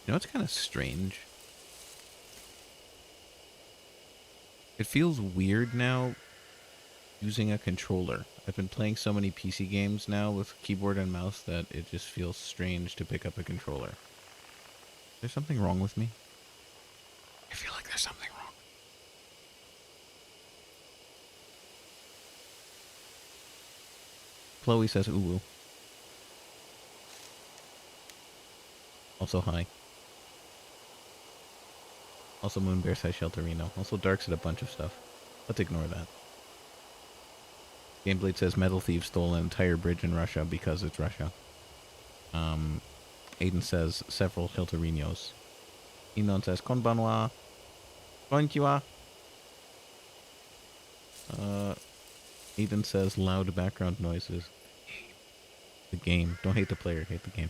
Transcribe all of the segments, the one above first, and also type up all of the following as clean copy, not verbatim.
You know, it's kind of strange. It feels weird now using a controller. I've been playing so many PC games now with keyboard and mouse that it just feels strange to pick up a controller. Is there something wrong with me? I feel like there's something wrong. Chloe says ooh woo. Also hi. Also Moonbear says Shelterino. Also daRk said a bunch of stuff. Let's ignore that. Gameblade says Metal Thief stole an entire bridge in Russia because it's Russia. Aiden says several Shelterinos. Inon says konbanwa. Konnichiwa. Aiden says loud background noises. The game. Don't hate the player, hate the game.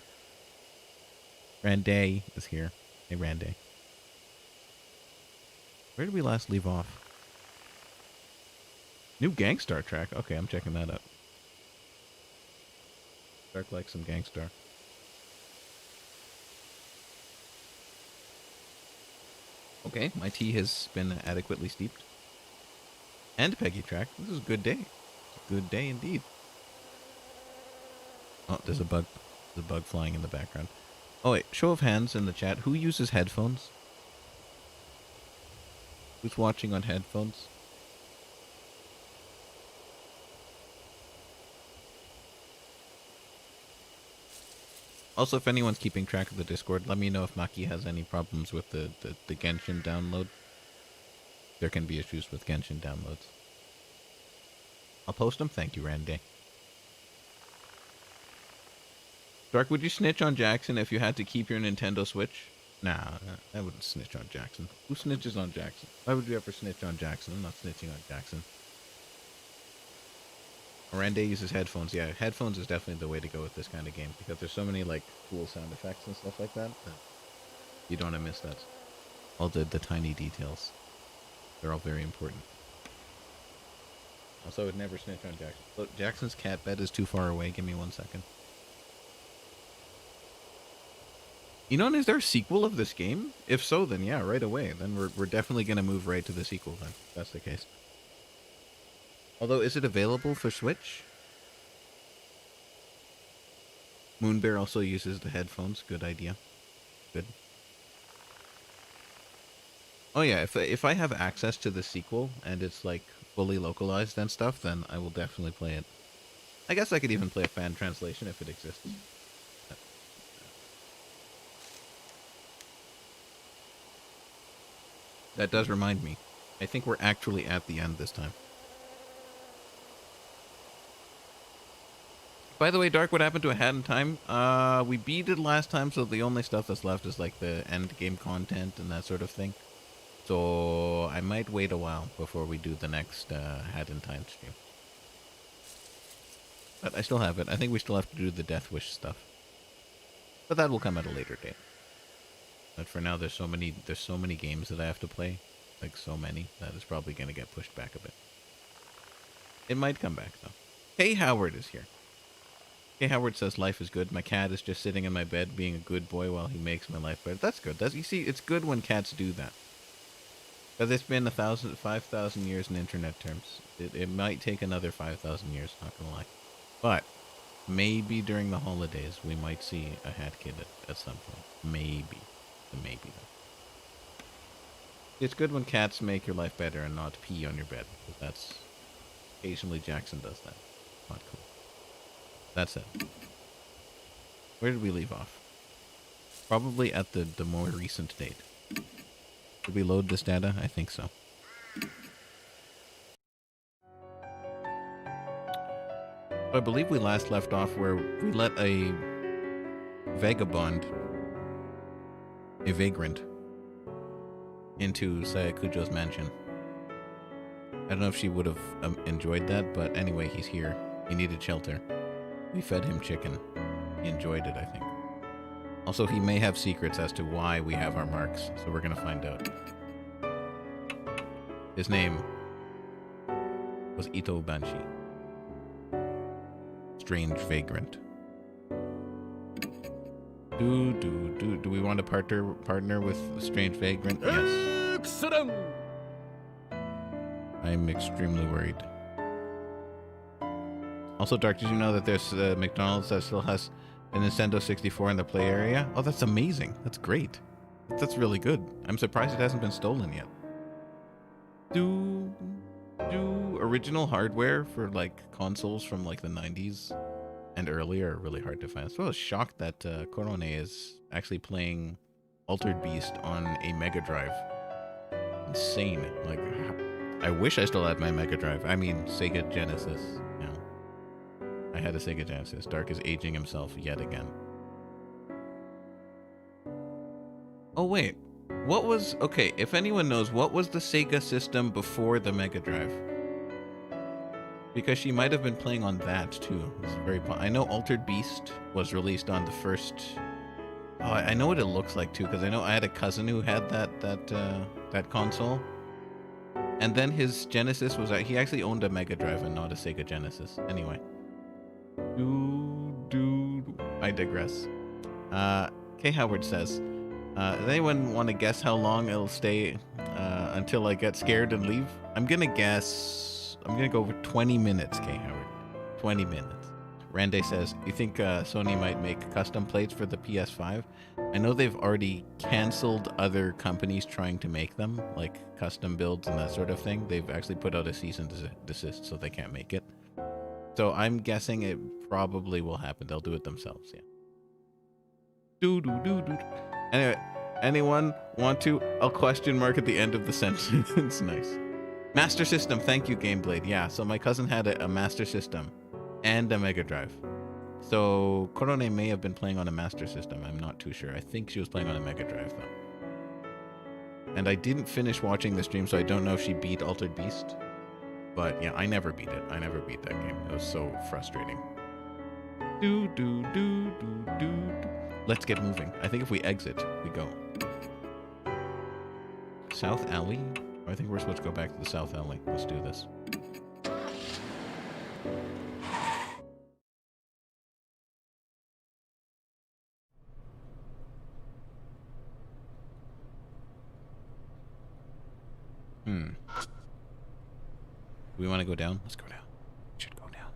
Randay is here. Hey Randay. Where did we last leave off? New Gangstar track. Okay, I'm checking that out. daRk likes some Gangstar. Okay, my tea has been adequately steeped. And Peggy track. This is a good day. It's a good day indeed. Oh, there's a bug. There's a bug flying in the background. Oh wait, show of hands in the chat. Who uses headphones? Who's watching on headphones? Also, if anyone's keeping track of the Discord, let me know if Maki has any problems with the Genshin download. There can be issues with Genshin downloads. I'll post them. Thank you, Randy. daRk, would you snitch on Jackson if you had to keep your Nintendo Switch? Nah, I wouldn't snitch on Jackson. Who snitches on Jackson? Why would you ever snitch on Jackson? I'm not snitching on Jackson. Randy uses headphones. Yeah, headphones is definitely the way to go with this kind of game because there's so many like cool sound effects and stuff like that you don't want to miss that. All the tiny details. They're all very important. Also, I would never snitch on Jackson. Look, Jackson's cat bed is too far away. Give me 1 second. You know, is there a sequel of this game? If so, then yeah, right away. Then we're definitely going to move right to the sequel then, if that's the case. Although, is it available for Switch? Moonbear also uses the headphones. Good idea. Good. Oh yeah, if I have access to the sequel and it's like fully localized and stuff, then I will definitely play it. I guess I could even play a fan translation if it exists. That does remind me. I think we're actually at the end this time. By the way, daRk, what happened to A Hat in Time? We beat it last time, so the only stuff that's left is like the end game content and that sort of thing. So I might wait a while before we do the next Hat in Time stream. But I still have it. I think we still have to do the Death Wish stuff. But that will come at a later date. But for now, there's so many games that I have to play. Like so many, that is probably going to get pushed back a bit. It might come back, though. Hey, Howard is here. Hey, Howard says, life is good. My cat is just sitting in my bed being a good boy while he makes my life better. That's good. You see, it's good when cats do that. But it's been 5,000 years in internet terms. It might take another 5,000 years, not gonna lie. But maybe during the holidays, we might see a hat kid at some point. Maybe. Maybe, though. It's good when cats make your life better and not pee on your bed. Because that's... Occasionally Jackson does that. Not cool. That's it. Where did we leave off? Probably at the more recent date. Did we load this data? I think so. I believe we last left off where we let a vagabond, a vagrant, into Sayakujo's mansion. I don't know if she would have enjoyed that, but anyway, he's here. He needed shelter. We fed him chicken. He enjoyed it, I think. Also, he may have secrets as to why we have our marks, so we're gonna find out. His name was Ito Banshi. Strange vagrant. Do we want to partner with Strange Vagrant? Yes. Excellent. I'm extremely worried. Also, daRk, did you know that there's McDonald's that still has a Nintendo 64 in the play area? Oh, that's amazing. That's great. That's really good. I'm surprised it hasn't been stolen yet. Do original hardware for like consoles from like the 90s and earlier are really hard to find. So I was shocked that Korone is actually playing Altered Beast on a Mega Drive. Insane. Like, I wish I still had my Mega Drive. I mean, Sega Genesis. You know, I had a Sega Genesis. daRk is aging himself yet again. Oh wait, what was, okay, if anyone knows, what was the Sega system before the Mega Drive? Because she might have been playing on that too. It's very, I know Altered Beast was released on the first, oh, I know what it looks like too, because I know I had a cousin who had that console. And then his Genesis was, he actually owned a Mega Drive and not a Sega Genesis. Anyway. I digress. K. Howard says, does anyone want to guess how long it'll stay until I get scared and leave? I'm going to go over 20 minutes, K. Howard. 20 minutes. Rande says, you think Sony might make custom plates for the PS5? I know they've already canceled other companies trying to make them, like custom builds and that sort of thing. They've actually put out a cease and desist, so they can't make it. So I'm guessing it probably will happen. They'll do it themselves, yeah. Anyway, anyone want to? I'll question mark at the end of the sentence. Nice. Master System, thank you, Gameblade. Yeah, so my cousin had a Master System and a Mega Drive. So Korone may have been playing on a Master System. I'm not too sure. I think she was playing on a Mega Drive, though. And I didn't finish watching the stream, so I don't know if she beat Altered Beast. But yeah, I never beat it. I never beat that game. It was so frustrating. Let's get moving. I think if we exit, we go. South Alley? I think we're supposed to go back to the South Alley. Let's do this. We want to go down? Let's go down. We should go down.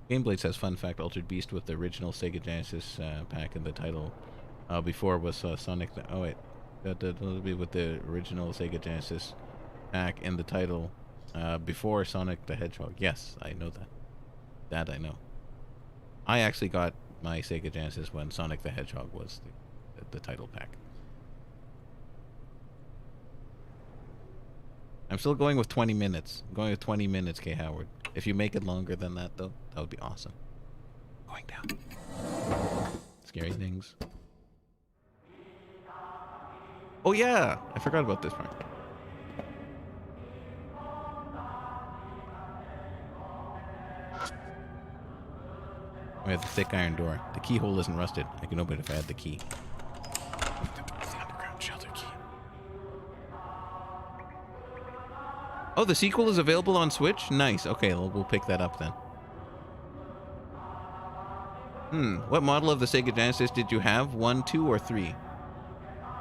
Gameblade says, fun fact, Altered Beast with the original Sega Genesis pack in the title. Before was Sonic... oh, wait. That'll be with the original Sega Genesis pack in the title. Before Sonic the Hedgehog. Yes, I know that. That I know. I actually got my Sega Genesis when Sonic the Hedgehog was the title pack. I'm still going with 20 minutes. I'm going with 20 minutes, K. Howard. If you make it longer than that, though, that would be awesome. Going down. Scary things. Oh, yeah! I forgot about this part. We have the thick iron door. The keyhole isn't rusted. I can open it if I had the key. The underground shelter key. Oh, the sequel is available on Switch? Nice. Okay, we'll pick that up then. What model of the Sega Genesis did you have? 1, 2, or 3?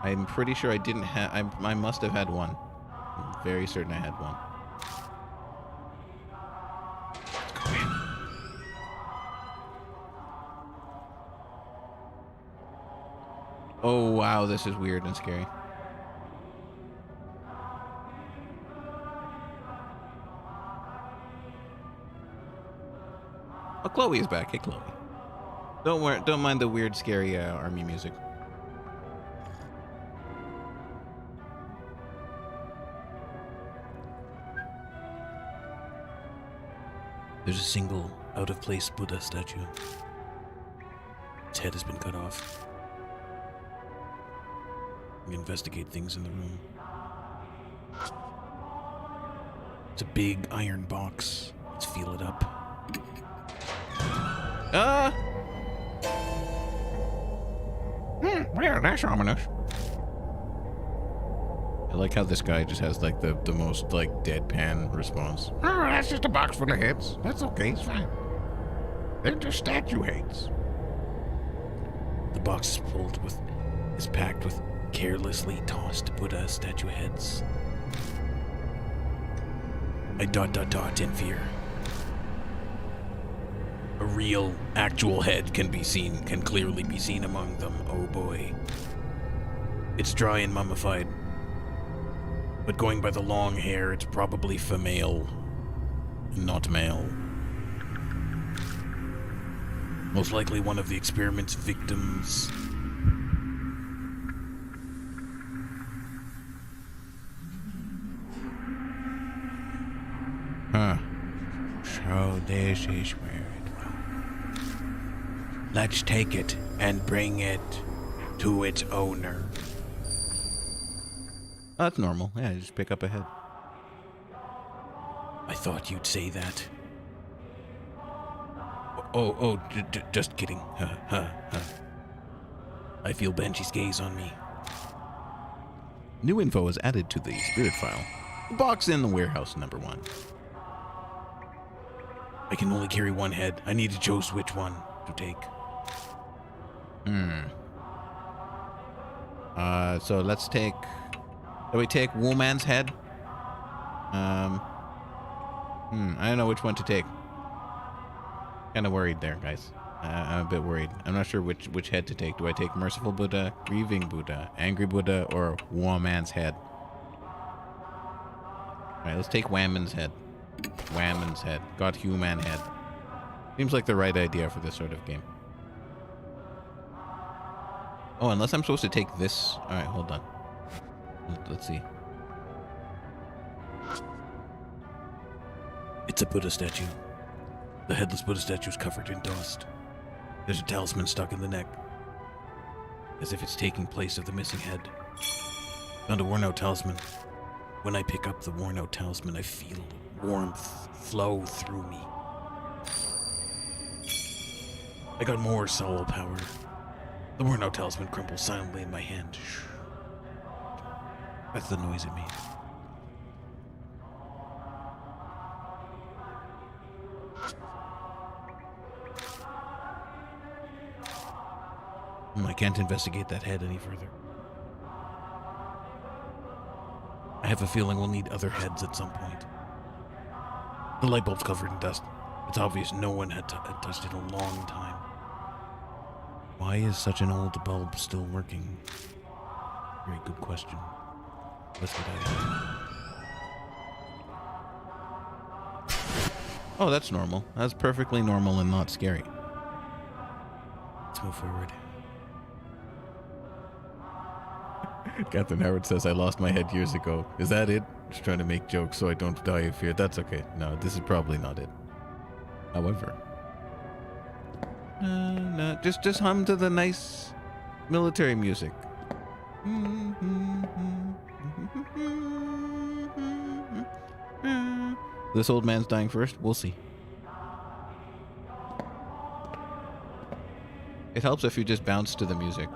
I'm pretty sure I didn't have... I must have had 1. I'm very certain I had 1. Let's go in. Oh, wow, this is weird and scary. Oh, Chloe is back. Hey, Chloe. Don't mind the weird, scary army music. There's a single out-of-place Buddha statue. Its head has been cut off. We investigate things in the room. It's a big iron box. Let's feel it up. Ah! Yeah, that's ominous. I like how this guy just has like the most like deadpan response. Oh, that's just a box full of heads. That's okay, it's fine. They're just statue heads. The box is packed with carelessly tossed Buddha statue heads. I ... in fear. A real, actual head can clearly be seen among them. Oh boy. It's dry and mummified. But going by the long hair, it's probably female, not male. Most likely one of the experiment's victims. Huh. So this is where it was. Let's take it and bring it to its owner. Oh, that's normal. Yeah, just pick up a head. I thought you'd say that. Just kidding. I feel Banshee's gaze on me. New info is added to the spirit file. Box in the warehouse number 1. I can only carry one head. I need to choose which one to take. So let's take... Shall we take woman's head? I don't know which one to take. Kind of worried there, guys. I'm a bit worried. I'm not sure which head to take. Do I take Merciful Buddha, Grieving Buddha, Angry Buddha, or Woman's head? Alright, let's take Whamman's head. Whamman's head. Got human head. Seems like the right idea for this sort of game. Oh, unless I'm supposed to take this. Alright, hold on. Let's see. It's a Buddha statue. The headless Buddha statue is covered in dust. There's a talisman stuck in the neck, as if it's taking place of the missing head. Found a worn-out talisman. When I pick up the worn-out talisman, I feel warmth flow through me. I got more soul power. The worn-out talisman crumbles silently in my hand. Shh. That's the noise it made. I can't investigate that head any further. I have a feeling we'll need other heads at some point. The light bulb's covered in dust. It's obvious no one had touched it in a long time. Why is such an old bulb still working? Very good question. Let's get out of here. Oh, that's normal. That's perfectly normal and not scary. Let's move forward. Captain Howard says, I lost my head years ago. Is that it? Just trying to make jokes so I don't die of fear. That's okay. No, this is probably not it. However. No, just hum to the nice military music. This old man's dying first? We'll see. It helps if you just bounce to the music.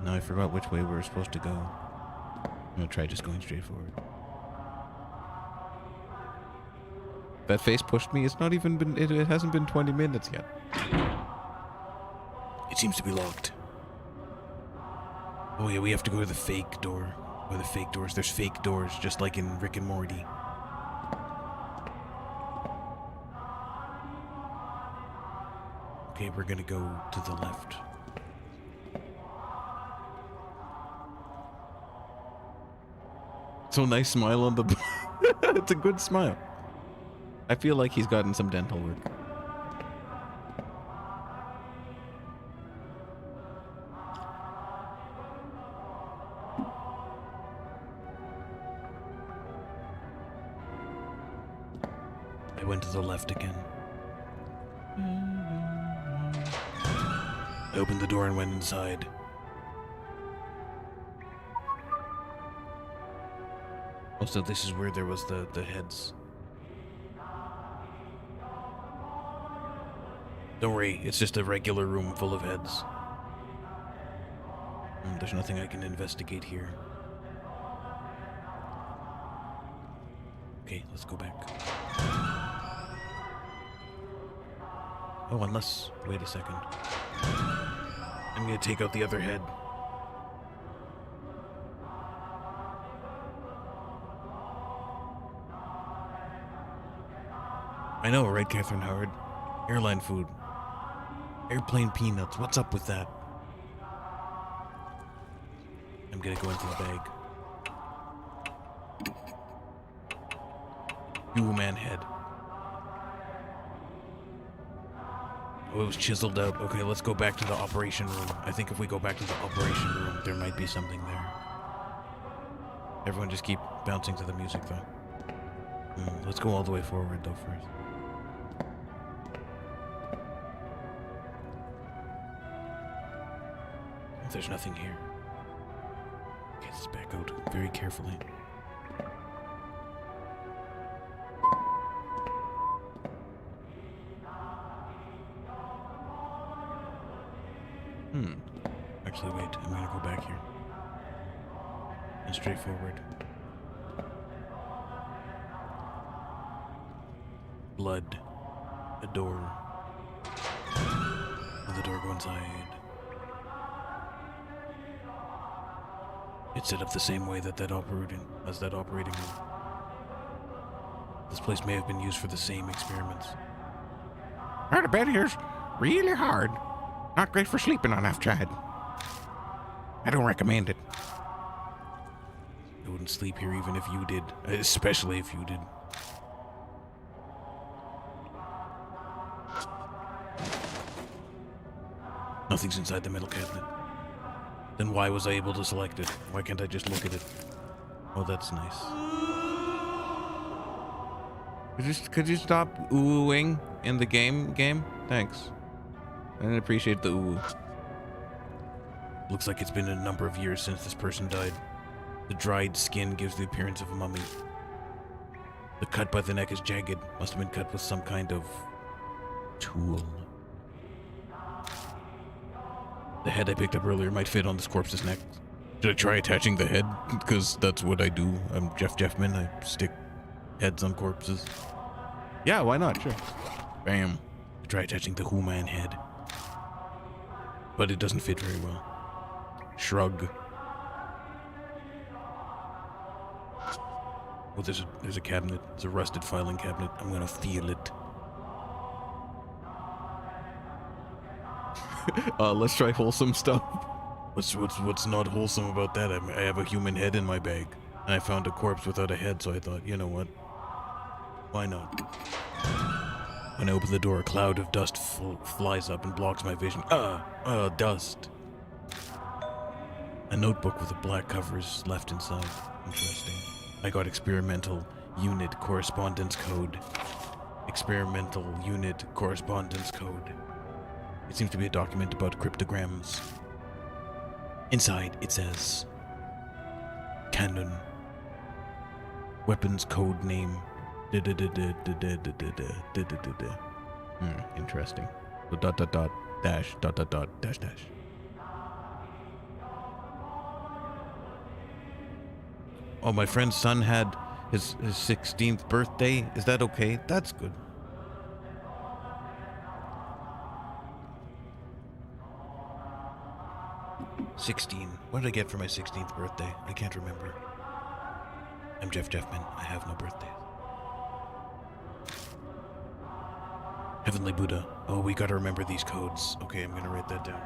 Now I forgot which way we were supposed to go. I'm gonna try just going straight forward. That face pushed me. It's not even been... It hasn't been 20 minutes yet. It seems to be locked. Oh yeah, we have to go to the fake door. Or the fake doors. There's fake doors, just like in Rick and Morty. Okay, we're gonna go to the left. So nice smile on the... It's a good smile. I feel like he's gotten some dental work. I went to the left again. I opened the door and went inside. Also, this is where there was the heads. Don't worry, it's just a regular room full of heads. There's nothing I can investigate here. Okay, let's go back. Oh, unless... Wait a second. I'm gonna take out the other head. I know, right, Catherine Howard? Airline food. Airplane peanuts. What's up with that? I'm gonna go into the bag. Human head. Oh, it was chiseled out. Okay, let's go back to the operation room. I think if we go back to the operation room, there might be something there. Everyone just keep bouncing to the music, though. Let's go all the way forward, though, first. There's nothing here. Okay, let's back out very carefully. Actually, wait. I'm gonna go back here. And straight forward. Blood. A door. Will the door go inside? It's set up the same way that operating room. This place may have been used for the same experiments. The bed here's really hard. Not great for sleeping on after I don't recommend it. I wouldn't sleep here even if you did. Especially if you did. Nothing's inside the metal cabinet. Then why was I able to select it? Why can't I just look at it? Oh, that's nice. Could you stop oohing in the game? Thanks. I didn't appreciate the ooh. Looks like it's been a number of years since this person died. The dried skin gives the appearance of a mummy. The cut by the neck is jagged. Must have been cut with some kind of tool. The head I picked up earlier might fit on this corpse's neck. Should I try attaching the head? Because that's what I do. I'm Jeff Jeffman. I stick heads on corpses. Yeah, why not? Sure. Bam. Try attaching the Who-Man head. But it doesn't fit very well. Shrug. Oh, there's a cabinet. It's a rusted filing cabinet. I'm gonna feel it. Let's try wholesome stuff. What's not wholesome about that? I have a human head in my bag, and I found a corpse without a head, so I thought, you know what? Why not? When I open the door, a cloud of dust flies up and blocks my vision. Dust. A notebook with a black cover is left inside. Interesting. I got experimental unit correspondence code. Experimental unit correspondence code. It seems to be a document about cryptograms. Inside, it says... Canon. Weapons code name. Interesting. So dash dash. Oh, my friend's son had his 16th birthday. Is that okay? That's good. What did I get for my 16th birthday? I can't remember. I'm Jeff Jeffman. I have no birthdays. Heavenly Buddha. Oh, we gotta remember these codes. Okay, I'm gonna write that down.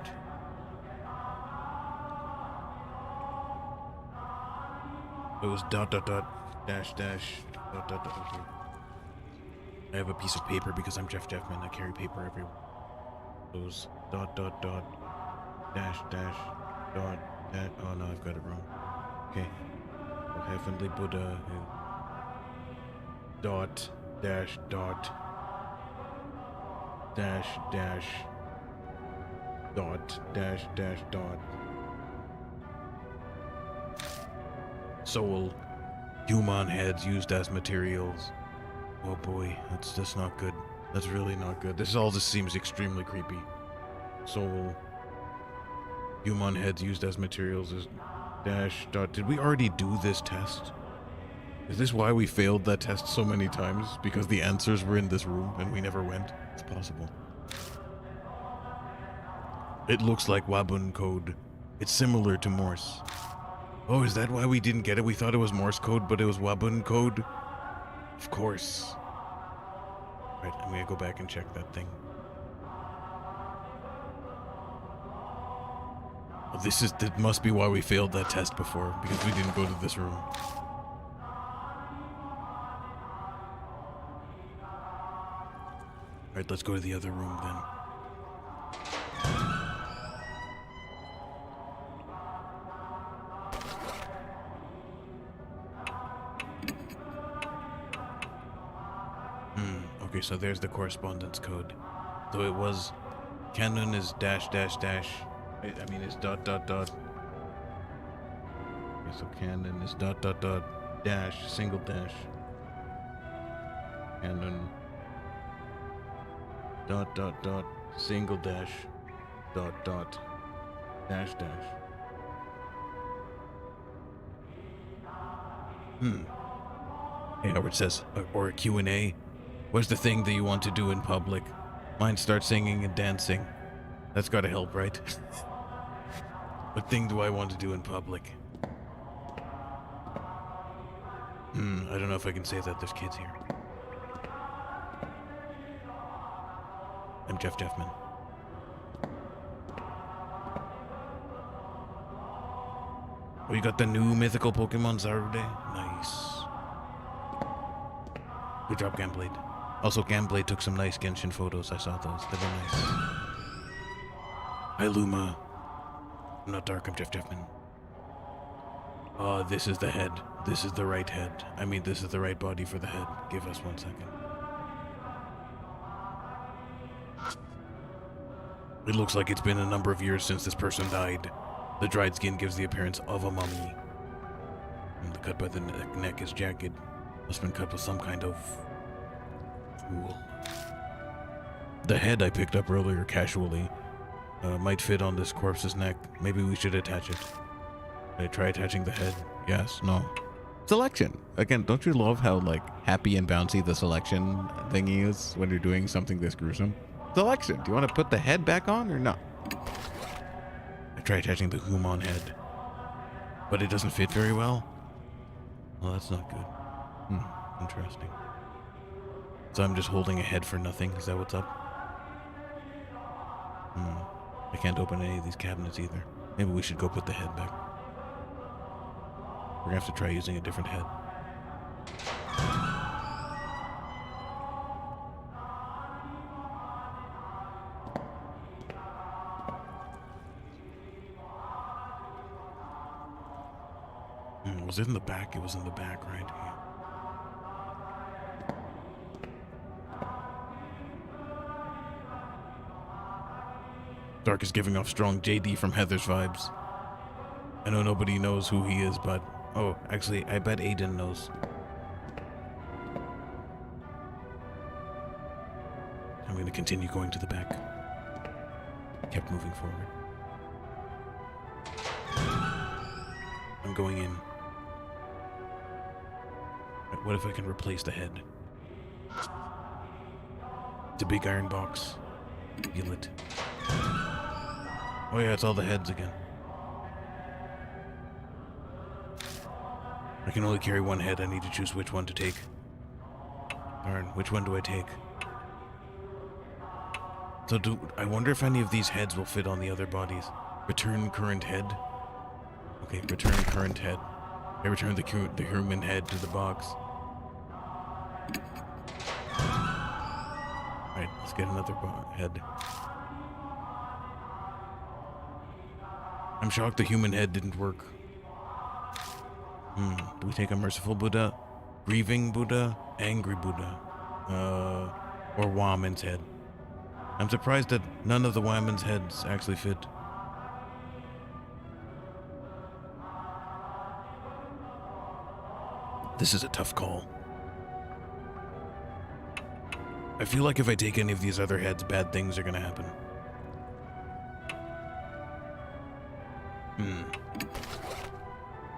It was ... dash okay. I have a piece of paper because I'm Jeff Jeffman. I carry paper everywhere. It was ... dash oh no, I've got it wrong. Okay. Heavenly Buddha dash dash soul. Human heads used as materials. Oh boy, that's just not good. That's really not good. This all just seems extremely creepy. Soul. Human heads used as materials is ... Did we already do this test? Is this why we failed that test so many times? Because the answers were in this room and we never went? It's possible. It looks like Wabun code. It's similar to Morse. Oh, is that why we didn't get it? We thought it was Morse code, but it was Wabun code? Of course. Right, I'm gonna go back and check that thing. Oh, that must be why we failed that test before, because we didn't go to this room. Alright, let's go to the other room then. Okay, so there's the correspondence code. So it was, canon is dash dash dash, I mean it's dot dot dot. Okay, so canon is dot dot dot dash single dash. Canon dot dot dot single dash dot dot dash dash. Hey, Howard says, or a Q&A. What's the thing that you want to do in public? Mine start singing and dancing. That's gotta help, right? What thing do I want to do in public? I don't know if I can say that. There's kids here. I'm Jeff Jeffman. Oh, you got the new mythical Pokemon Zarude? Nice. Good job, Gamblade. Also, Gamblade took some nice Genshin photos. I saw those. They were nice. Hi, Luma. I'm not daRk. I'm Jeff Jeffman. This is the head. This is the right head. I mean, this is the right body for the head. Give us 1 second. It looks like it's been a number of years since this person died. The dried skin gives the appearance of a mummy. And the cut by the neck is jagged. Must have been cut with some kind of tool. The head I picked up earlier casually might fit on this corpse's neck. Maybe we should attach it. Should I try attaching the head? Yes? No? Selection. Again, don't you love how, like, happy and bouncy the selection thingy is when you're doing something this gruesome? Selection. Do you want to put the head back on or not? I try attaching the human head, but it doesn't fit very well. Well, that's not good. Interesting. So I'm just holding a head for nothing? Is that what's up? I can't open any of these cabinets either. Maybe we should go put the head back. We're gonna have to try using a different head. Was it in the back? It was in the back, right? Yeah. daRk is giving off strong JD from Heather's vibes. I know nobody knows who he is, but... Oh, actually, I bet Aiden knows. I'm going to continue going to the back. Kept moving forward. I'm going in. What if I can replace the head? It's a big iron box. Feel it. Oh yeah, it's all the heads again. I can only carry one head. I need to choose which one to take. Darn, which one do I take? So I wonder if any of these heads will fit on the other bodies. Return current head. Okay, return current head. I return the human head to the box. Alright, let's get another head. I'm shocked the human head didn't work. Do we take a merciful Buddha, grieving Buddha, angry Buddha, or Waman's head? I'm surprised that none of the Waman's heads actually fit. This is a tough call. I feel like if I take any of these other heads, bad things are gonna happen.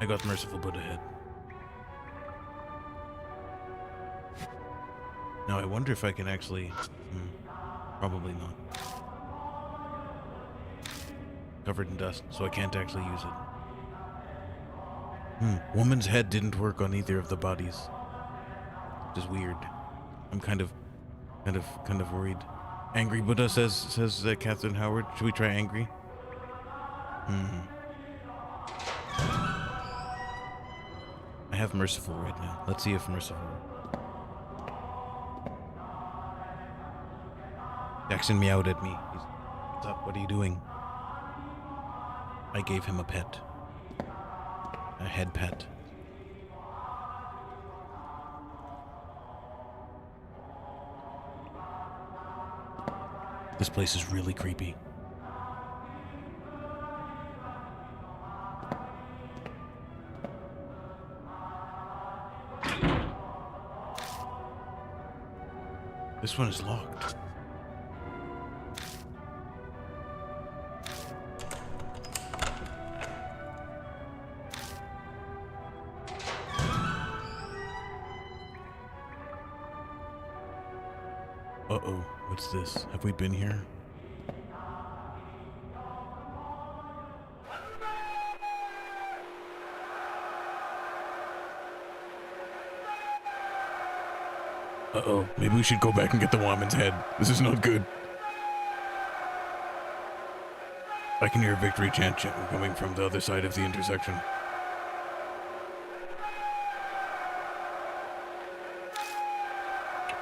I got merciful Buddha head. Now I wonder if I can actually... probably not. covered in dust, so I can't actually use it. Woman's head didn't work on either of the bodies. Which is weird. I'm kind of worried. Angry Buddha says Catherine Howard. Should we try angry? I have merciful right now. Let's see if merciful. Jackson meowed at me. What's up? What are you doing? I gave him a pet. A head pet. This place is really creepy. This one is locked. Uh-oh, what's this? Have we been here? Uh-oh, maybe we should go back and get the woman's head. This is not good. I can hear a victory chant coming from the other side of the intersection.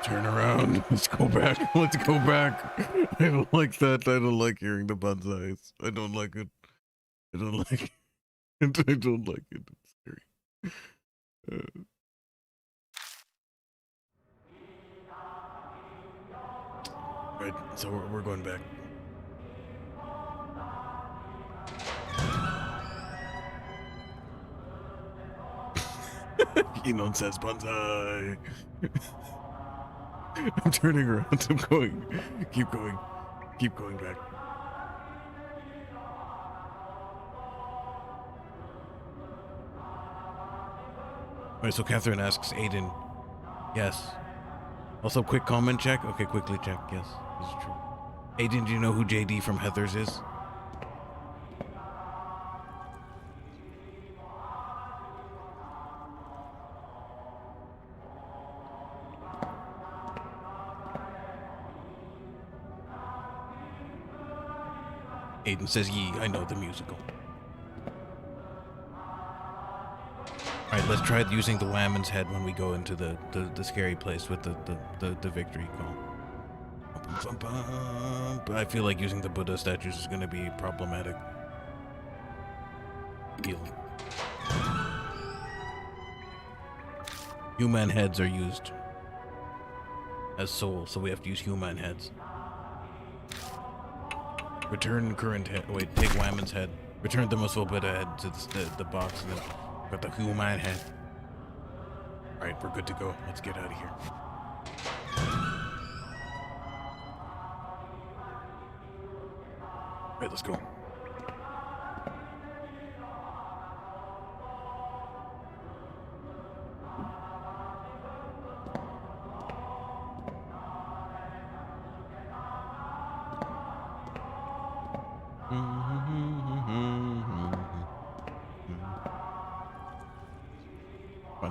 Turn around. Let's go back. Let's go back. I don't like that. I don't like hearing the bonsais. I don't like it. I don't like it. I don't like it. It's scary. Right, so we're going back. Enon says bonsai. I'm turning around. I'm going. Keep going. Keep going back. Alright, so Catherine asks Aiden. Yes. Also, quick comment check. Okay, quickly check. Yes, this is true. Aiden, do you know who JD from Heathers is? Aiden says, "Yee, I know the musical." Alright, let's try using the woman's head when we go into the scary place with the victory call. But I feel like using the Buddha statues is going to be problematic. Heal. Human heads are used as soul, so we have to use human heads. Return current head. Wait, take woman's head. Return the muscle Buddha head to the box and then got the human head. Alright, we're good to go. Let's get out of here. Alright, let's go.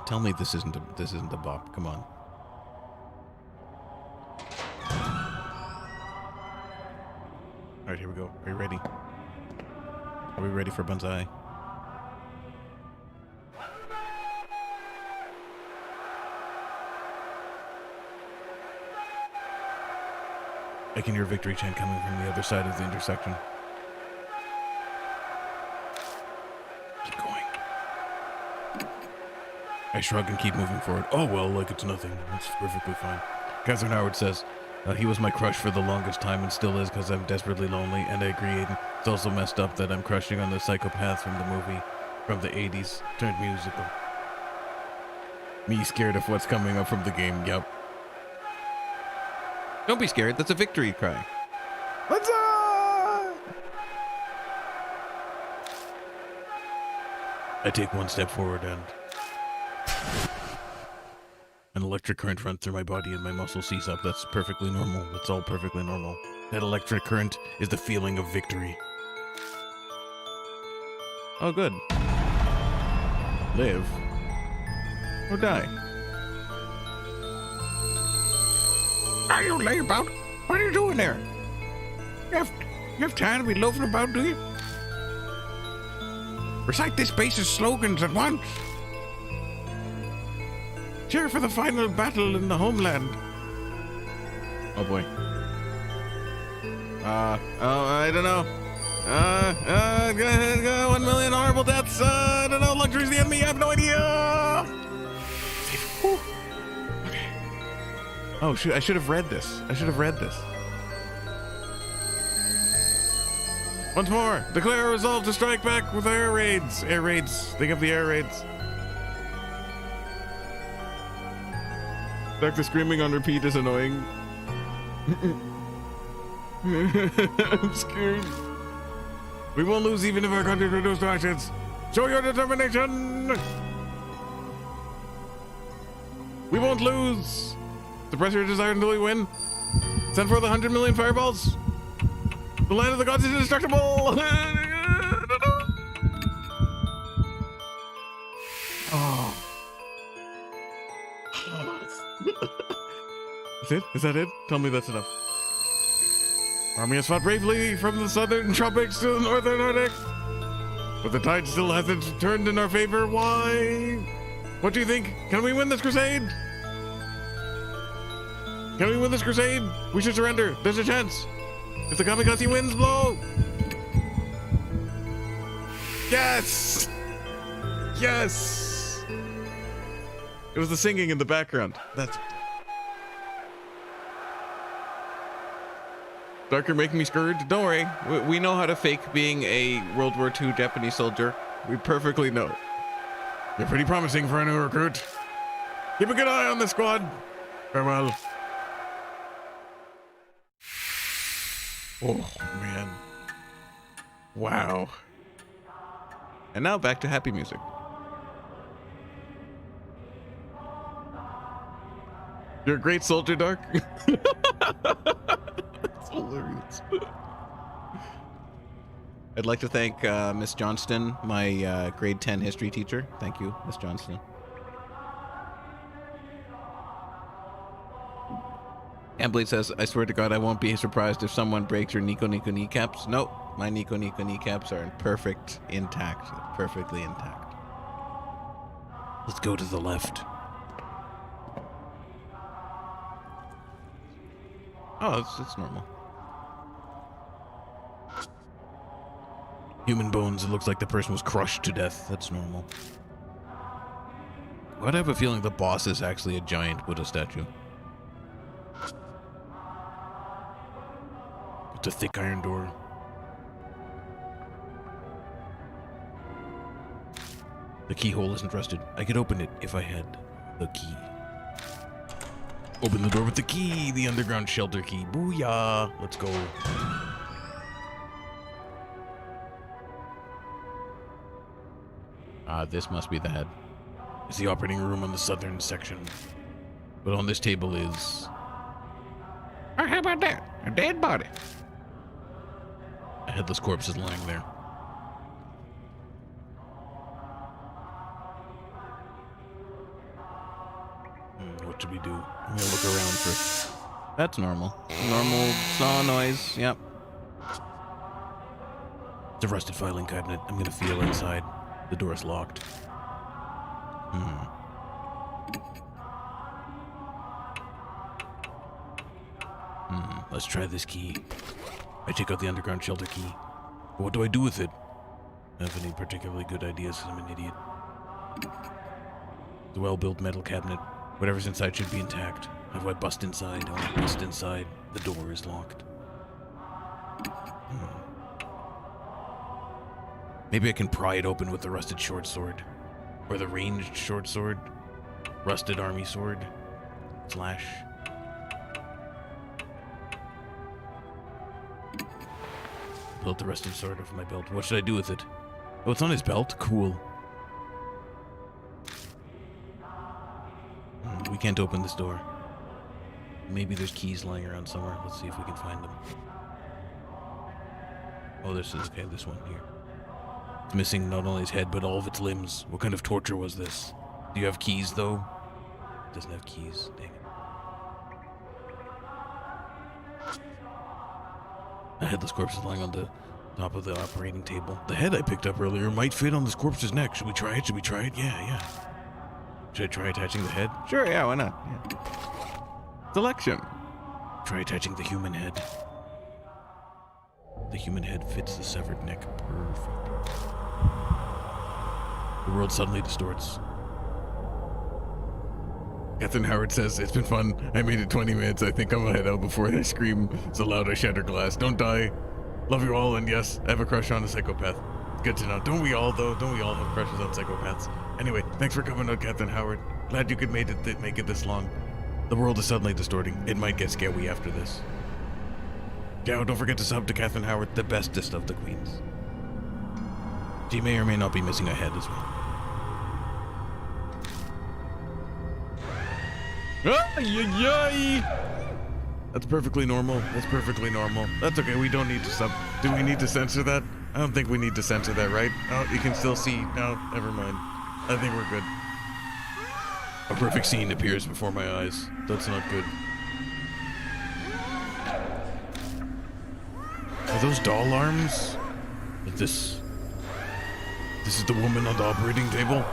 Tell me this isn't a bop. Come on. All right, here we go. Are you ready? Are we ready for bonsai? I can hear victory chant coming from the other side of the intersection. Keep going. I shrug and keep moving forward. Oh, well, like it's nothing. It's perfectly fine. Catherine Howard says, he was my crush for the longest time and still is because I'm desperately lonely, and I agree, Aiden. It's also messed up that I'm crushing on the psychopath from the movie from the 80s turned musical. Me scared of what's coming up from the game, yep. Don't be scared, that's a victory cry. What's up? I take one step forward and an electric current runs through my body and my muscles seize up. That's perfectly normal. That's all perfectly normal. That electric current is the feeling of victory. Oh, good. Live. Or die. Are you lay about? What are you doing there? You have time to be loafing about, do you? Recite this base's slogans at once. Cheer for the final battle in the homeland. Oh boy. I don't know. 1 million honorable deaths. I don't know. Luxury's the enemy. I have no idea. Whew. Okay. Oh shoot! I should have read this. Once more, declare a resolve to strike back with air raids. Air raids. Think of the air raids. Dr. screaming on repeat is annoying. I'm scared. We won't lose even if our country reduces actions. Show your determination. We won't lose. Suppress your desire until we win. Send for the 100 million fireballs. The land of the gods is indestructible. Oh. Is it? Is that it? Tell me that's enough. Army has fought bravely from the southern tropics to the northern Arctic. But the tide still hasn't turned in our favor. Why? What do you think? Can we win this crusade? Can we win this crusade? We should surrender. There's a chance. If the kamikaze wins, blow. Yes! Yes! It was the singing in the background. That's... daRk, making me scared. Don't worry. We know how to fake being a World War II Japanese soldier. We perfectly know. You're pretty promising for a new recruit. Keep a good eye on the squad. Farewell. Oh, man. Wow. And now back to happy music. You're a great soldier, daRk. That's hilarious. I'd like to thank Miss Johnston, my grade 10 history teacher. Thank you, Miss Johnston. Amblade says, I swear to God, I won't be surprised if someone breaks your Nico Nico kneecaps. Nope, my Nico Nico kneecaps are perfectly intact. Let's go to the left. Oh, it's normal. Human bones, it looks like the person was crushed to death. That's normal. I'd have a feeling the boss is actually a giant Buddha statue. It's a thick iron door. The keyhole isn't rusted. I could open it if I had the key. Open the door with the key, the underground shelter key. Booyah! Let's go. This must be the head. It's the operating room on the southern section. But on this table is... Oh, how about that? A dead body. a headless corpse is lying there. What should we do? I'm gonna look around for... That's normal. Normal saw noise, yep. It's a rusted filing cabinet. I'm gonna feel inside. The door is locked. Let's try this key. I take out the underground shelter key. But what do I do with it? I don't have any particularly good ideas because I'm an idiot. The well-built metal cabinet. Whatever's inside should be intact. How do I bust inside? I want to bust inside. The door is locked. Maybe I can pry it open with the rusted short sword. Or the ranged short sword. Rusted army sword. Slash. Pull out the rusted sword off my belt. What should I do with it? Oh, it's on his belt? Cool. We can't open this door. Maybe there's keys lying around somewhere. Let's see if we can find them. Oh, this is okay. This one here. It's missing not only his head, but all of its limbs. What kind of torture was this? Do you have keys, though? It doesn't have keys. Dang it. A headless corpse is lying on the top of the operating table. The head I picked up earlier might fit on this corpse's neck. Should we try it? Should we try it? Yeah. Should I try attaching the head? Sure, yeah, why not? Yeah. Selection. Try attaching the human head. The human head fits the severed neck perfect. The world suddenly distorts. Captain Howard says, it's been fun. I made it 20 minutes. I think I'm gonna head out before I scream so loud I shatter glass. Don't die. Love you all, and yes, I have a crush on a psychopath. Good to know. Don't we all, though? Don't we all have crushes on psychopaths? Anyway, thanks for coming out, Captain Howard. Glad you could make it this long. The world is suddenly distorting. It might get scary after this. Yeah, don't forget to sub to Captain Howard, the bestest of the queens. She may or may not be missing a head as well. That's perfectly normal. That's okay. We don't need to sub. Do we need to censor that? I don't think we need to censor that, right? Oh, you can still see. No, never mind. I think we're good. A perfect scene appears before my eyes. That's not good. Are those doll arms? This is the woman on the operating table?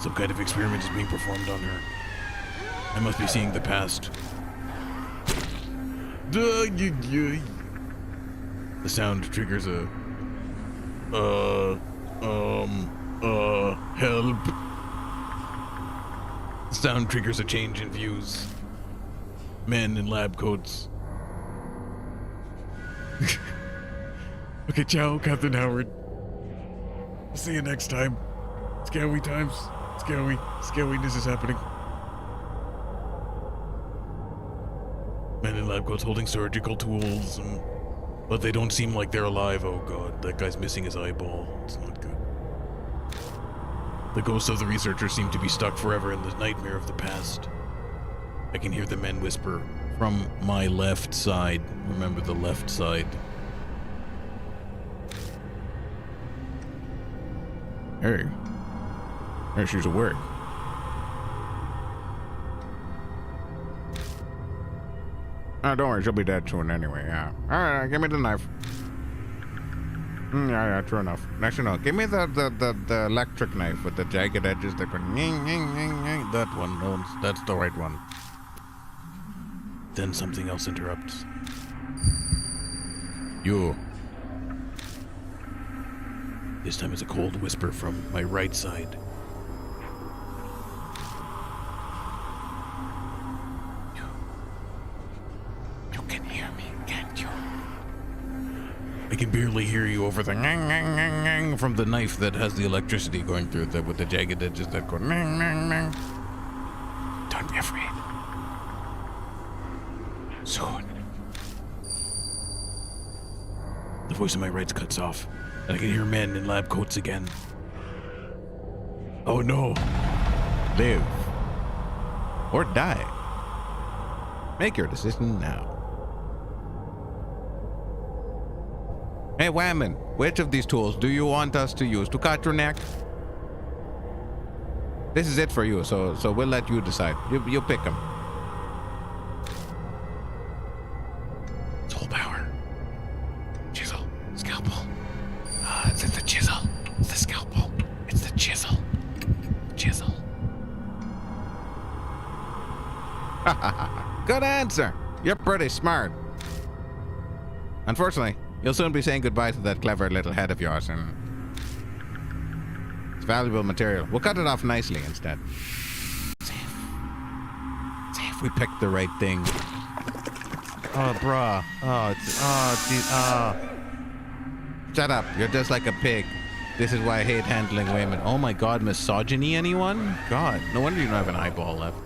Some kind of experiment is being performed on her. I must be seeing the past. The sound triggers a... help. The sound triggers a change in views. Men in lab coats. Okay, ciao, Captain Howard. See you next time. Scary times. Scariness is happening. Men in lab coats holding surgical tools, but they don't seem like they're alive. Oh god, that guy's missing his eyeball. It's not good. The ghosts of the researchers seem to be stuck forever in the nightmare of the past. I can hear the men whisper, from my left side. Remember the left side. Hey, she's awake. Oh, don't worry, she'll be dead soon anyway, yeah. Alright, give me the knife. Yeah, true enough. Actually, no, give me the electric knife with the jagged edges that go ning. That one, no, that's the right one. Then something else interrupts. You. This time it's a cold whisper from my right side. You can hear me, can't you? I can barely hear you over the ngang from the knife that has the electricity going through it with the jagged edges that go ngang. Don't be afraid. Soon. The voice in my right cuts off, and I can hear men in lab coats again. Oh no. Live. Or die. Make your decision now. Hey, Whammon, which of these tools do you want us to use to cut your neck? This is it for you, so we'll let you decide. You pick them. Soul power. Chisel. Scalpel. It's the chisel. It's the scalpel. It's the chisel. Chisel. Good answer. You're pretty smart. Unfortunately, you'll soon be saying goodbye to that clever little head of yours, and it's valuable material. We'll cut it off nicely instead. See if we picked the right thing. Oh, bruh. Shut up. You're just like a pig. This is why I hate handling women. Oh my god, misogyny, anyone? God, no wonder you don't have an eyeball left.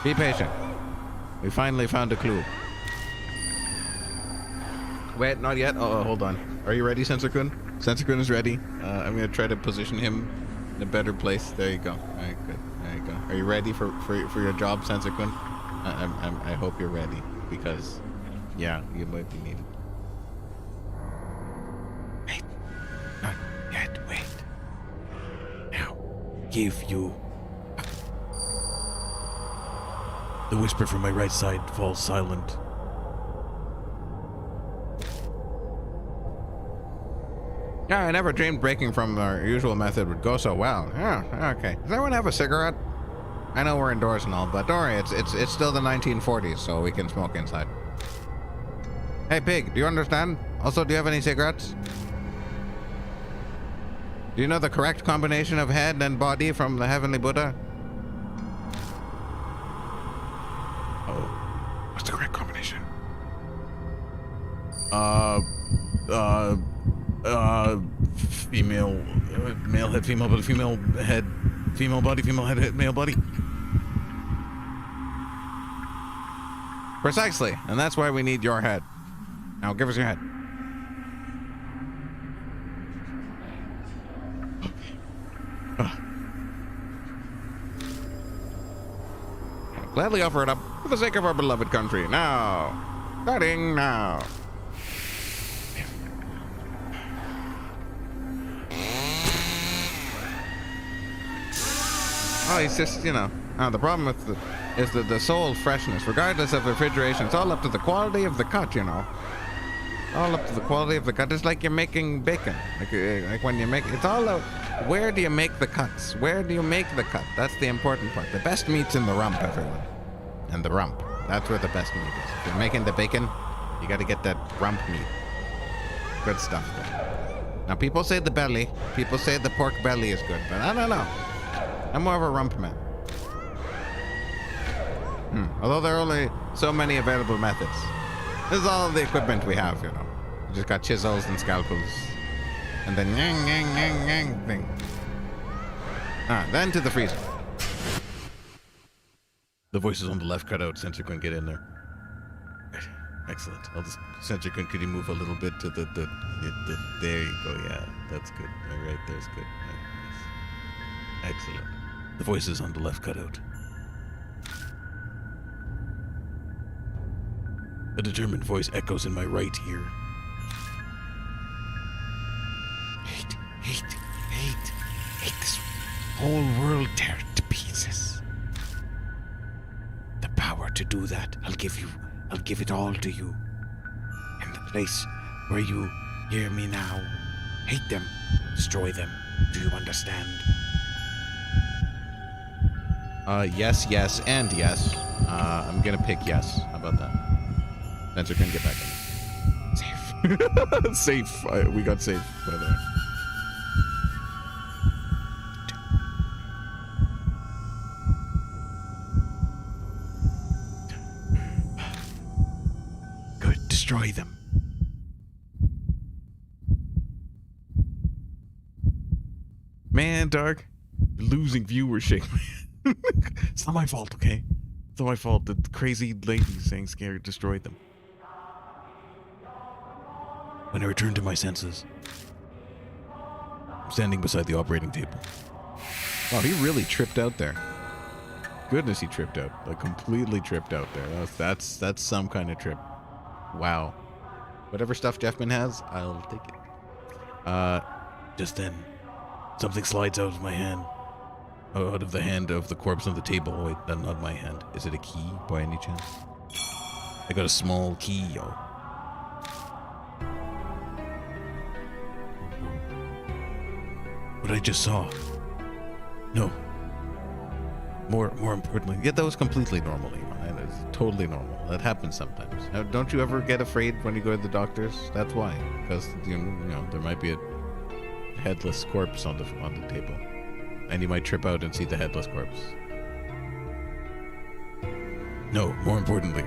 Be patient. We finally found a clue. Wait, not yet. Oh, hold on. Are you ready, Sensor-kun? Sensor-kun is ready. I'm gonna try to position him in a better place. There you go. All right, good. There you go. Are you ready for your job, Sensor-kun? I hope you're ready, because, yeah, you might be needed. gave you. The whisper from my right side falls silent. Yeah, I never dreamed breaking from our usual method would go so well. Yeah, okay. Does everyone have a cigarette? I know we're indoors and all, but don't worry, it's still the 1940s, so we can smoke inside. Hey, pig, do you understand? Also, do you have any cigarettes? Do you know the correct combination of head and body from the Heavenly Buddha? Oh, what's the correct combination? Female, male head, female body, female head, female body, female head, male body. Precisely, and that's why we need your head. Now, give us your head. I'll gladly offer it up for the sake of our beloved country. Now. Starting now. Oh, he's just, the problem with is the soul freshness, regardless of refrigeration. It's all up to the quality of the cut, All up to the quality of the cut. It's like you're making bacon. Like when you make, it's all out. Where do you make the cuts? Where do you make the cut? That's the important part. The best meat's in the rump, everyone. And the rump. That's where the best meat is. If you're making the bacon, you got to get that rump meat. Good stuff. Now, people say the belly. People say the pork belly is good, but I don't know. I'm more of a rump man. Although there are only so many available methods. This is all the equipment we have, We just got chisels and scalpels. And then yang thing. Then to the freezer. The voices on the left cut out. Sensor couldn't get in there. Excellent. Sensor could you move a little bit to the there you go. Yeah, that's good. All right, there's good. Nice. Excellent. The voices on the left cut out. A determined voice echoes in my right ear. Hate this whole world, tear it to pieces. The power to do that, I'll give it all to you. In the place where you hear me now, hate them, destroy them. Do you understand? Yes, and yes. I'm gonna pick yes. How about that? Sensor can get back in. Safe. Safe. We got safe, by the way. Good. Destroy them. Man, daRk, You're losing viewership. It's not my fault, okay? It's not my fault. The crazy lady saying scared destroyed them. When I return to my senses, I'm standing beside the operating table. wow, he really tripped out there. Goodness, he tripped out. Like, completely tripped out there. That's some kind of trip. Wow. Whatever stuff Jeffman has, I'll take it. Just then, something slides out of my hand. Out of the hand of the corpse on the table. Oh, wait, that's not my hand. Is it a key, by any chance? I got a small key, yo. What I just saw. No. More importantly, Yeah, that was completely normal, and it's totally normal. That happens sometimes. Now, don't you ever get afraid when you go to the doctors? That's why, because there might be a headless corpse on the table, and you might trip out and see the headless corpse. no, more importantly,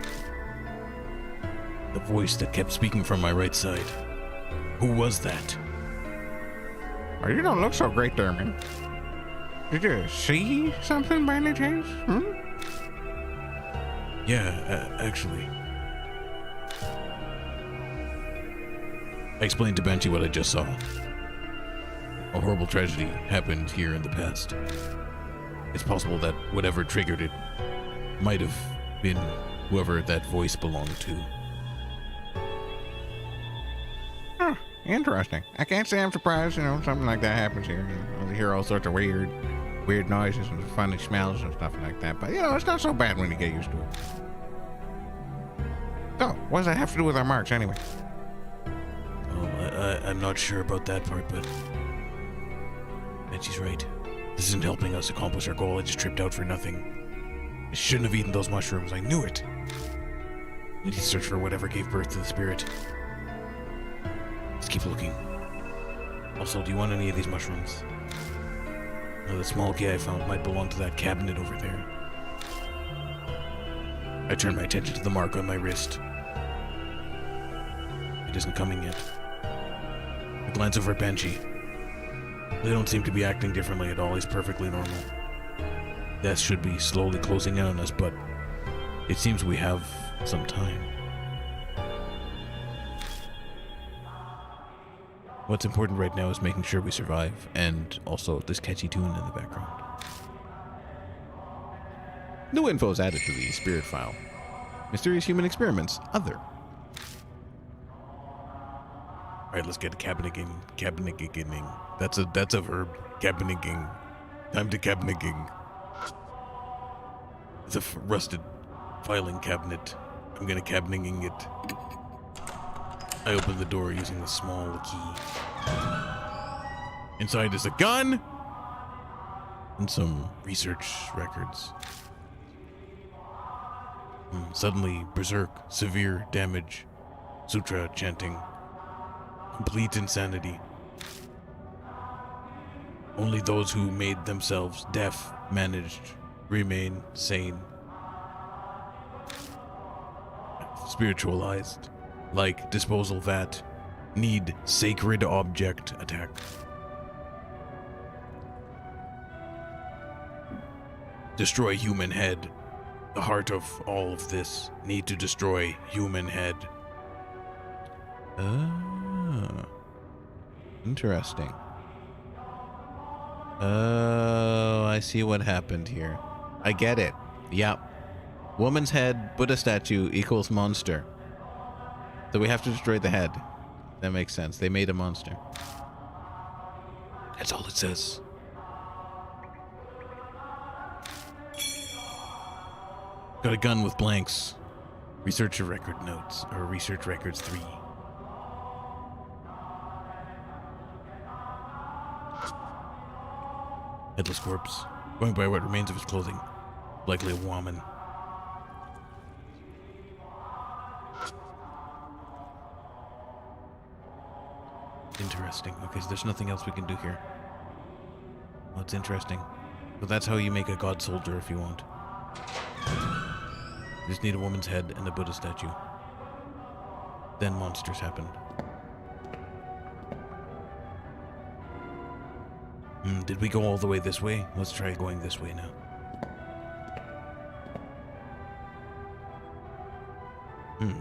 the voice that kept speaking from my right side. Who was that? Oh, you don't look so great there, man. Did you see something by any chance? Yeah, actually. I explained to Banshee what I just saw. A horrible tragedy happened here in the past. It's possible that whatever triggered it might have been whoever that voice belonged to. Interesting. I can't say I'm surprised, something like that happens here. You hear all sorts of weird weird noises and funny smells and stuff like that. But, you know, it's not so bad when you get used to it. So, what does that have to do with our marks anyway? Oh, I'm not sure about that part, but... And she's right. This isn't helping us accomplish our goal. I just tripped out for nothing. I shouldn't have eaten those mushrooms. I knew it. I need to search for whatever gave birth to the spirit. Let's keep looking. Also, do you want any of these mushrooms? The small key I found might belong to that cabinet over there. I turn my attention to the mark on my wrist. It isn't coming yet. I glance over at Banshee. They don't seem to be acting differently at all. He's perfectly normal. Death should be slowly closing in on us, but it seems we have some time. What's important right now is making sure we survive, and also this catchy tune in the background. New info is added to the spirit file. Mysterious human experiments. Other. Alright, let's get cabinetting. Cabinetting. That's a verb. Cabinetting. Time to cabinetting. It's a rusted filing cabinet. I'm gonna cabinetting it. I open the door using the small key. Inside is a gun and some research records. Suddenly, berserk, severe damage, sutra chanting, complete insanity. Only those who made themselves deaf managed remain sane. Spiritualized, like disposal vat, need sacred object attack. Destroy human head. The heart of all of this. Need to destroy human head. Ah. Interesting. Oh, I see what happened here. I get it. Yep. Woman's head, Buddha statue equals monster. So we have to destroy the head. That makes sense. They made a monster. That's all it says. Got a gun with blanks. Researcher record notes, or research records 3. Headless corpse. Going by what remains of his clothing. Likely a woman. Interesting. Okay, so there's nothing else we can do here. Well, it's interesting. But that's how you make a god soldier if you want. You just need a woman's head and a Buddha statue. Then monsters happen. Did we go all the way this way? Let's try going this way now.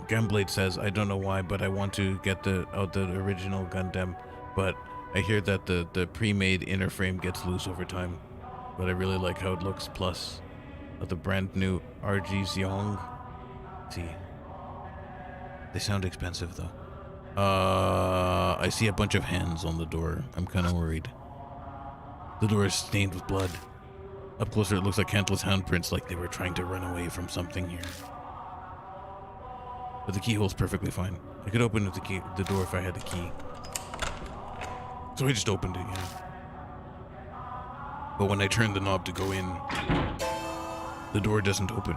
Gunblade says, I don't know why, but I want to get the original Gundam, but I hear that the pre-made inner frame gets loose over time. But I really like how it looks, plus the brand new RG Xiong. See. They sound expensive though. I see a bunch of hands on the door. I'm kind of worried. The door is stained with blood. Up closer it looks like countless handprints, like they were trying to run away from something here. But the keyhole's perfectly fine. I could open the door if I had the key. So I just opened it, yeah. But when I turn the knob to go in, the door doesn't open.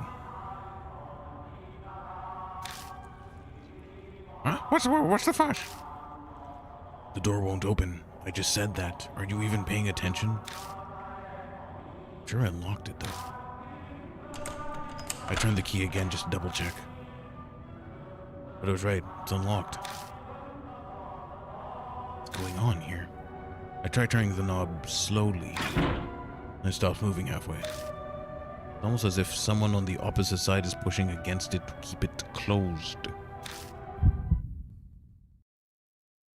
Huh? What's the fuss? The door won't open. I just said that. Are you even paying attention? Sure, I unlocked it though. I turned the key again just to double check. But I was right. It's unlocked. What's going on here? I tried turning the knob slowly. And it stops moving halfway. It's almost as if someone on the opposite side is pushing against it to keep it closed. It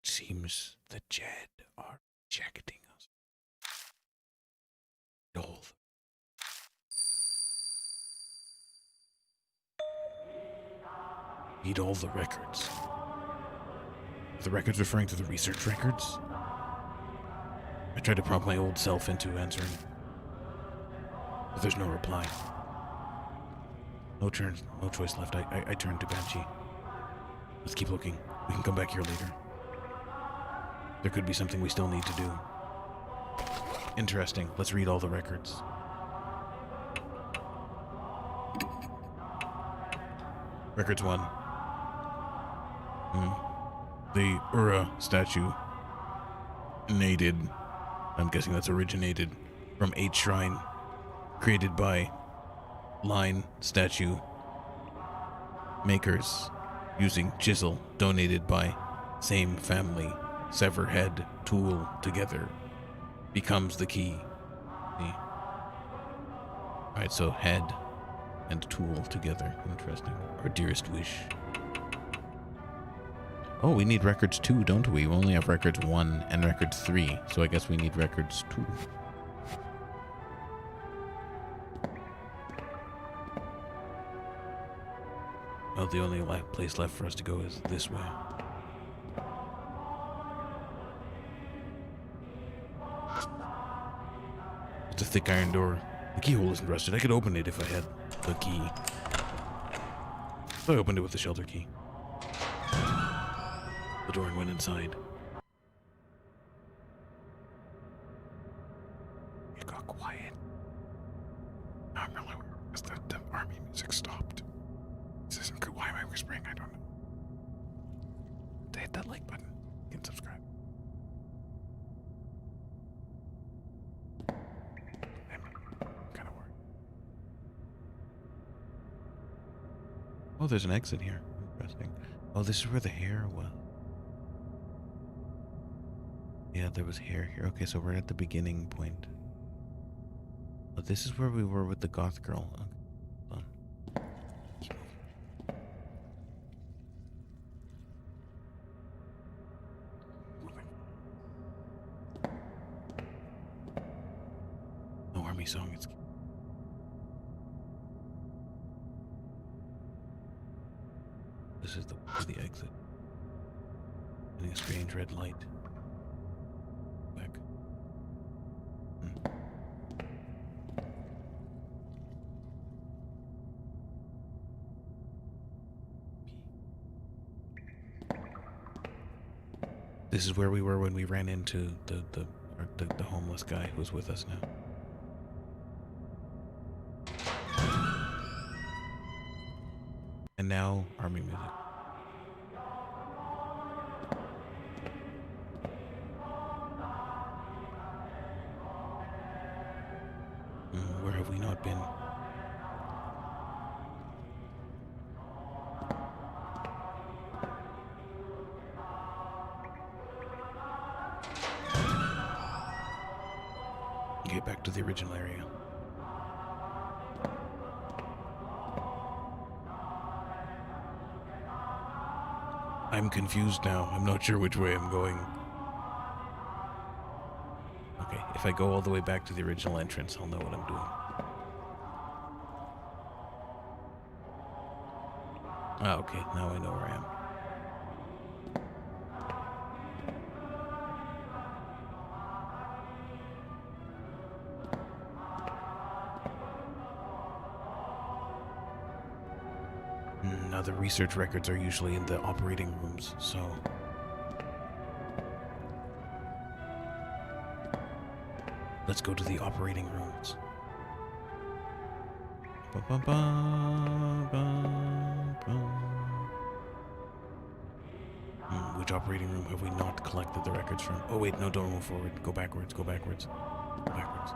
seems the Jed are rejecting us. All. Read all the records. Are the records referring to the research records? I tried to prompt my old self into answering. But there's no reply. No choice left. I turn to Banshee. Let's keep looking. We can come back here later. There could be something we still need to do. Interesting. Let's read all the records. Records 1. The Ura statue I'm guessing that's originated from H Shrine, created by line statue makers using chisel, donated by same family, sever head, tool together, becomes the key. See? Alright, so head and tool together. Interesting. Our dearest wish. Oh, we need records 2, don't we? We only have records 1 and records 3, so I guess we need records 2. Well, the only place left for us to go is this way. It's a thick iron door. The keyhole isn't rusted. I could open it if I had the key. So I opened it with the shelter key. The door and went inside. It got quiet. I'm really weird because the army music stopped. This isn't good. Why am I whispering? I don't know. To hit that like button. You can subscribe. I'm kind of worried. Oh, there's an exit here. Interesting. Oh, this is where the hair was. Yeah, there was hair here. Okay, so we're at the beginning point. Oh, this is where we were with the goth girl. Okay, hold on. No army song. It's this is the exit. Getting a strange red light. Back. This is where we were when we ran into the homeless guy who's with us now. And now, army music. Where have we not been? Get back to the original area. I'm confused now. I'm not sure which way I'm going. Okay, if I go all the way back to the original entrance, I'll know what I'm doing. Ah, okay, now I know where I am. Now the research records are usually in the operating rooms, so... Let's go to the operating rooms. Which operating room have we not collected the records from? Oh wait, no, don't move forward. Go backwards, go backwards. Go backwards.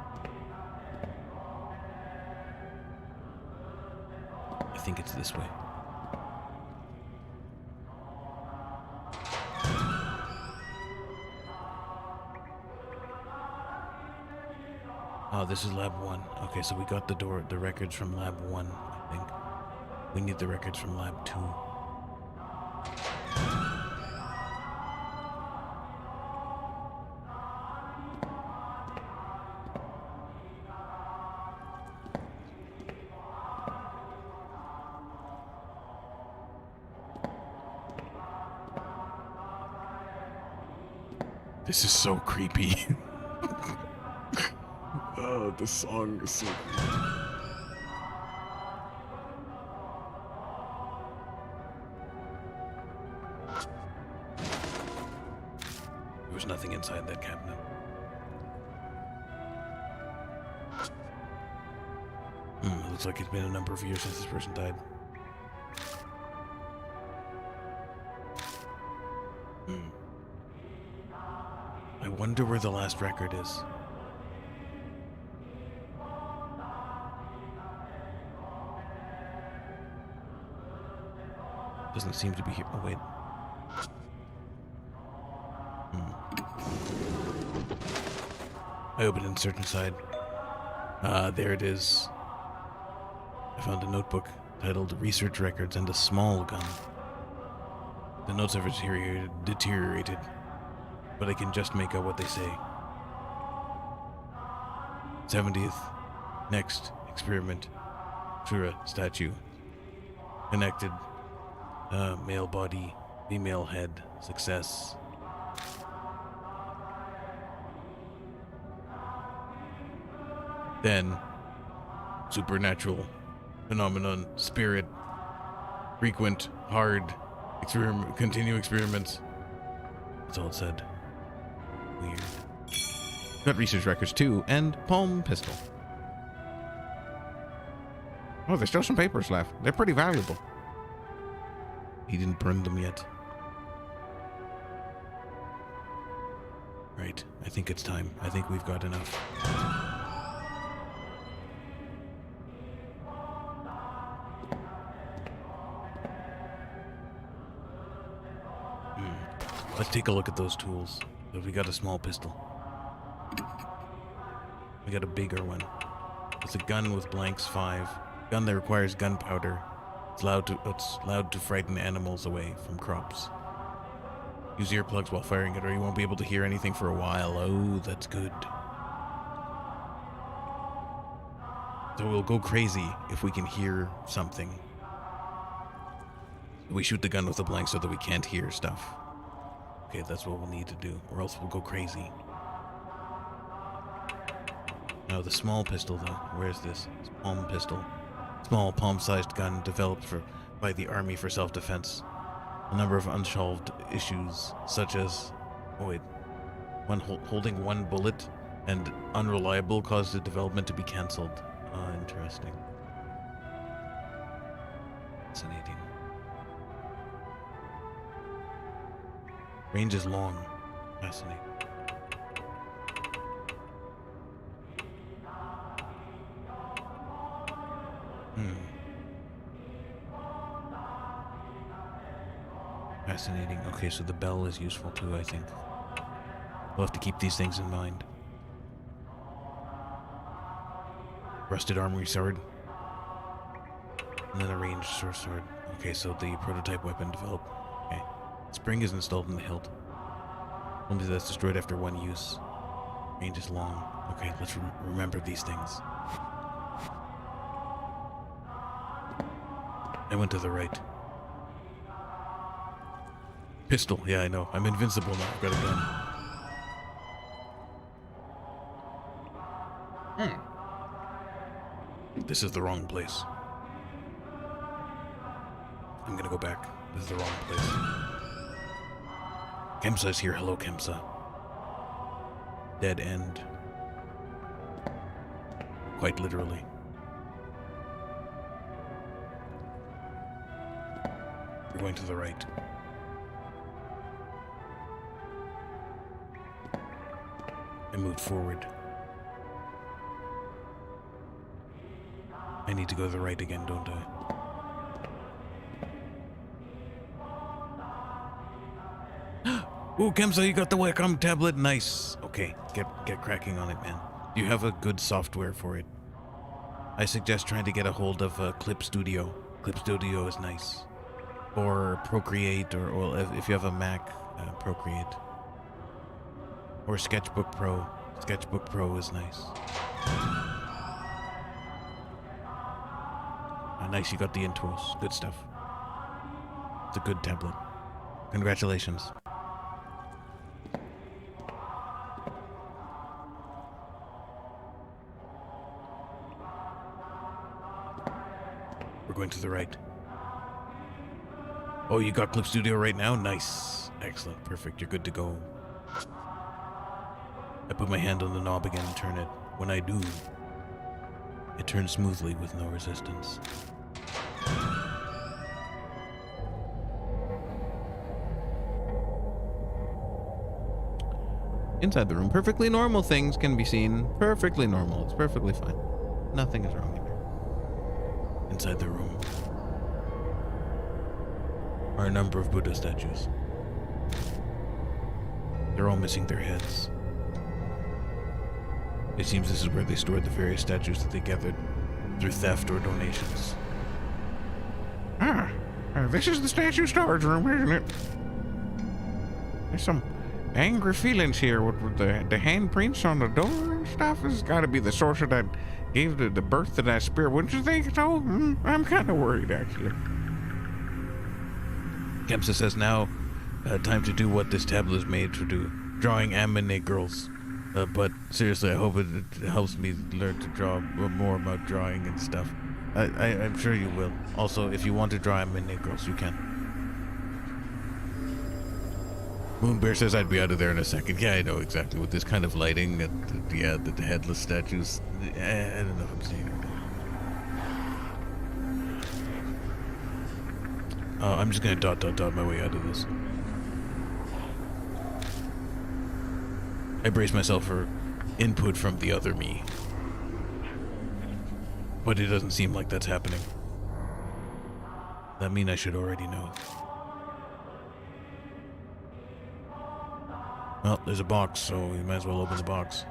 I think it's this way. Oh, this is lab 1. Okay, so we got the records from lab 1, I think. We need the records from lab 2. This is so creepy. Oh, this song is so good. There was nothing inside that cabinet. It looks like it's been a number of years since this person died. I wonder where the last record is. Doesn't seem to be here. Oh, wait. I opened insert inside. There it is. I found a notebook titled Research Records and a Small Gun. The notes have deteriorated, but I can just make out what they say. 70th. Next experiment. Shura statue. Connected. Male body. Female head. Success. Then, supernatural phenomenon, spirit, frequent, hard, continue experiments. That's all it said. Weird. Got research records too, and palm pistol. Oh, there's still some papers left. They're pretty valuable. He didn't burn them yet. Right, I think it's time. I think we've got enough. Let's take a look at those tools. So we got a small pistol. We got a bigger one. It's a gun with blanks 5. Gun that requires gunpowder. It's loud to frighten animals away from crops. Use earplugs while firing it or you won't be able to hear anything for a while. Oh, that's good. So we'll go crazy if we can hear something. We shoot the gun with the blank so that we can't hear stuff. Okay, that's what we'll need to do, or else we'll go crazy. Now the small pistol, though. Where's this? It's palm pistol. Small palm-sized gun developed by the Army for self-defense. A number of unsolved issues, such as... Oh wait. Holding one bullet and unreliable caused the development to be cancelled. Ah, interesting. Fascinating. Range is long. Fascinating. Fascinating. Okay, so the bell is useful too, I think. We'll have to keep these things in mind. Rusted armory sword. And then a ranged sword. Okay, so the prototype weapon developed. Okay. Spring is installed in the hilt. Only that's destroyed after one use. Range is long. Okay, let's remember these things. I went to the right. Pistol, yeah, I know. I'm invincible now. I've got a gun. This is the wrong place. I'm gonna go back. This is the wrong place. Kemsa's here. Hello, Kemsa. Dead end. Quite literally. We're going to the right. I moved forward. I need to go to the right again, don't I? Ooh, Kemsa, you got the Wacom tablet. Nice. Okay, get cracking on it, man. Do you have a good software for it? I suggest trying to get a hold of Clip Studio. Clip Studio is nice. Or Procreate, or if you have a Mac, Procreate. Or Sketchbook Pro. Sketchbook Pro is nice. Nice, you got the intros. Good stuff. It's a good tablet. Congratulations. going to the right. Oh, you got Clip Studio right now? Nice. Excellent. Perfect. You're good to go. I put my hand on the knob again and turn it. When I do, it turns smoothly with no resistance. Inside the room, perfectly normal things can be seen. Perfectly normal. It's perfectly fine. Nothing is wrong in here. Inside the room are a number of Buddha statues. They're all missing their heads. It seems this is where they stored the various statues that they gathered through theft or donations. This is the statue storage room, isn't it? There's some angry feelings here with the handprints on the door and stuff. This has got to be the sorcerer that gave the birth to that spirit, wouldn't you think so? I'm kind of worried, actually. Kempsa says now, time to do what this tablet is made to do. Drawing anime girls. But seriously, I hope it helps me learn to draw more about drawing and stuff. I'm sure you will. Also, if you want to draw anime girls, you can. Moonbear says I'd be out of there in a second. Yeah, I know exactly. With this kind of lighting, the headless statues. I don't know if I'm seeing it. I'm just gonna dot my way out of this. I brace myself for input from the other me. But it doesn't seem like that's happening. That mean I should already know. Well, there's a box, so we might as well open the box.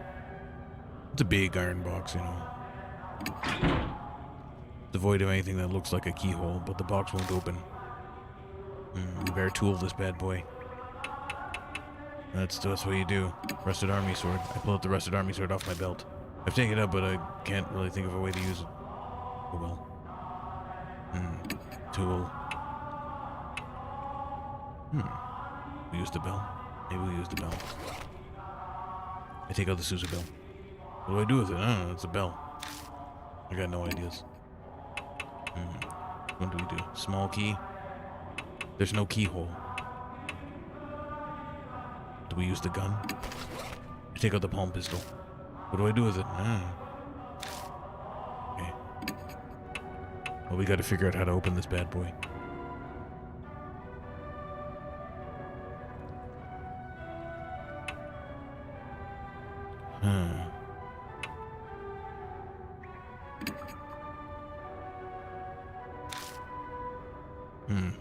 It's a big iron box, you know. Devoid of anything that looks like a keyhole, but the box won't open. We better tool this bad boy. That's what you do. Rusted army sword. I pull out the rusted army sword off my belt. I've taken it up, but I can't really think of a way to use it. Oh well. Tool. We use the bell. Maybe we use the bell. I take out the Sousa bell. What do I do with it? I don't know. It's a bell. I got no ideas. What do we do? Small key? There's no keyhole. Do we use the gun? I take out the palm pistol. What do I do with it? Okay. Well, we gotta figure out how to open this bad boy.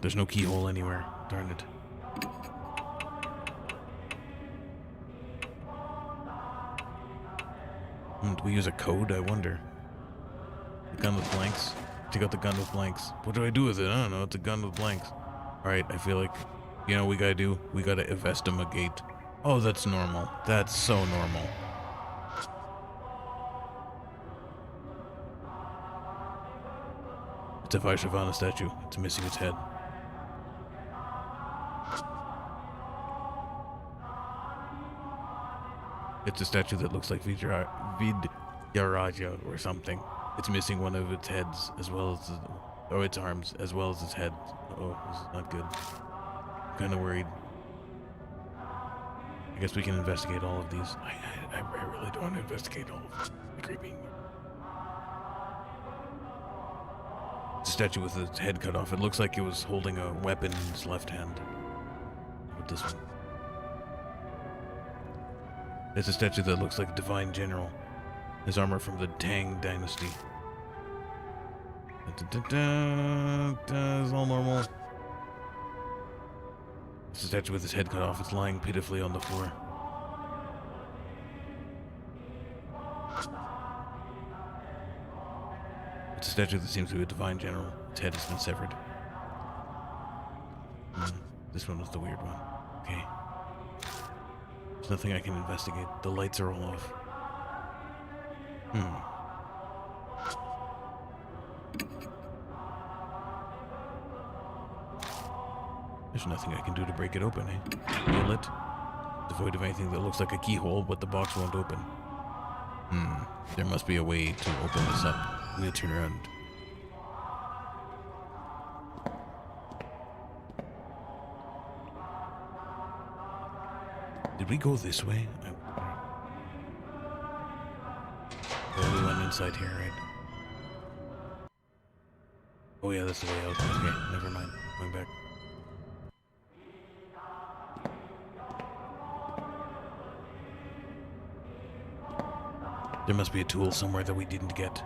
There's no keyhole anywhere. Darn it. Do we use a code? I wonder. The gun with blanks. Take out the gun with blanks. What do I do with it? I don't know. It's a gun with blanks. Alright, I feel like, you know what we gotta do? We gotta investigate. Oh, that's normal. That's so normal. It's a Vaishavana statue. It's missing its head. It's a statue that looks like Vidyaraja or something. It's missing one of its heads, as well as its arms, as well as its head. Oh, this is not good. I'm kind of worried. I guess we can investigate all of these. I really don't want to investigate all of them. It's creepy. It's a statue with its head cut off. It looks like it was holding a weapon in its left hand. With this one. It's a statue that looks like a divine general. His armor from the Tang dynasty. It's all normal. It's a statue with his head cut off. It's lying pitifully on the floor. It's a statue that seems to be a divine general. Its head has been severed. This one was the weird one. Okay. There's nothing I can investigate. The lights are all off. There's nothing I can do to break it open, eh? Feel it? Devoid of anything that looks like a keyhole, but the box won't open. There must be a way to open this up. I'm gonna turn around. Did we go this way? Oh, we went inside here, right? Oh yeah, that's the way out. Okay, never mind. Going back. There must be a tool somewhere that we didn't get.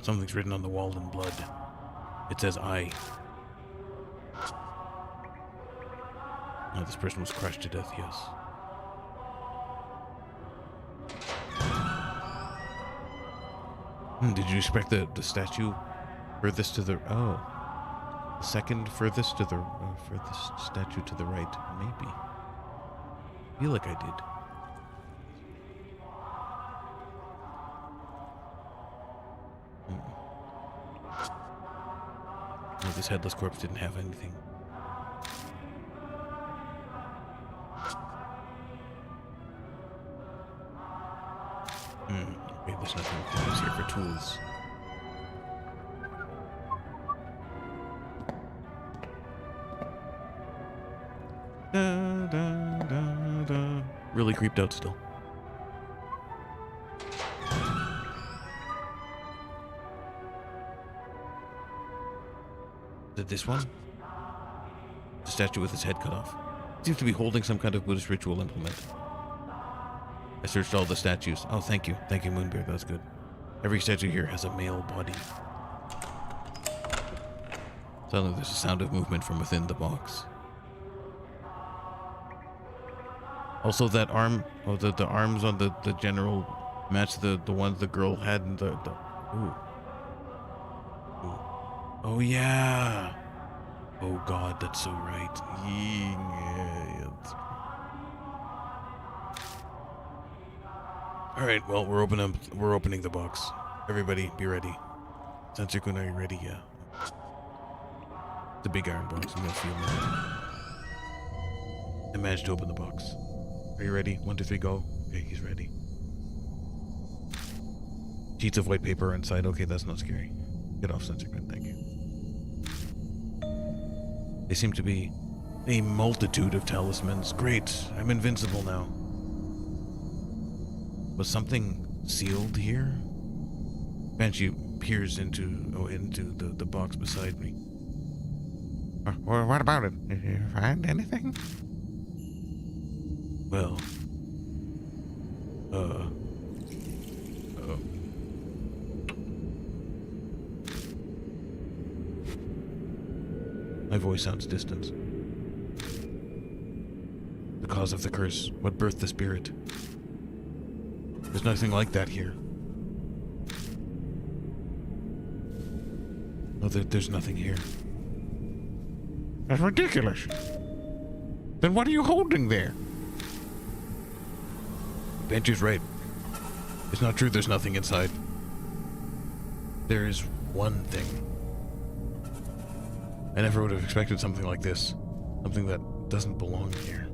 Something's written on the wall in blood. It says I. Oh, this person was crushed to death, yes. Did you expect the statue furthest to the... Oh. The second furthest to the... furthest statue to the right. Maybe. I feel like I did. No, this headless corpse didn't have anything. Okay, there's nothing to use here for tools. Da, da, da, da. Really creeped out still. Is it this one? The statue with its head cut off. It seems to be holding some kind of Buddhist ritual implement. I searched all the statues. Oh, thank you. Thank you, Moonbeard. That's good. Every statue here has a male body. Suddenly there's a sound of movement from within the box. Also that arm, oh, the arms on the general match the ones the girl had in the ooh. Ooh. Oh yeah. Oh god, that's so right. Yeah, that's... All right, well, we're opening the box. Everybody, be ready. Sensor-kun, are you ready? Yeah. The big iron box. I'm gonna feel it. I managed to open the box. Are you ready? 1, 2, 3, go. Okay, he's ready. Sheets of white paper inside. Okay, that's not scary. Get off, Sensor-kun. Thank you. They seem to be a multitude of talismans. Great. I'm invincible now. Was something sealed here? Banshee peers into the box beside me. Well, what about it? Did you find anything? Well, my voice sounds distant. The cause of the curse, what birthed the spirit. There's nothing like that here. No, there's nothing here. That's ridiculous. Then what are you holding there? Benji's right. It's not true there's nothing inside. There is one thing. I never would have expected something like this. Something that doesn't belong here.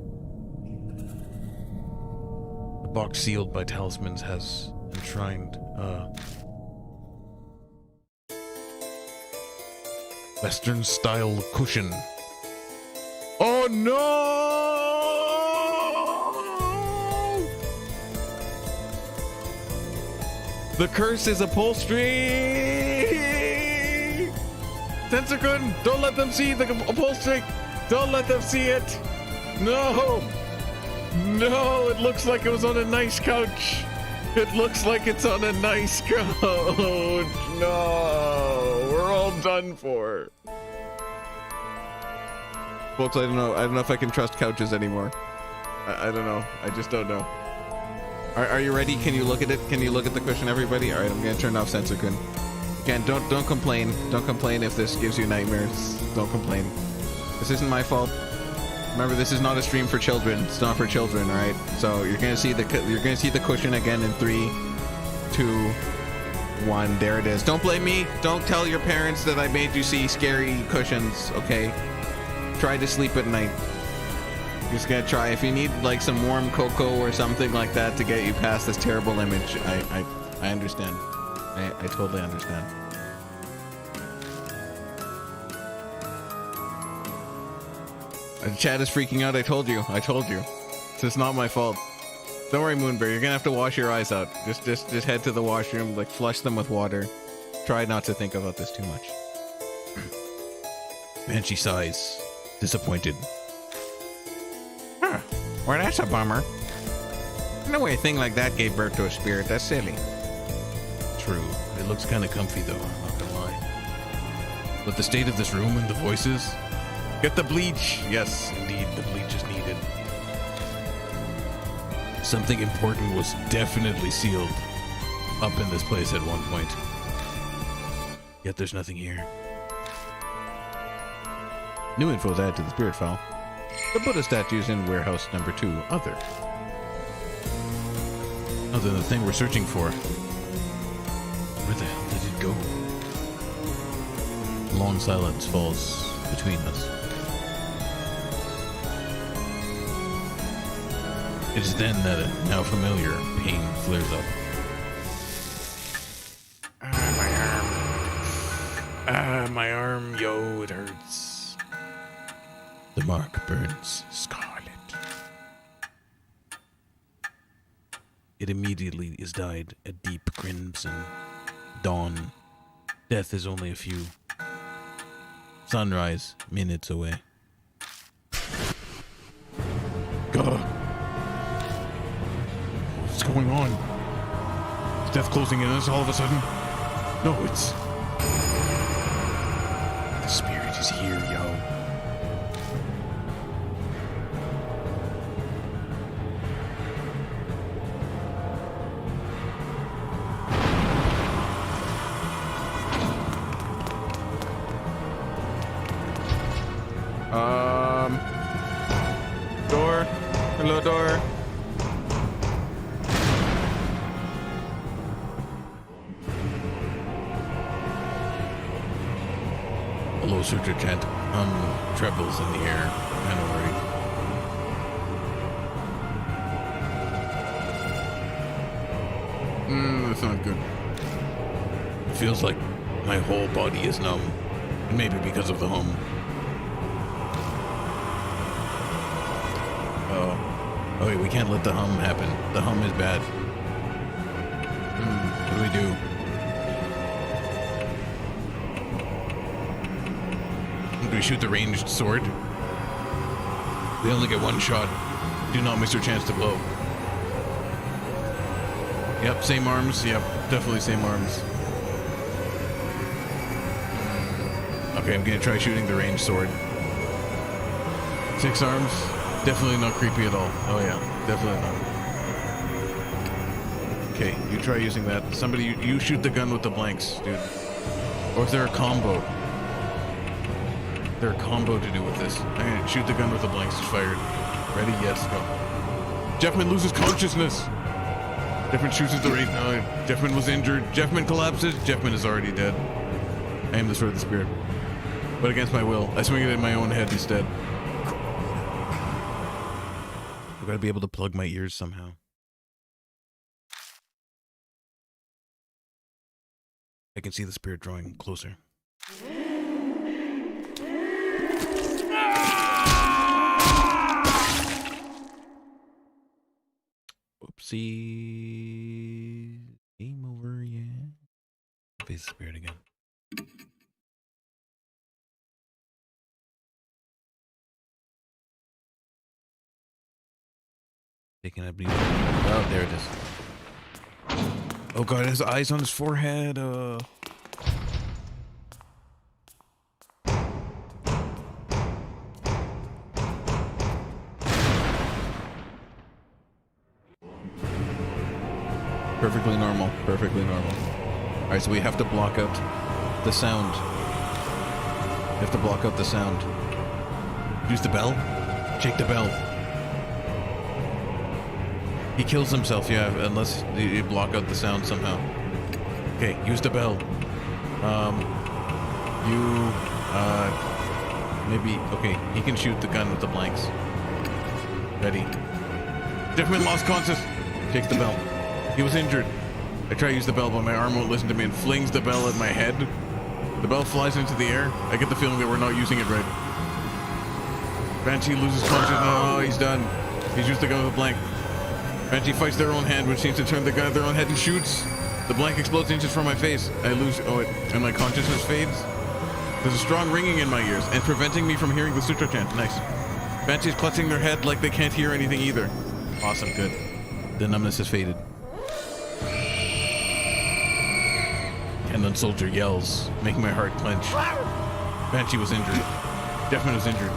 The box sealed by talismans has enshrined, Western style cushion. Oh no! The curse is upholstery! Sensor-kun, don't let them see the upholstery! Don't let them see it! No! No, it looks like it was on a nice couch! It looks like it's on a nice couch! No! We're all done for. Folks, I don't know if I can trust couches anymore. I don't know. I just don't know. Are you ready? Can you look at it? Can you look at the cushion, everybody? Alright, I'm gonna turn off Sensor-kun. Again, don't complain. Don't complain if this gives you nightmares. Don't complain. This isn't my fault. Remember, this is not a stream for children. It's not for children, alright? So you're gonna see the cushion again in 3, 2, 1. There it is. Don't blame me. Don't tell your parents that I made you see scary cushions, okay? Try to sleep at night. Just gonna try. If you need like some warm cocoa or something like that to get you past this terrible image, I understand. I totally understand. Chad is freaking out. I told you. So it's not my fault. Don't worry, Moonbear. You're gonna have to wash your eyes out. Just head to the washroom, like flush them with water. Try not to think about this too much. Banshee sighs, disappointed. Huh. Well, that's a bummer. No way a thing like that gave birth to a spirit. That's silly. True. It looks kind of comfy though, I'm not gonna lie. But the state of this room and the voices. Get the bleach. Yes, indeed, the bleach is needed. Something important was definitely sealed up in this place at one point. Yet there's nothing here. New info is added to the spirit file. The Buddha statues in warehouse number 2. Other. Other than the thing we're searching for. Where the hell did it go? Long silence falls between us. It is then that a now familiar pain flares up. My arm, yo, it hurts. The mark burns scarlet. It immediately is dyed a deep crimson. Dawn. Death is only a few. Sunrise, minutes away. God. What's going on? Is death closing in on us all of a sudden? No, it's... The spirit is here, yo. Door. Hello, door. Hello, searcher chant. Trebles in the air. Kinda worried. That's not good. It feels like my whole body is numb. And maybe because of the hum. Oh wait, we can't let the hum happen. The hum is bad. What do we do? Do we shoot the ranged sword? We only get one shot. Do not miss your chance to blow. Yep, same arms. Yep, definitely same arms. Okay, I'm gonna try shooting the ranged sword. 6 arms. Definitely not creepy at all. Oh yeah, definitely not. Okay, you try using that. Somebody, you shoot the gun with the blanks, dude. Or is there a combo? Is there a combo to do with this? I'm gonna shoot the gun with the blanks. Just fire it. Ready? Yes, go. Jeffman loses consciousness. Jeffman shoots at the rate. No, Jeffman was injured. Jeffman collapses. Jeffman is already dead. I am the sword of the spirit. But against my will, I swing it at my own head instead. I've got to be able to plug my ears somehow. I can see the spirit drawing closer. Oopsie. Game over, yeah. Face the spirit again. Taking a breather. Oh, there it is. Oh god, his eyes on his forehead. Perfectly normal. Perfectly normal. Alright, so we have to block out the sound. We have to block out the sound. Use the bell. Shake the bell. He kills himself, yeah, unless you block out the sound somehow. Okay, use the bell. Maybe, okay, he can shoot the gun with the blanks. Ready. Jeffman lost conscious. Takes the bell. He was injured. I try to use the bell, but my arm won't listen to me and flings the bell at my head. The bell flies into the air. I get the feeling that we're not using it right. Banshee loses consciousness. Oh, he's done. He shoots the gun with a blank. Banshee fights their own hand, which seems to turn the gun at their own head and shoots. The blank explodes inches from my face. I lose. Oh, and my consciousness fades. There's a strong ringing in my ears and preventing me from hearing the sutra chant. Nice. Banshee's clutching their head like they can't hear anything either. Awesome, good. The numbness has faded. And then soldier yells, making my heart clench. Banshee was injured. Deafman was injured.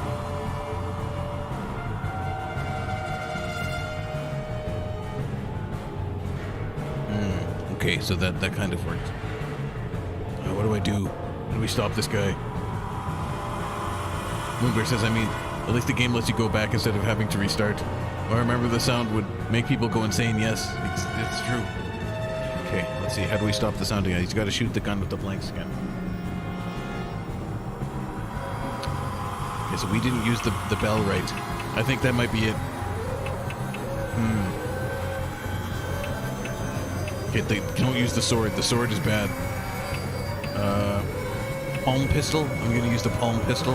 Okay, so that kind of worked. What do I do? How do we stop this guy? Moonbear says, I mean, at least the game lets you go back instead of having to restart. I remember the sound would make people go insane. Yes, it's true. Okay, let's see. How do we stop the sound again? He's got to shoot the gun with the blanks again. Okay, so we didn't use the bell right. I think that might be it. Okay, they don't use the sword. The sword is bad. Palm pistol? I'm going to use the palm pistol.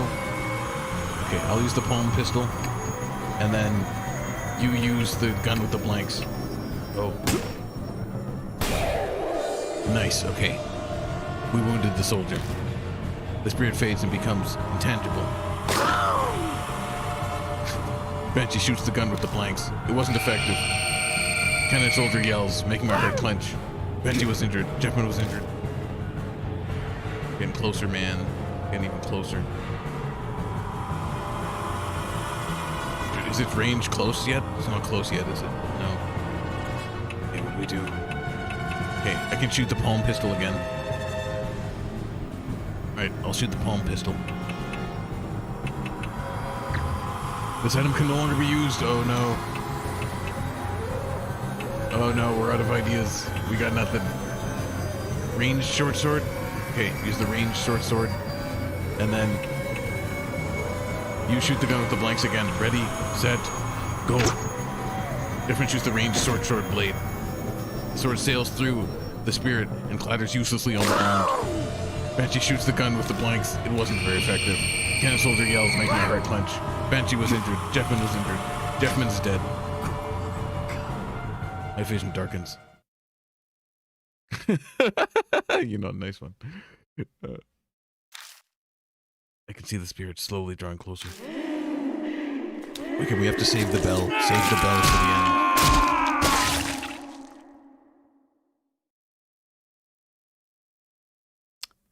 Okay, I'll use the palm pistol. And then you use the gun with the blanks. Oh. Nice, okay. We wounded the soldier. The spirit fades and becomes intangible. Banshee shoots the gun with the blanks. It wasn't effective. Cannon soldier yells, making my heart clench. Banshee was injured. Jeffman was injured. Getting closer, man. Getting even closer. Is its range close yet? It's not close yet, is it? No. Okay, what do we do? Okay, I can shoot the palm pistol again. Alright, I'll shoot the palm pistol. This item can no longer be used. Oh no. Oh no, we're out of ideas. We got nothing. Ranged short sword? Okay, use the ranged short sword. And then you shoot the gun with the blanks again. Ready, set, go. Different shoots the ranged short sword blade. The sword sails through the spirit and clatters uselessly on the ground. Banshee shoots the gun with the blanks. It wasn't very effective. Cannon soldier yells, making my heart clench. Banshee was injured. Jeffman was injured. Jeffman's dead. My vision darkens. You know, nice one. I can see the spirit slowly drawing closer. Okay, we have to save the bell. Save the bell for the end.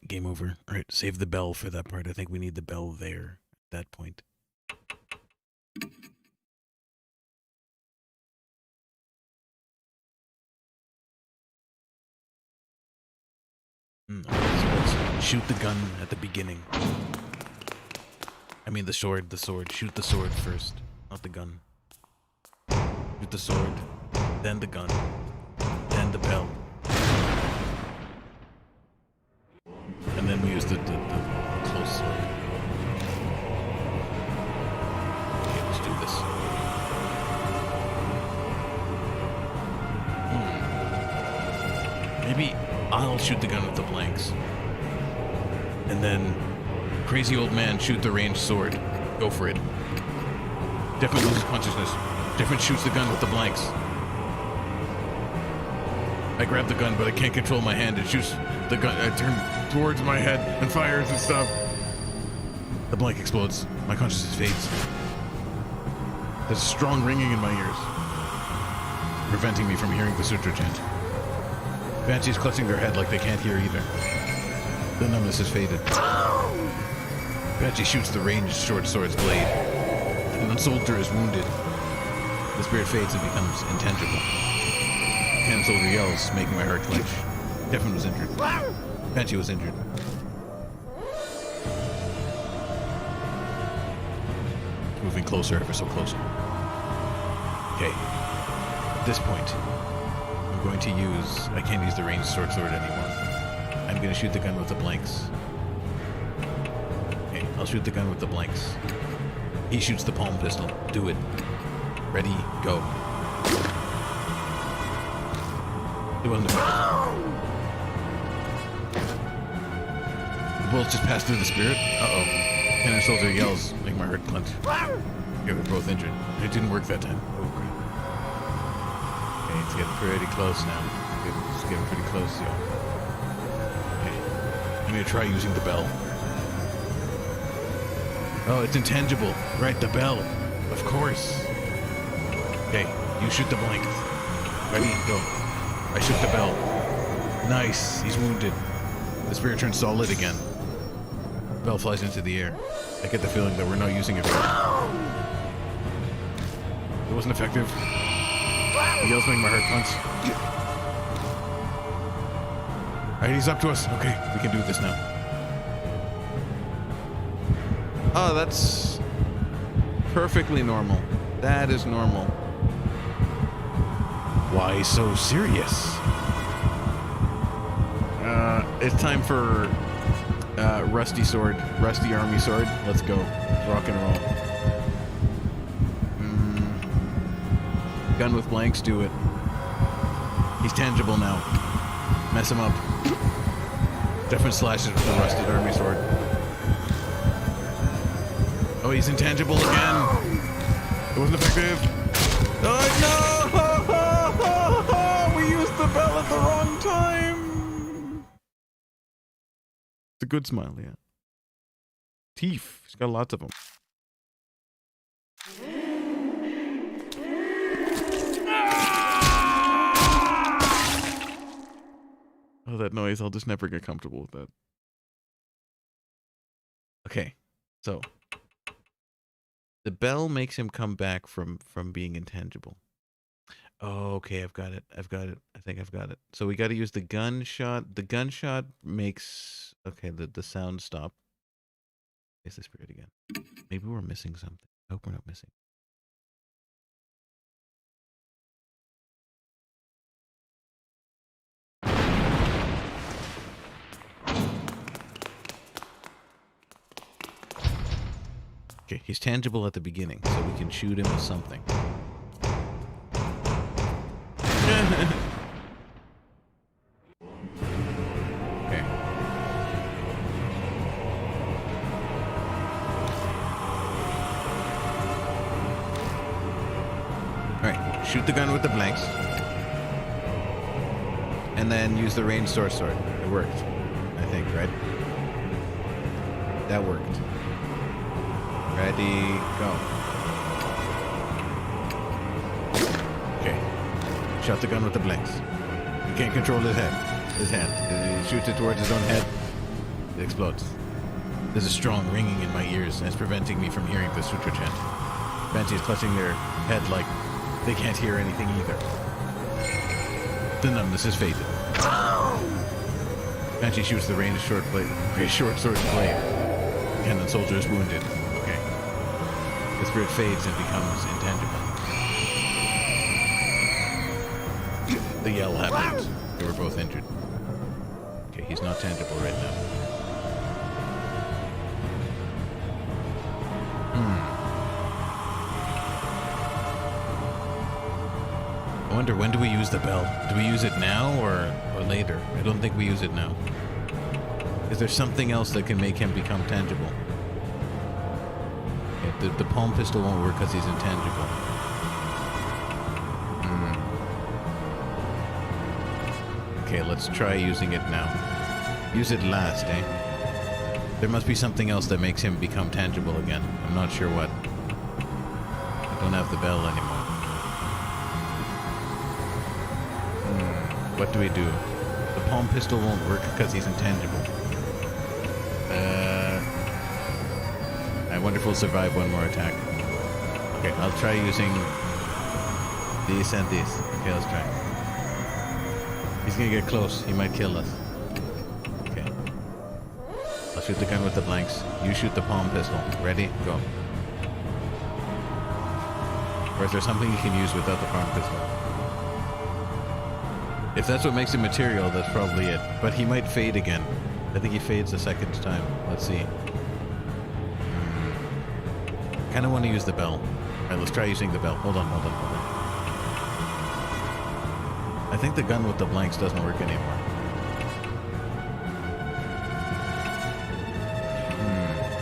Game over. Alright, save the bell for that part. I think we need the bell there at that point. So let's shoot the gun at the beginning. I mean the sword. Shoot the sword first, not the gun. Shoot the sword, then the gun, then the bell. And then we use the close sword. Okay, let's do this. Maybe I'll shoot the gun with the blanks. And then crazy old man shoot the ranged sword. Go for it. Definitely loses consciousness. Definitely shoots the gun with the blanks. I grab the gun, but I can't control my hand. It shoots the gun. I turn towards my head and fires and stuff. The blank explodes. My consciousness fades. There's a strong ringing in my ears, preventing me from hearing the sutra chant. Banshees clutching their head like they can't hear either. The numbness has faded. Banshee shoots the ranged short sword's blade. And the soldier is wounded. The spirit fades and becomes intangible. Cannon soldier yells, making my heart clench. Jeffman was injured. Banshee was injured. Moving closer, ever so closer. Okay. At this point, I'm going to use... I can't use the ranged short sword anymore. I'm going to shoot the gun with the blanks. Okay, I'll shoot the gun with the blanks. He shoots the palm pistol. Do it. Ready, go. It wasn't effective. The bullets just passed through the spirit? Uh-oh. Cannon soldier yells, making my heart clench. Okay, we're both injured. It didn't work that time. Oh, crap. Okay, it's getting pretty close now. It's getting pretty close, yo. Okay. I'm gonna try using the bell. Oh, it's intangible. Right, the bell. Of course. Okay, you shoot the blank. Ready? Go. I shoot the bell. Nice. He's wounded. The spirit turns solid again. Bell flies into the air. I get the feeling that we're not using it right. It wasn't effective. The yells make my heart punch. Alright, he's up to us. Okay, we can do this now. Oh, that's perfectly normal. That is normal. Why so serious? It's time for rusty sword, rusty army sword. Let's go. Rock and roll. Gun with blanks, do it. He's tangible now. Mess him up. Different slashes with the rusted army sword. Oh, he's intangible again. It wasn't effective. Oh no! We used the bell at the wrong time. It's a good smile, yeah. Teeth. He's got lots of them. Oh, that noise. I'll just never get comfortable with that. Okay, so the bell makes him come back from being intangible. Oh, okay, I've got it. I think I've got it. So we got to use the gunshot. The gunshot makes the sound stop. Face the spirit again. Maybe we're missing something. I hope we're not missing. Okay, he's tangible at the beginning, so we can shoot him with something. Okay. Alright, shoot the gun with the blanks. And then use the ranged sword. It worked, I think, right? That worked. Ready, go. Okay. Shot the gun with the blanks. You can't control his hand. He shoots it towards his own head. It explodes. There's a strong ringing in my ears, and it's preventing me from hearing the sutra chant. Banshee is clutching their head like they can't hear anything either. The numbness is faded. Banshee shoots the ranged short sword blade. Cannon soldier is wounded. Okay. The spirit fades and becomes intangible. The yell happened. They were both injured. Okay, he's not tangible right now. I wonder, when do we use the bell? Do we use it now or later? I don't think we use it now. Is there something else that can make him become tangible? Okay, the palm pistol won't work because he's intangible. Okay, let's try using it now. Use it last, eh? There must be something else that makes him become tangible again. I'm not sure what. I don't have the bell anymore. What do we do? The palm pistol won't work because he's intangible. I wonder if we'll survive one more attack. Okay, I'll try using these and these. Okay, let's try. He's gonna get close. He might kill us. Okay. I'll shoot the gun with the blanks. You shoot the palm pistol. Ready? Go. Or is there something you can use without the palm pistol? If that's what makes it material, that's probably it. But he might fade again. I think he fades the second time. Let's see. Kind of want to use the bell. Alright, let's try using the bell. Hold on. I think the gun with the blanks doesn't work anymore.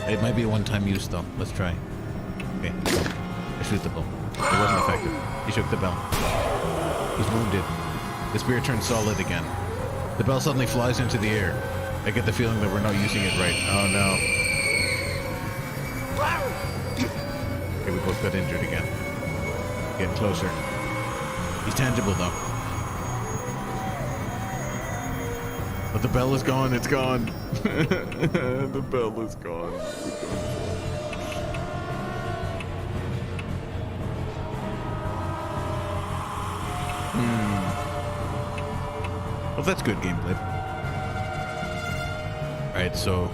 It might be a one-time use though. Let's try. Okay, I shoot the bell. It wasn't effective. He shook the bell. He's wounded. The spear turns solid again. The bell suddenly flies into the air. I get the feeling that we're not using it right. Oh no. Okay, we both got injured again. Getting closer. He's tangible though. But the bell is gone. It's gone. The bell is gone. Well, that's good gameplay. Alright, so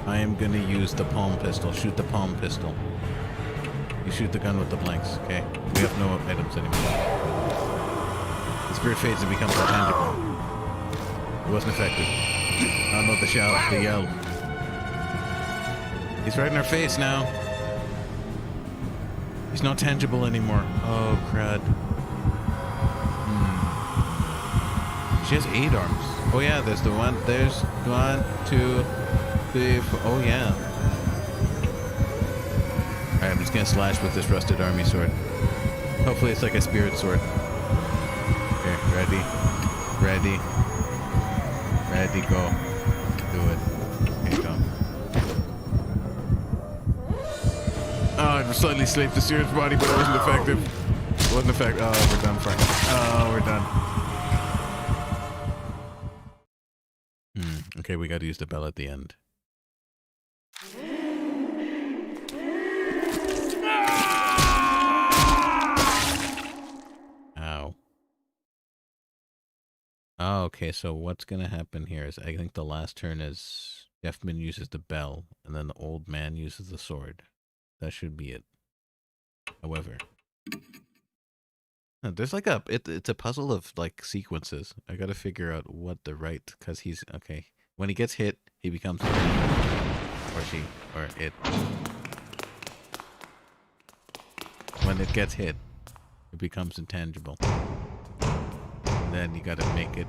I am gonna use the palm pistol. Shoot the palm pistol. You shoot the gun with the blanks, okay? We have no items anymore. The spirit fades and becomes intangible. It wasn't effective. Oh no, the shout, the yell. He's right in our face now. He's not tangible anymore. Oh, crud. She has 8 arms. Oh yeah, there's 1, 2, 3, 4. Oh yeah. Alright, I'm just gonna slash with this rusted army sword. Hopefully it's like a spirit sword. Okay, ready. Ready. Ready, go. Do it. Okay, go. Oh, I slightly slaved the spirit's body, but it wasn't effective. It wasn't effective. Oh, we're done, Frank. Oh, we're done. Okay, we gotta use the bell at the end. Ow. Oh, okay, so what's gonna happen here is I think the last turn is Deafman uses the bell, and then the old man uses the sword. That should be it. However, there's like it's a puzzle of like sequences. I gotta figure out what the right, because he's, okay. When he gets hit, he becomes, or she, or it. When it gets hit, it becomes intangible. And then you gotta make it.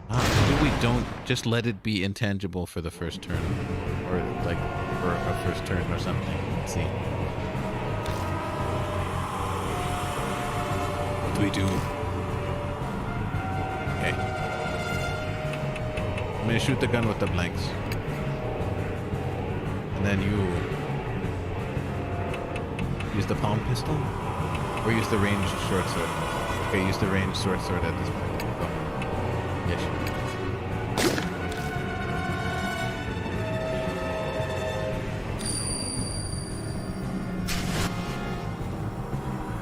Maybe we don't just let it be intangible for the first turn, or like for a first turn or something. Let's see. What do we do? Okay. I'm gonna shoot the gun with the blanks. And then you use the palm pistol? Or use the ranged short sword? Okay, use the ranged short sword at this point. Go. Yes.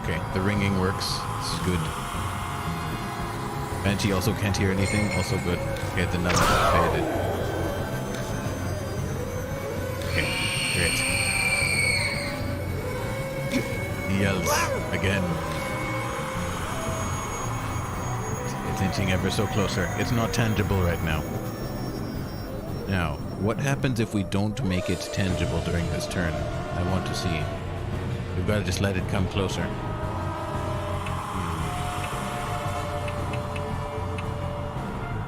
Okay, the ringing works. It's good. Banshee also can't hear anything, also good. Okay, the nuts faded. Okay, great. He yells again. It's inching ever so closer. It's not tangible right now. Now, what happens if we don't make it tangible during this turn? I want to see. We've got to just let it come closer.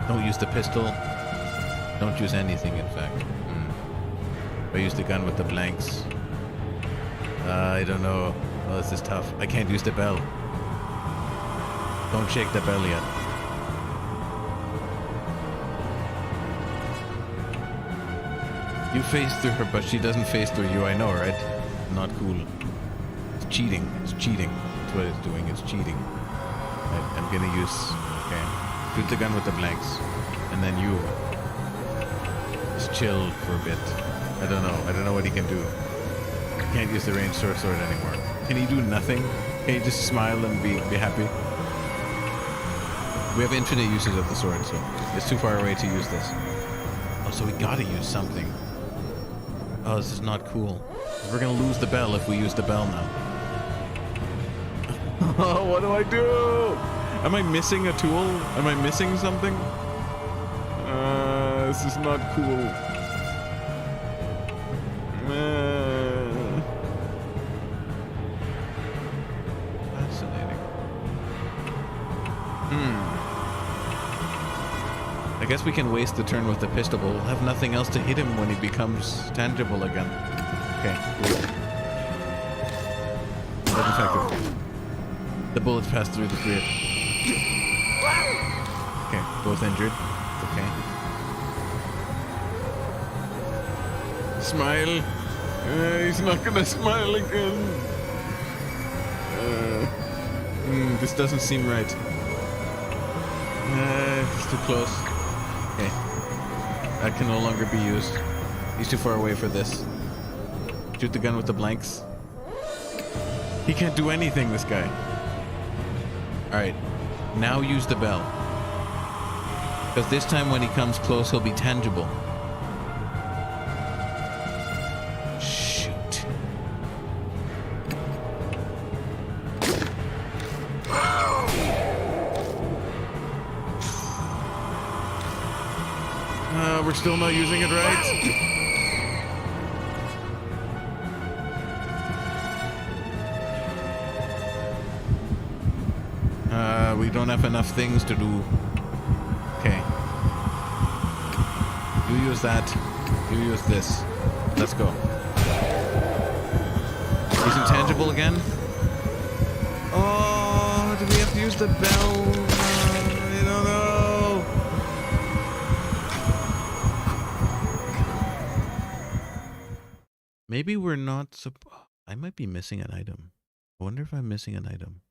Don't use the pistol. Don't use anything, in fact. I use the gun with the blanks. I don't know. Oh, this is tough. I can't use the bell. Don't shake the bell yet. You phase through her, but she doesn't phase through you. I know, right? Not cool. It's cheating. It's cheating. That's what it's doing. It's cheating. I'm gonna use... Okay. Shoot the gun with the blanks. And then you... just chill for a bit. I don't know. I don't know what he can do. Can't use the ranged sword anymore. Can he do nothing? Can he just smile and be happy? We have infinite uses of the sword, so it's too far away to use this. Oh, so we gotta use something. Oh, this is not cool. We're gonna lose the bell if we use the bell now. Oh, what do I do? Am I missing a tool? Am I missing something? This is not cool. Fascinating. Like guess we can waste the turn with the pistol, but we'll have nothing else to hit him when he becomes tangible again. Okay, cool. But in fact, the bullets passed through the grid. Okay, both injured. Okay. Smile. He's not gonna smile again. This doesn't seem right. It's too close. Okay. That can no longer be used. He's too far away for this. Shoot the gun with the blanks. He can't do anything, this guy. Alright. Now use the bell. Because this time when he comes close, he'll be tangible. Shoot. We're still not using it right. We don't have enough things to do. Okay. You use that. You use this. Let's go. He's intangible again? Oh, do we have to use the bell? I don't know. Maybe we're not... I might be missing an item. I wonder if I'm missing an item.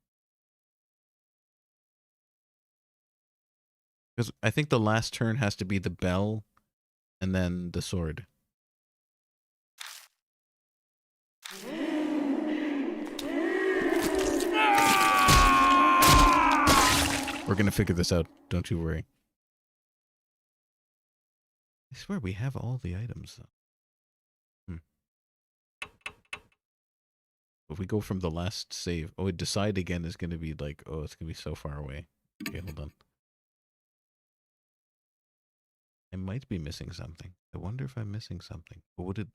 Because I think the last turn has to be the bell and then the sword. We're going to figure this out. Don't you worry. I swear we have all the items, though. If we go from the last save... Oh, decide again is going to be like... Oh, it's going to be so far away. Okay, hold on. I might be missing something. I wonder if I'm missing something. But would it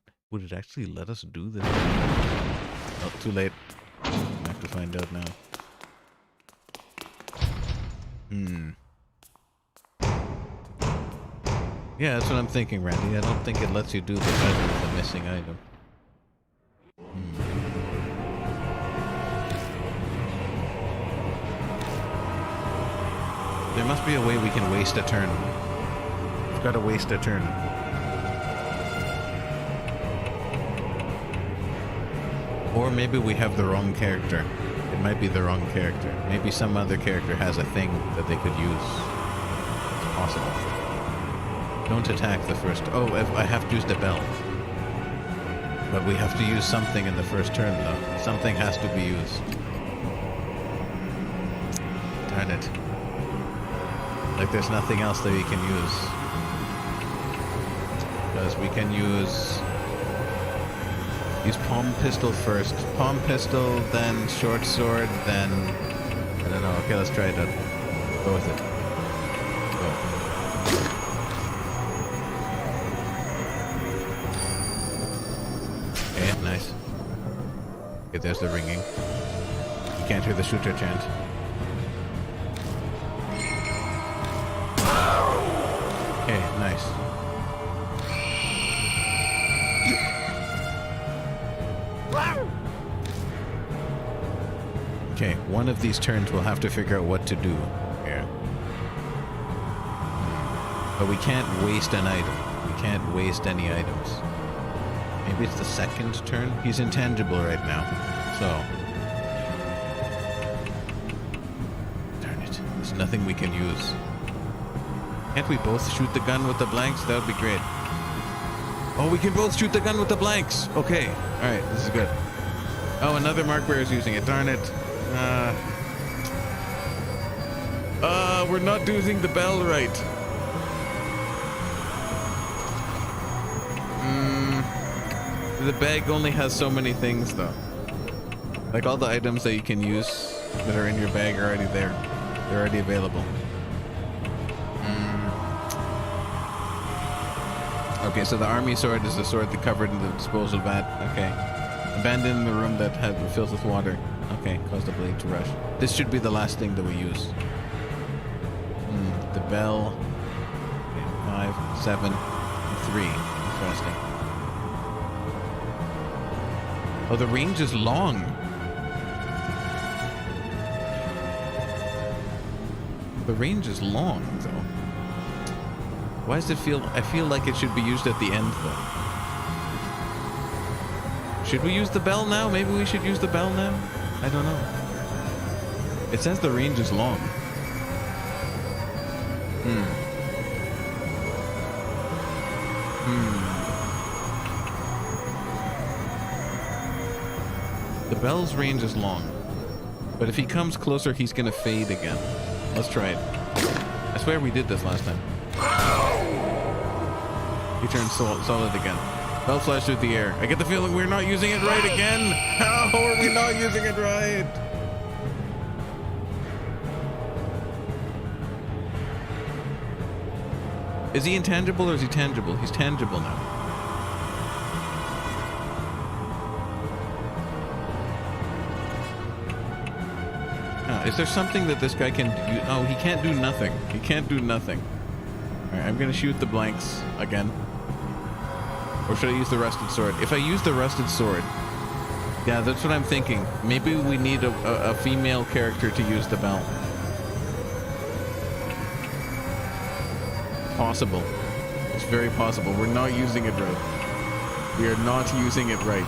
actually let us do this? Oh, too late. I have to find out now. Yeah, that's what I'm thinking, Randy. I don't think it lets you do the better with the missing item. There must be a way we can waste a turn. We've got to waste a turn. Or maybe we have the wrong character. It might be the wrong character. Maybe some other character has a thing that they could use. It's possible. Don't attack the first... Oh, I have to use the bell. But we have to use something in the first turn, though. Something has to be used. Darn it. Like there's nothing else that we can use. Because we can use palm pistol first. Palm pistol, then short sword, then... I don't know. Okay, let's try it out. Go with it. Go. Okay, nice. Okay, there's the ringing. You can't hear the shooter chant. Okay, nice. Okay, one of these turns we'll have to figure out what to do here. But we can't waste an item. We can't waste any items. Maybe it's the second turn? He's intangible right now, so... Darn it. There's nothing we can use. Can't we both shoot the gun with the blanks? That would be great. Oh, we can both shoot the gun with the blanks! Okay, alright, this is good. Oh, another mark bearer is using it, darn it. We're not using the bell right. The bag only has so many things, though. Like, all the items that you can use that are in your bag are already there. They're already available. Okay, so the army sword is the sword that covered in the disposal vat. Okay. Abandon the room that had filled with water. Okay, cause the blade to rush. This should be the last thing that we use. The bell. Okay. 5, 7, and 3. Interesting. Oh, the range is long. The range is long, though. Why does it feel... I feel like it should be used at the end, though. Should we use the bell now? Maybe we should use the bell now? I don't know. It says the range is long. The bell's range is long. But if he comes closer, he's gonna fade again. Let's try it. I swear we did this last time. He turns solid again. Bell flash through the air. I get the feeling we're not using it right again. How are we not using it right? Is he intangible or is he tangible? He's tangible now. Is there something that this guy can do? Oh, he can't do nothing. He can't do nothing. Alright, I'm gonna shoot the blanks again. Or should I use the rusted sword? If I use the rusted sword... Yeah, that's what I'm thinking. Maybe we need a female character to use the bell. Possible. It's very possible. We're not using it right. We are not using it right.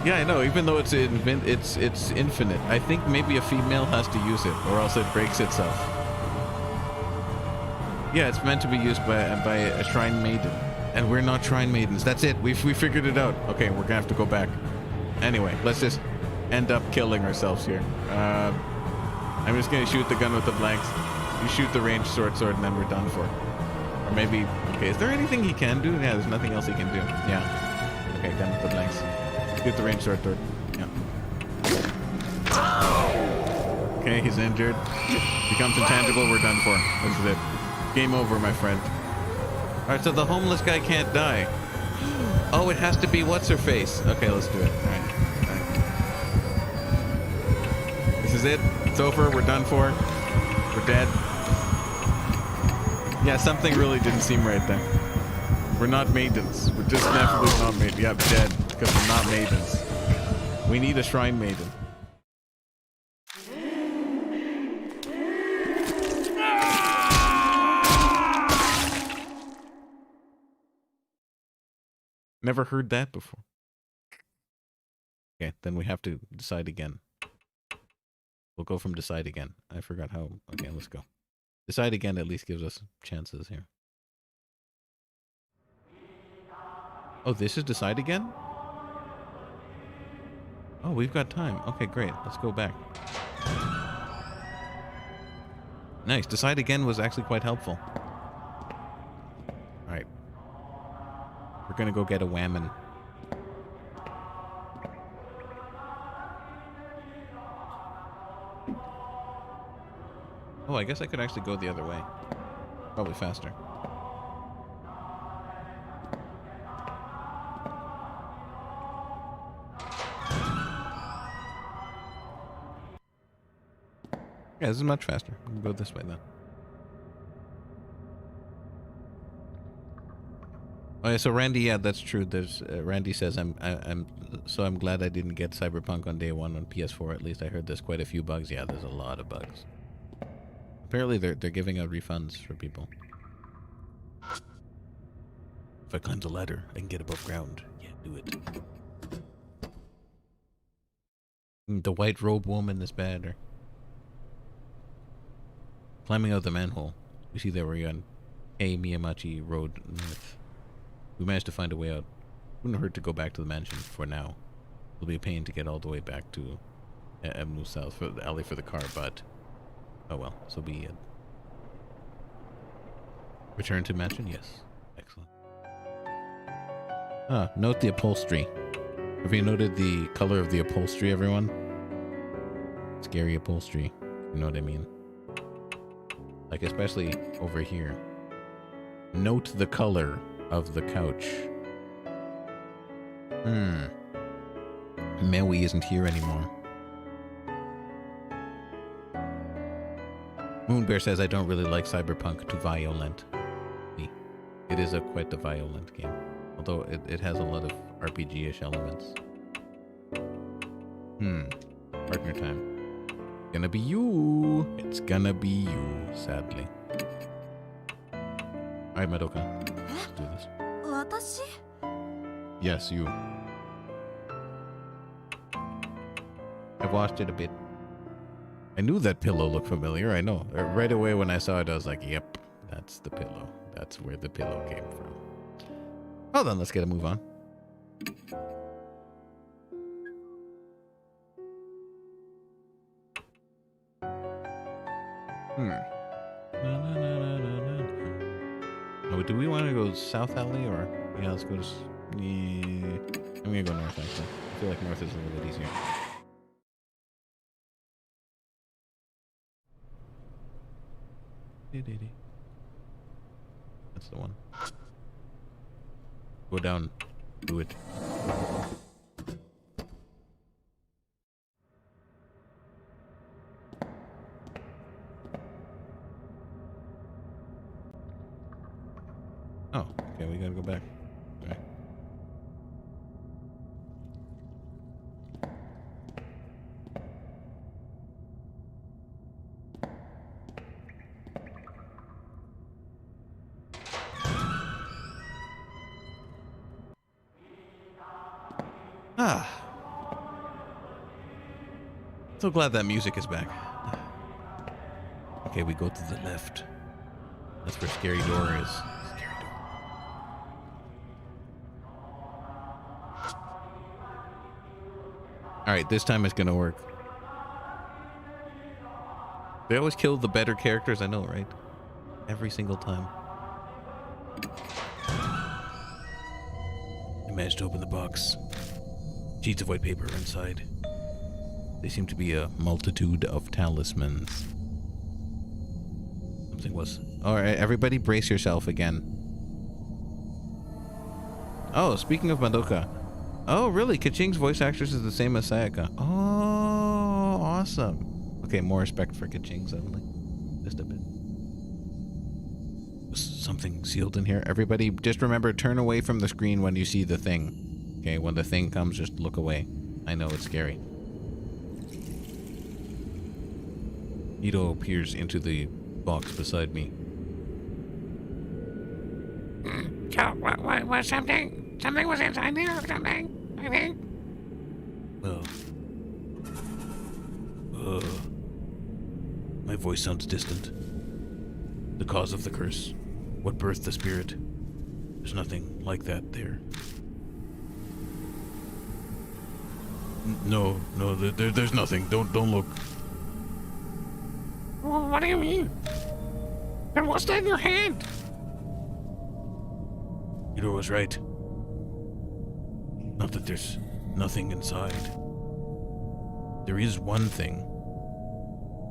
Yeah, I know. Even though it's infinite, I think maybe a female has to use it, or else it breaks itself. Yeah, it's meant to be used by a shrine maiden, and we're not shrine maidens. That's it. We figured it out. Okay, we're gonna have to go back. Anyway, let's just end up killing ourselves here. I'm just gonna shoot the gun with the blanks. You shoot the ranged sword, and then we're done for. Or maybe... Okay, is there anything he can do? Yeah, there's nothing else he can do. Yeah. Okay, gun with the blanks. Shoot the ranged sword. Yeah. Okay, he's injured. Becomes intangible, we're done for. This is it. Game over, my friend. Alright, so the homeless guy can't die. Oh, it has to be what's-her-face. Okay, let's do it. Alright. This is it. It's over. We're done for. We're dead. Yeah, something really didn't seem right there. We're not maidens. We're just definitely not maidens. Yep, dead. Because we're not maidens. We need a shrine maiden. Never heard that before. Okay, then we have to decide again. We'll go from decide again. I forgot how. Okay, let's go. Decide again at least gives us chances here. Oh, this is decide again? Oh, we've got time. Okay, great. Let's go back. Nice. Decide again was actually quite helpful. Alright. We're gonna go get a whammon. Oh, I guess I could actually go the other way. Probably faster. Yeah, this is much faster. We can go this way then. Oh yeah, so Randy, yeah, that's true. There's Randy says I'm glad I didn't get Cyberpunk on day one on PS4. At least I heard there's quite a few bugs. Yeah, there's a lot of bugs. Apparently they're giving out refunds for people. If I climb the ladder, I can get above ground. Yeah, do it. The white robe woman is bad. Or climbing out the manhole. We see that we're on A Miyamachi Road North. We managed to find a way out. Wouldn't hurt to go back to the mansion for now. It'll be a pain to get all the way back to Emnu South for the alley for the car, but oh well, so be it. Return to mansion? Yes. Excellent. Ah, note the upholstery. Have you noted the color of the upholstery, everyone? Scary upholstery. You know what I mean? Like, especially over here. Note the color of the couch. Maui isn't here anymore. Moonbear says I don't really like Cyberpunk too violent. It is quite a violent game. Although it has a lot of RPG-ish elements. Partner time. Gonna be you. It's gonna be you, sadly. Alright, Madoka. Let's do this. 私? Yes, you. I've watched it a bit. I knew that pillow looked familiar, I know. Right away when I saw it, I was like, yep, that's the pillow. That's where the pillow came from. Well then, let's get a move on. Oh, do we want to go south alley or yeah? Let's go to. Yeah, I'm gonna go north actually. I feel like north is a little bit easier. That's the one. Go down. Do it. Oh, okay, we gotta go back. All right. Ah. So glad that music is back. Okay, we go to the left. That's where Scary Door is. Scary Door. Alright, this time it's gonna work. They always kill the better characters, I know, right? Every single time. I managed to open the box. Sheets of white paper inside. They seem to be a multitude of talismans. Something was. Alright, everybody brace yourself again. Oh, speaking of Madoka. Oh, really? Kaching's voice actress is the same as Sayaka. Oh, awesome. Okay, more respect for Kaching suddenly. Just a bit. Something Sealed in here. Everybody, just remember, turn away from the screen when you see the thing. Okay, when the thing comes, just look away. I know it's scary. Ito peers into the box beside me. So, what something? Something was inside there or something, I think. Well. My voice sounds distant. The cause of the curse. What birthed the spirit? There's nothing like that there. No, there's nothing. Don't look. Well, what do you mean? Then what's that in your hand? Ito was right. Not that there's nothing inside. There is one thing.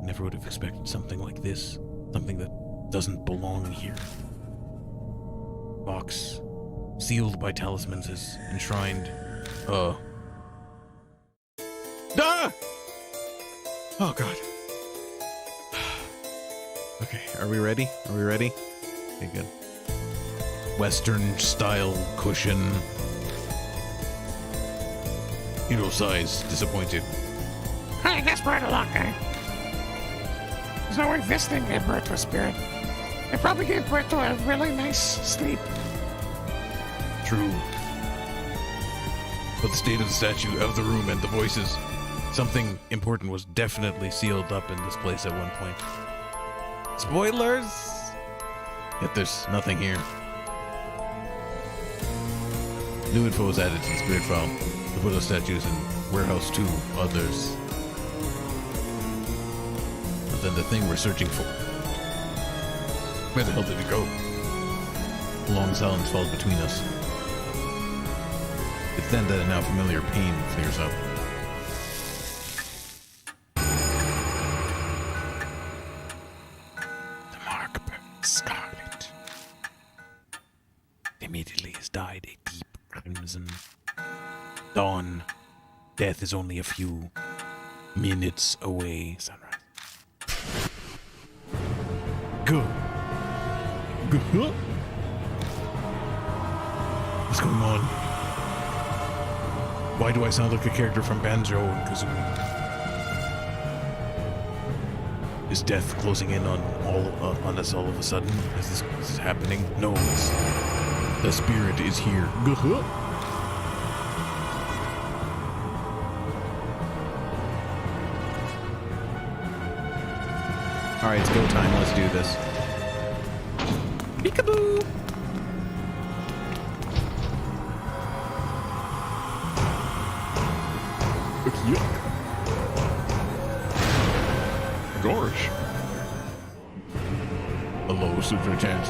I never would have expected something like this. Something that doesn't belong here. Box. Sealed by talismans is enshrined. Ah! Oh, God. Okay, are we ready? Are we ready? Okay, good. Western style cushion. Hero size, disappointed. I guess we're at a luck, eh? There's no way this thing gave birth to a spirit. It probably gave birth to a really nice sleep. True. But the state of the statue, of the room, and the voices, something important was definitely sealed up in this place at one point. Spoilers! Yet there's nothing here. New info was added to the spirit file. The Buddha statues in warehouse 2, others. But then the thing we're searching for. Where the hell did it go? A long silence falls between us. It's then that a now familiar pain clears up. The mark burnt scarlet. Immediately has died a deep crimson. Dawn death is only a few minutes away. Sunrise. Go. Go. What's going on? Why do I sound like a character from Banjo and Kazooie? Is death closing in on on us all of a sudden? Is this happening? No, the spirit is here. All right, it's go time. Let's do this. Peekaboo! Yuck. Gosh. Hello, Super Chant.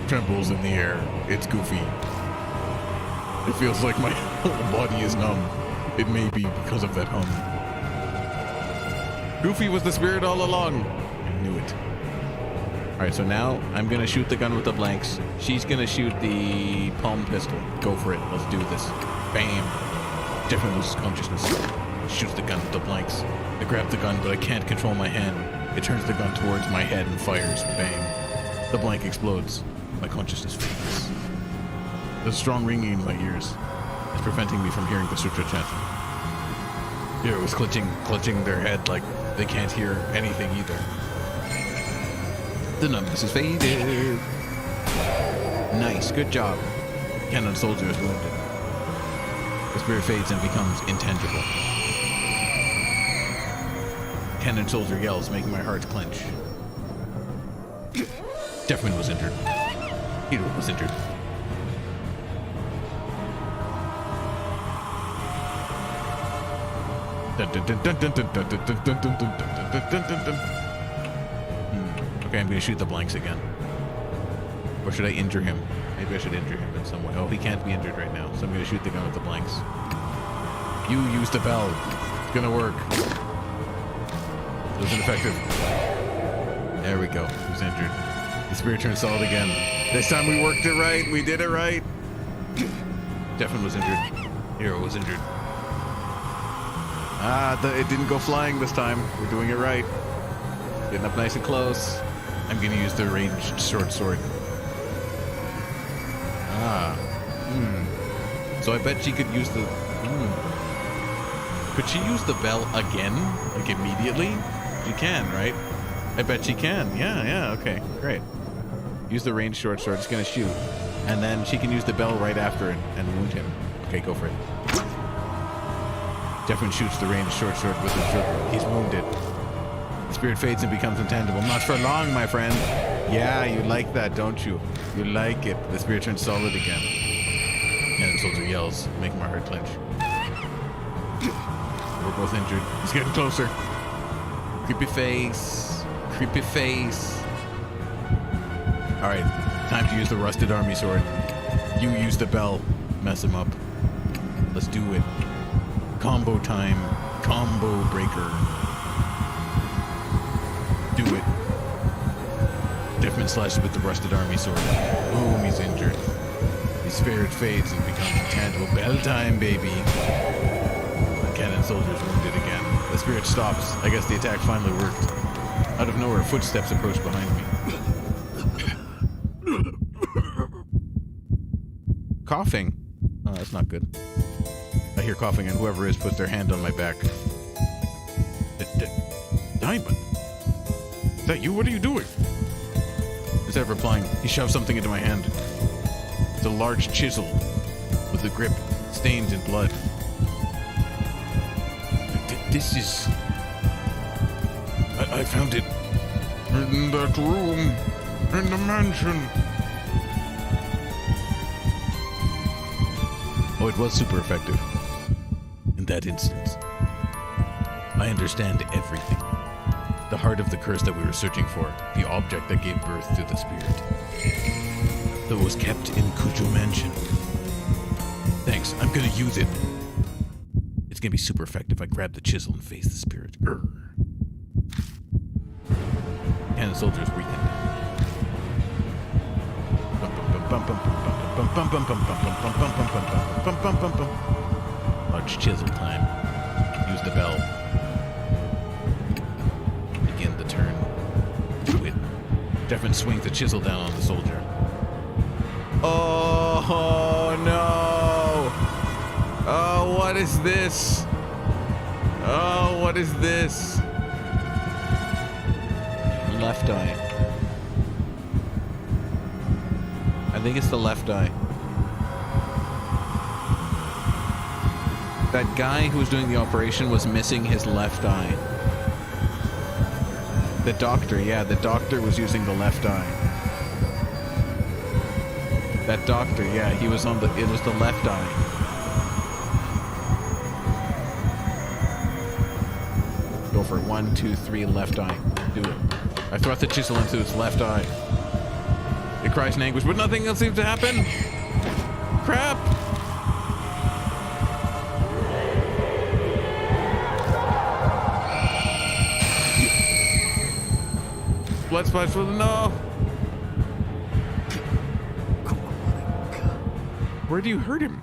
Trembles in the air. It's Goofy. It feels like my whole body is numb. It may be because of that hum. Goofy was the spirit all along. I knew it. All right, so now I'm gonna shoot the gun with the blanks. She's gonna shoot the palm pistol. Go for it. Let's do this. Bam. Definitely loses consciousness. Shoots the gun with the blanks. I grab the gun, but I can't control my hand. It turns the gun towards my head and fires. Bang. The blank explodes. My consciousness fades. There's a strong ringing in my ears. It's preventing me from hearing the sutra chanting. It was clutching their head like they can't hear anything either. The numbness is faded. Nice, good job. Cannon soldier is wounded. The spirit fades and becomes intangible. Cannon soldier yells, making my heart clench. Jeffman was injured. Peter was injured. Okay, I'm gonna shoot the blanks again. Or should I injure him? Maybe I should injure him in some way. Oh, he can't be injured right now, so I'm gonna shoot the gun with the blanks. You use the bell. It's gonna work. It was ineffective. There we go. He was injured. The spirit turned solid again. This time we worked it right. We did it right. Devin was injured. Hero was injured. It didn't go flying this time. We're doing it right. Getting up nice and close. I'm gonna use the ranged short sword. So I bet she could use the... Could she use the bell again? Like immediately? She can, right? I bet she can. Yeah, okay, great. Use the ranged short sword. It's gonna shoot. And then she can use the bell right after it and wound him. Okay, go for it. Jeffman shoots the ranged short sword with his trigger. He's wounded. The spirit fades and becomes intangible. Not for long, my friend. Yeah, you like that, don't you? You like it. The spirit turns solid again. And the soldier yells, making my heart clench. We're both injured. He's getting closer. Creepy face. Creepy face. Alright, time to use the rusted army sword. You use the bell. Mess him up. Let's do it. Combo time. Combo breaker. Do it. Deafman slashes with the rusted army sword. Boom, he's injured. His spirit fades and becomes intangible. Bell time, baby. The cannon soldier's wounded again. The spirit stops. I guess the attack finally worked. Out of nowhere, footsteps approach behind me. Coughing. Oh, that's not good. I hear coughing and whoever is puts their hand on my back. Diamond? Is that you? What are you doing? Instead of replying, he shoves something into my hand. It's a large chisel with the grip stained in blood. This is... I found it. In that room. In the mansion. Oh, it was super effective. In that instance. I understand everything. The heart of the curse that we were searching for. The object that gave birth to the spirit. That was kept in Cujo Mansion. Thanks, I'm gonna use it. It's gonna be super effective. I grab the chisel and face the spirit. Cannon soldiers weakened. Large chisel time. use the bell. Begin the turn. Do it. Devin swings the chisel down on the soldier. Oh no! Oh, what is this? Oh, what is this? Left eye. I think it's the left eye. That guy who was doing the operation was missing his left eye. The doctor, yeah, the doctor was using the left eye. That doctor, yeah, he was on the, it was the left eye. Go for it. 1, 2, 3, left eye. Do it. I thrust the chisel into its left eye. It cries in anguish, but nothing else seems to happen. Crap! Blood splash for the no. Where do you hurt him?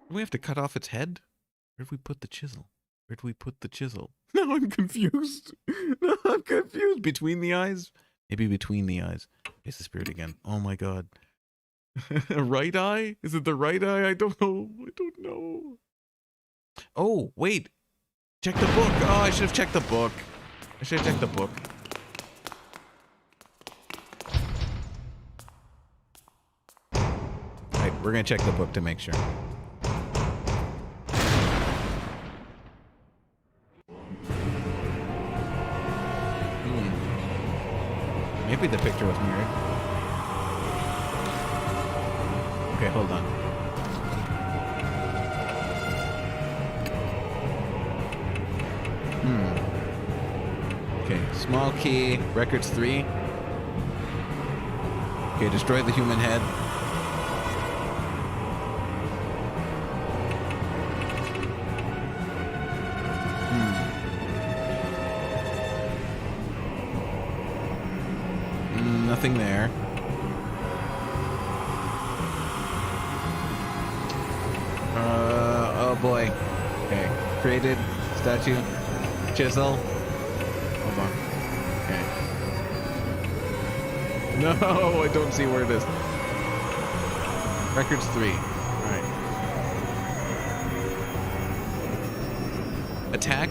Do we have to cut off its head? Where did we put the chisel? Where did we put the chisel? Now I'm confused. Now I'm confused. Between the eyes? Maybe between the eyes. It's the spirit again. Oh my god. Right eye? Is it the right eye? I don't know. I don't know. Oh, wait. Check the book. Oh, I should have checked the book. I should have checked the book. Alright, we're gonna check the book to make sure. Maybe the picture was mirrored. Okay, hold on. Okay, small key, records 3. Okay, destroy the human head. Nothing there. Oh boy. Okay, created, statue, chisel. Hold on. Okay. No, I don't see where it is. Records 3. Alright. Attack.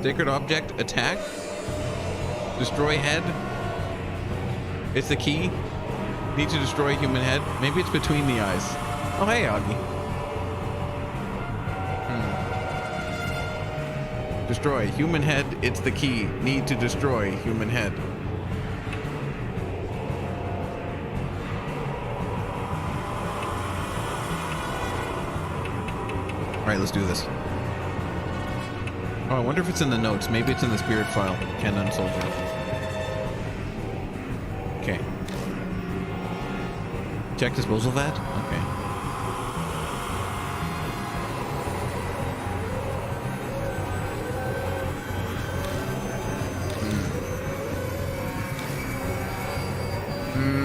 Sacred object. Attack. Destroy head. It's the key. Need to destroy human head. Maybe it's between the eyes. Oh, hey, Augie. Destroy human head. It's the key. Need to destroy human head. All right, let's do this. Oh, I wonder if it's in the notes. Maybe it's in the spirit file. Cannon soldier. Okay. Check disposal vat? Okay.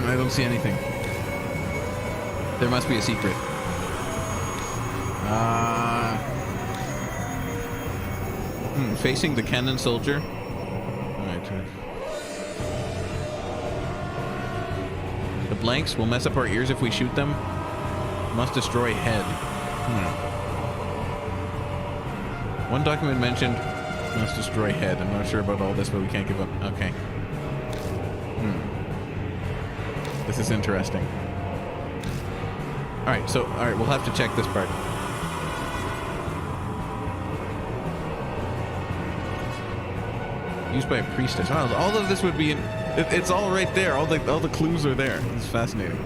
I don't see anything. There must be a secret. Facing the cannon soldier. Alright. The blanks will mess up our ears if we shoot them. Must destroy head. One document mentioned must destroy head. I'm not sure about all this, but we can't give up. Okay. This is interesting. Alright, so, alright, we'll have to check this part. Used by a priestess. Wow, all of this would be in... It's all right there. All the clues are there. It's fascinating.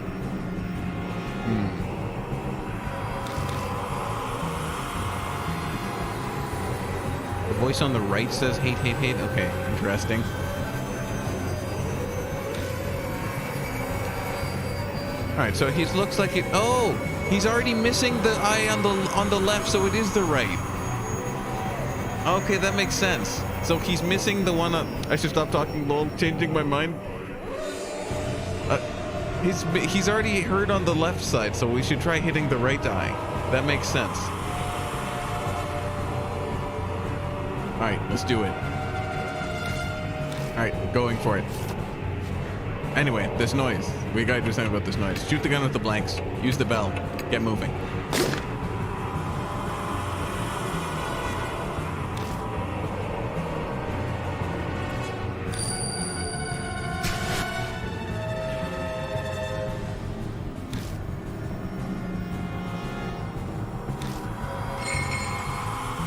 The voice on the right says hate, hate, hate. Okay, interesting. Alright, so he looks like it. Oh! He's already missing the eye on the left, so it is the right. Okay, that makes sense. So he's missing the one on... I should stop talking, lol. Changing my mind. He's already hurt on the left side, so we should try hitting the right eye. That makes sense. Alright, let's do it. Alright, going for it. Anyway, this noise. We gotta do something about this noise. Shoot the gun with the blanks. Use the bell. Get moving.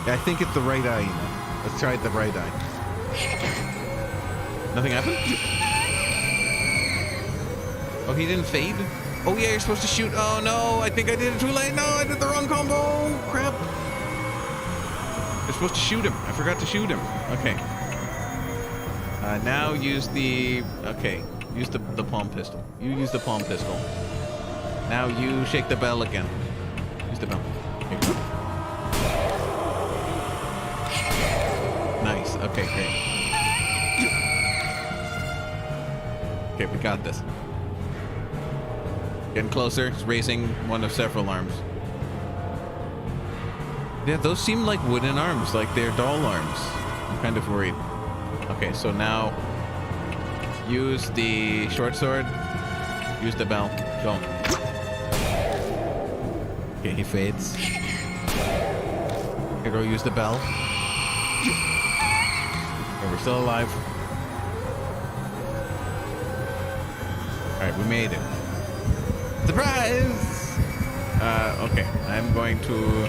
I think it's the right eye, you know. Let's try the right eye. Nothing happened? Oh, he didn't fade? Oh yeah, you're supposed to shoot. Oh no, I think I did it too late. No, I did the wrong combo. Crap. You're supposed to shoot him. I forgot to shoot him. Okay. Now use the... Okay. Use the palm pistol. You use the palm pistol. Now you shake the bell again. Use the bell. Here you go. Nice. Okay, great. Okay, we got this. Getting closer. It's raising one of several arms. Yeah, those seem like wooden arms, like they're doll arms. I'm kind of worried. Okay, so now use the short sword. Use the bell. Go. Okay, he fades. Here, go use the bell. Okay, we're still alive. Alright, we made it. Surprise! Okay, I'm going to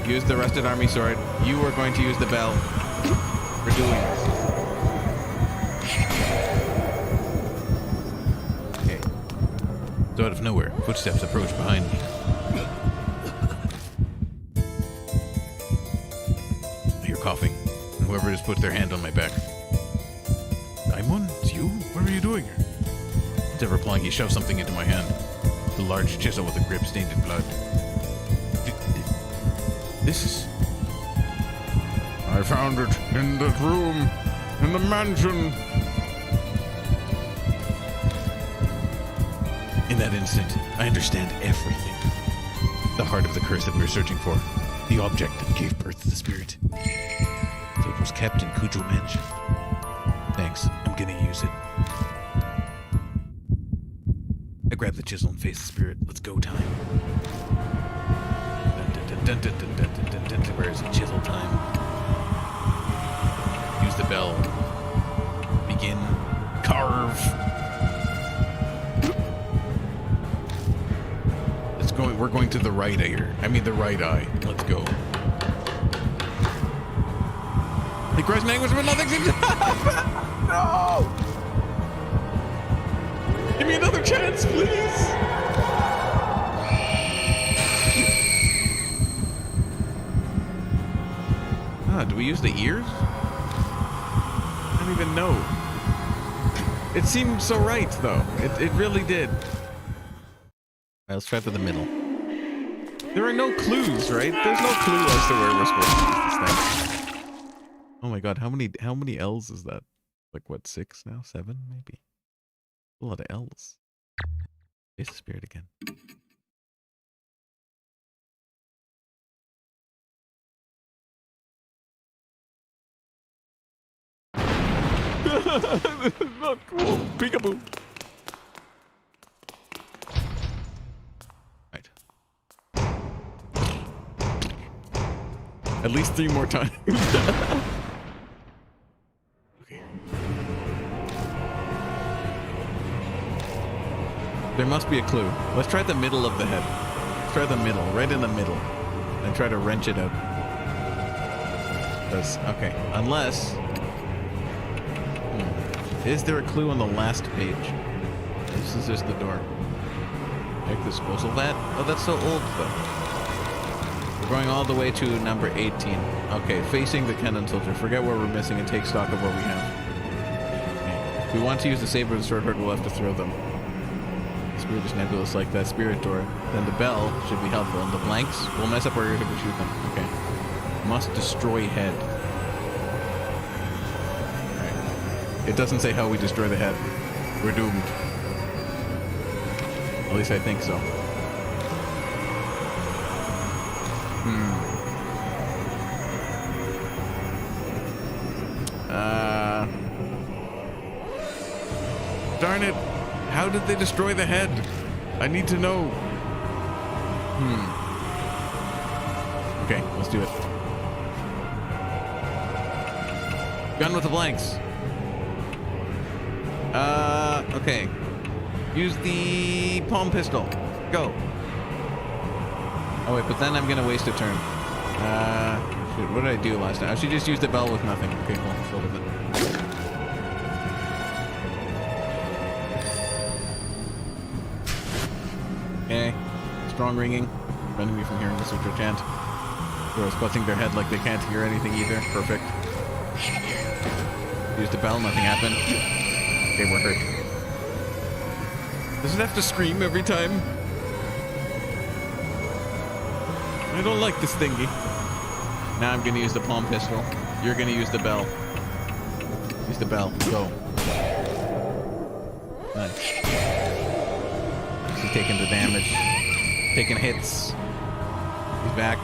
use the rusted army sword. You are going to use the bell. We're doing this. Okay. So out of nowhere, footsteps approach behind me. I hear coughing, and whoever just puts their hand on my back. Daimon, it's you? What are you doing here? Instead of replying, he shoves something into my hand. The large chisel with a grip stained in blood. This is... I found it in the room, in the mansion. In that instant, I understand everything. The heart of the curse that we were searching for. The object that gave birth to the spirit. So it was kept in Kujo Mansion. Thanks, I'm gonna use it. I grab the chisel and face the spirit. Let's go time. Where is it? Chisel time. Use the bell. Begin. Carve. It's going. We're going to the right ear. I mean the right eye. Let's go. He cries in anguish, but nothing seems to happen. No! Give me another chance, please. Do we use the ears? I don't even know. It seemed so right, though. It really did. Right, let's try for the middle. There are no clues, right? There's no clue as to where we're supposed to use this thing. Oh my god, how many L's is that? Like what, 6 now? 7 maybe? A lot of L's. Face the spirit again. This is not cool. Peekaboo. Right. At least 3 more times. Okay. There must be a clue. Let's try the middle of the head. Let's try the middle, right in the middle. And try to wrench it out. Okay, unless... Is there a clue on the last page? This is just the door. Check disposal vat. Oh, that's so old, though. We're going all the way to number 18. Okay, facing the cannon soldier. Forget what we're missing and take stock of what we have. Okay. If we want to use the saber or the sword, we'll have to throw them. The spirit is nebulous like that spirit door. Then the bell should be helpful. And the blanks will mess up our ears if we shoot them. Okay. Must destroy head. It doesn't say how we destroy the head. We're doomed. At least I think so. Darn it. How did they destroy the head? I need to know. Okay, let's do it. Gun with the blanks. Okay. Use the palm pistol. Go. Oh wait, but then I'm gonna waste a turn. Shit, what did I do last time? I should just use the bell with nothing. Okay, cool. Let's go with it. Okay. Strong ringing. Preventing me from hearing the sutra chant. Girls butting their head like they can't hear anything either. Perfect. Use the bell, nothing happened. Okay, we're hurt. Does it have to scream every time? I don't like this thingy. Now I'm gonna use the palm pistol. You're gonna use the bell. Use the bell. Go. Nice. He's taking the damage. Taking hits. He's back.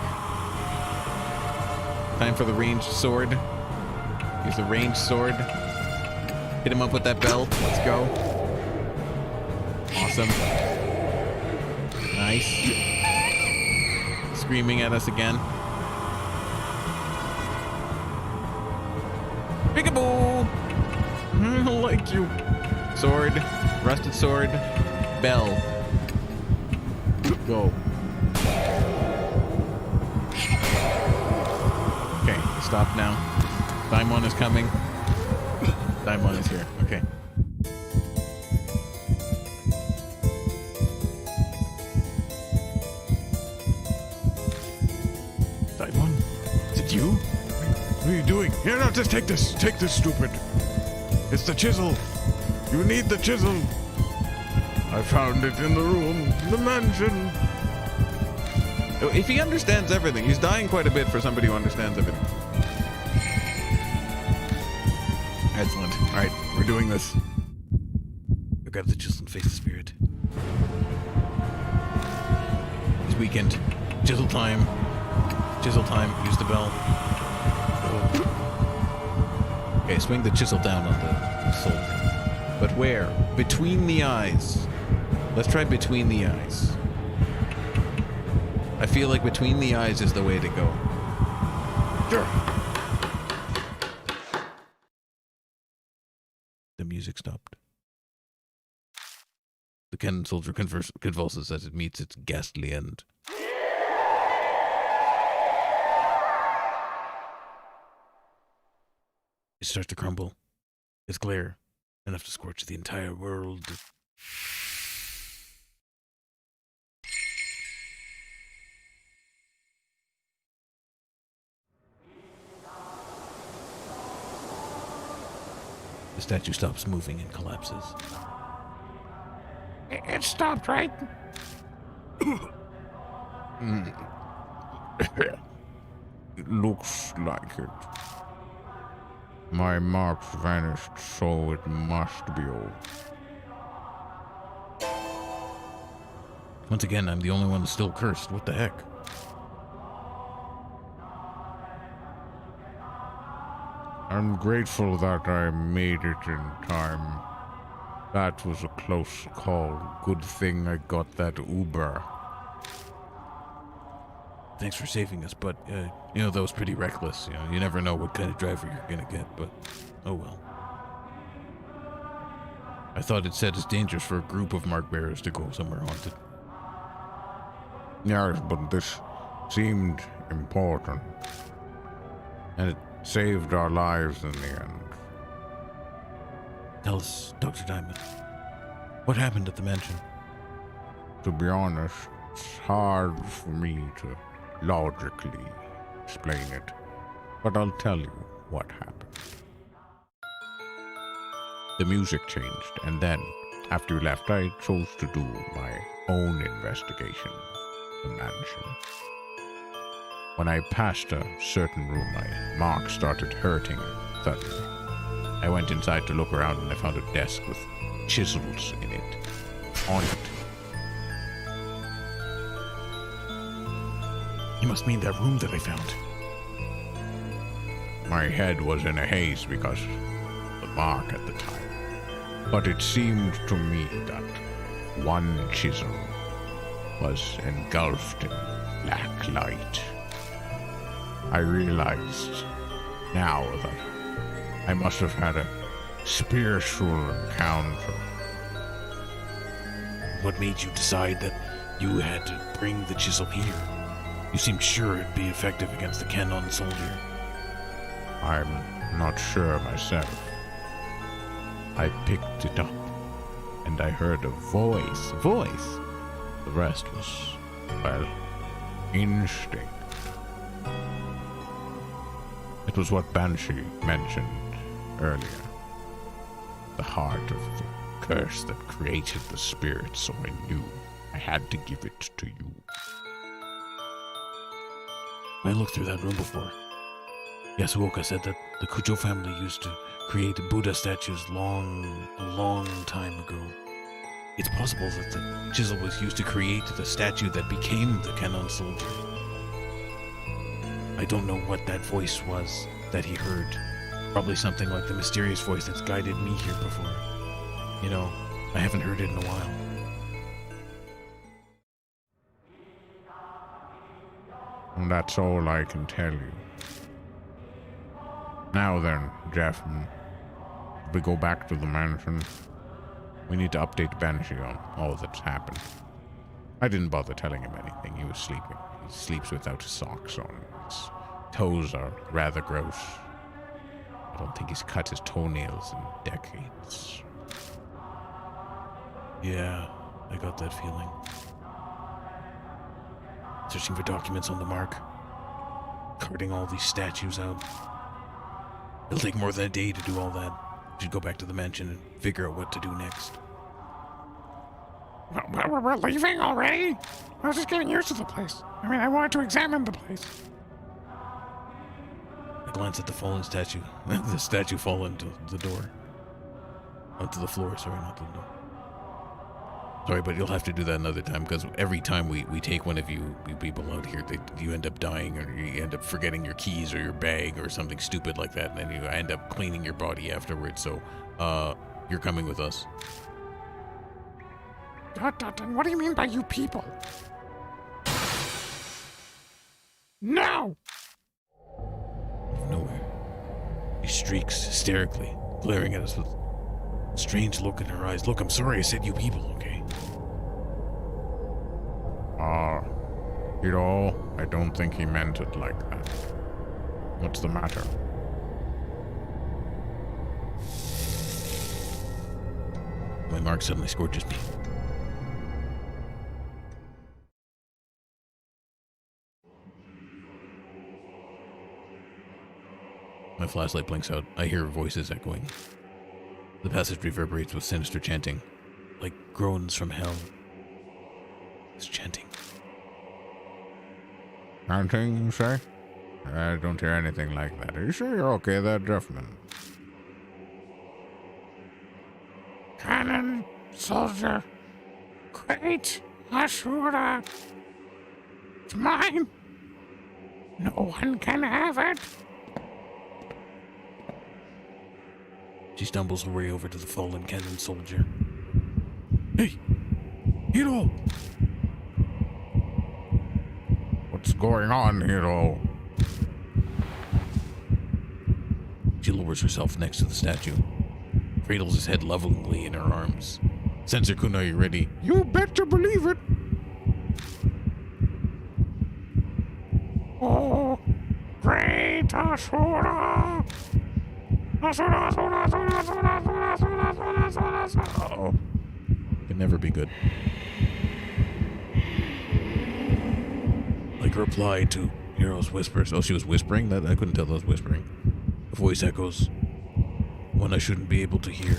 Time for the ranged sword. Use the ranged sword. Hit him up with that bell. Let's go. Awesome. Nice. Screaming at us again. Peekaboo! I don't like you. Sword. Rusted sword. Bell. Go. Okay, stop now. Daimon is coming. Daimon is here. Okay. Daimon? Is it you? What are you doing? Here, now just take this. Take this, stupid. It's the chisel. You need the chisel. I found it in the room, the mansion. If he understands everything, he's dying quite a bit for somebody who understands everything. Excellent. All right, we're doing this. I grab the chisel and face the spirit. He's weakened. Chisel time. Chisel time. Use the bell. Okay, swing the chisel down on the soldier. But where? Between the eyes. Let's try between the eyes. I feel like between the eyes is the way to go. Sure. The music stopped. The cannon soldier convulses as it meets its ghastly end. It starts to crumble. Its glare, enough to scorch the entire world. The statue stops moving and collapses. It stopped, right? It looks like it. My marks vanished, so it must be over. Once again, I'm the only one still cursed. What the heck? I'm grateful that I made it in time. That was a close call. Good thing I got that Uber. Thanks for saving us, but, you know, that was pretty reckless. You know, you never know what kind of driver you're gonna get, but oh well. I thought it said it's dangerous for a group of mark bearers to go somewhere haunted. Yes, but this seemed important. And it saved our lives in the end. Tell us, Dr. Diamond, what happened at the mansion? To be honest, it's hard for me to logically explain it, but I'll tell you what happened. The music changed, and then, after you left, I chose to do my own investigation of the mansion. When I passed a certain room, my mark started hurting suddenly. I went inside to look around, and I found a desk with chisels in it. On it, You must mean that room that I found. My head was in a haze because of the mark at the time. But it seemed to me that one chisel was engulfed in black light. I realized now that I must have had a spiritual encounter. What made you decide that you had to bring the chisel here? You seemed sure it'd be effective against the cannon soldier. I'm not sure myself. I picked it up, and I heard a voice. Voice. The rest was, well, instinct. It was what Banshee mentioned earlier. The heart of the curse that created the spirit, so I knew I had to give it to you. I looked through that room before. Yasuoka said that the Kujo family used to create Buddha statues a long time ago. It's possible that the chisel was used to create the statue that became the cannon soldier. I don't know what that voice was that he heard. Probably something like the mysterious voice that's guided me here before. You know, I haven't heard it in a while. And that's all I can tell you. Now then, Jeff, we go back to the mansion. We need to update Banshee on all that's happened. I didn't bother telling him anything. He was sleeping. He sleeps without his socks on. His toes are rather gross. I don't think he's cut his toenails in decades. Yeah, I got that feeling. Searching for documents on the mark. Carting all these statues out. It'll take more than a day to do all that. We should go back to the mansion and figure out what to do next. We're leaving already? I was just getting used to the place. I mean, I wanted to examine the place. I glanced at the fallen statue. The statue fallen to the door. Onto the floor, sorry, not the door. Sorry, but you'll have to do that another time, because every time we take one of you people out here, you end up dying, or you end up forgetting your keys or your bag or something stupid like that, and then you end up cleaning your body afterwards, so, you're coming with us. What do you mean by you people? No! Out of nowhere, she shrieks hysterically, glaring at us with a strange look in her eyes. Look, I'm sorry I said you people, okay? I don't think he meant it like that. What's the matter? My mark suddenly scorches me. My flashlight blinks out. I hear voices echoing. The passage reverberates with sinister chanting, like groans from hell. It's chanting. Chanting, you say? I don't hear anything like that. Are you sure you're okay there, Jeffman? Cannon, soldier, great, Ashura. It's mine. No one can have it. She stumbles her way over to the fallen cannon soldier. Hey! Hero! What's going on, Hero? She lowers herself next to the statue, cradles his head lovingly in her arms. Sensor-kun, are you ready? You better believe it. Oh, great Ashura. Ashura, Ashura, Ashura, Ashura, Ashura, Ashura, Ashura, Ashura, Ashura. Uh-oh. Can never be good. Like a reply to Hero's whispers. Oh, she was whispering? That I couldn't tell that was whispering. The voice echoes, one I shouldn't be able to hear.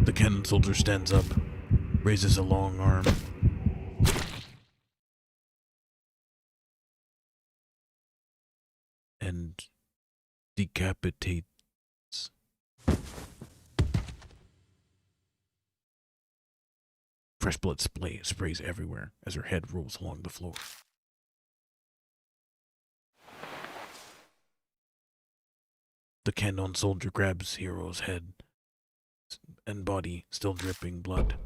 The cannon soldier stands up, raises a long arm. And decapitates. Fresh blood sprays everywhere as her head rolls along the floor. The cannon soldier grabs Hero's head and body, still dripping blood.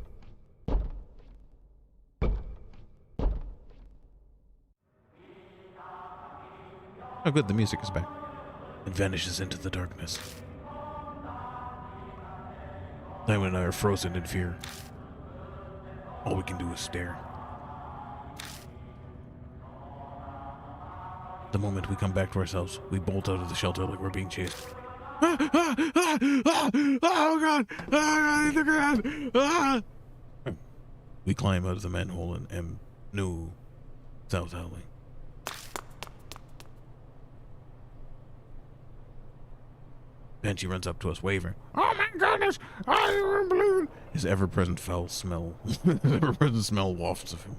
Oh, good. The music is back. And vanishes into the darkness. Simon and I are frozen in fear. All we can do is stare. The moment we come back to ourselves, we bolt out of the shelter like we're being chased. Oh God! Oh God! The ground! Ah! We climb out of the manhole and no South Howling. Banshee runs up to us, waving. Oh my goodness! I don't believe it! His ever-present foul smell, his ever-present smell wafts of him.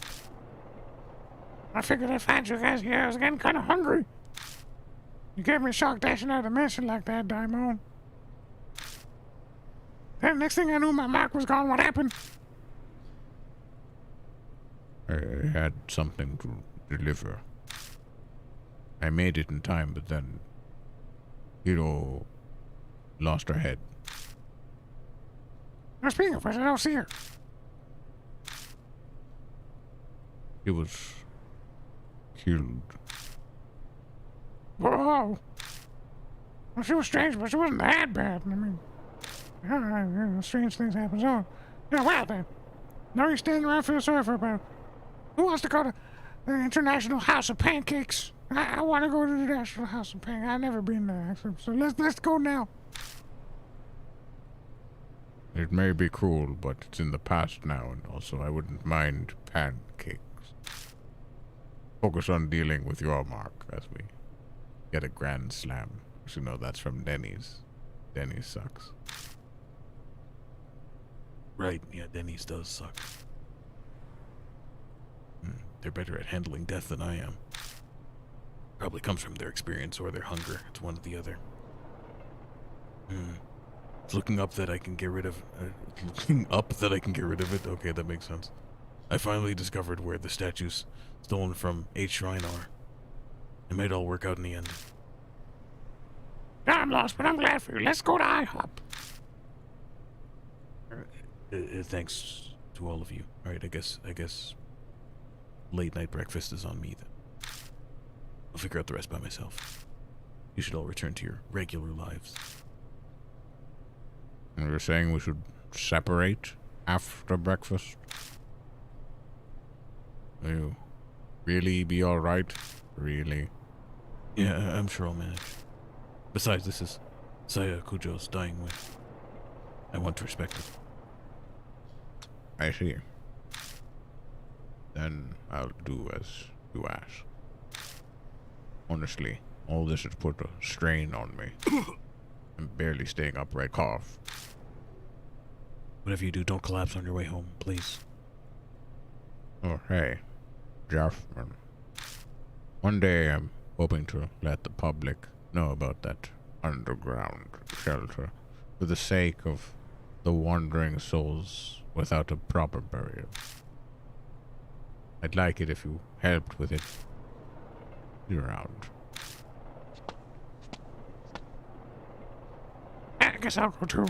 I figured I'd find you guys here. I was getting kind of hungry. You gave me a shock dashing out of the mansion like that, Daimon. Then next thing I knew, my mark was gone. What happened? I had something to deliver. I made it in time, but then Hero lost her head. Now, speaking of which, I don't see her. She was killed. Whoa. Well, she was strange, but she wasn't that bad. I mean, strange things happen. So, yeah, well then. Now you're standing around feeling sorry for about. Who wants to go to the International House of Pancakes? I want to go to the International House of Pancakes. I've never been there, actually. So let's go now. It may be cruel, but it's in the past now, and also I wouldn't mind pancakes. Focus on dealing with your mark as we get a grand slam. You know that's from Denny's. Denny's sucks. Right, yeah, Denny's does suck. They're better at handling death than I am. Probably comes from their experience or their hunger. It's one or the other. It's looking up that I can get rid of... looking up that I can get rid of it? Okay, that makes sense. I finally discovered where the statues stolen from H Shrine are. It might all work out in the end. I'm lost, but I'm glad for you. Let's go to IHOP. Thanks to all of you. Alright, I guess late night breakfast is on me then. I'll figure out the rest by myself. You should all return to your regular lives. And you're saying we should separate after breakfast? Will you really be alright? Really? Yeah, I'm sure I'll manage. Besides, this is Saya Kujo's dying way. I want to respect it. I see. Then I'll do as you ask. Honestly, all this has put a strain on me. I'm barely staying upright. Cough. Whatever you do, don't collapse on your way home, please. Oh, hey, Jeff. One day I'm hoping to let the public know about that underground shelter for the sake of the wandering souls without a proper burial. I'd like it if you helped with it. You're out. I guess I'll go too.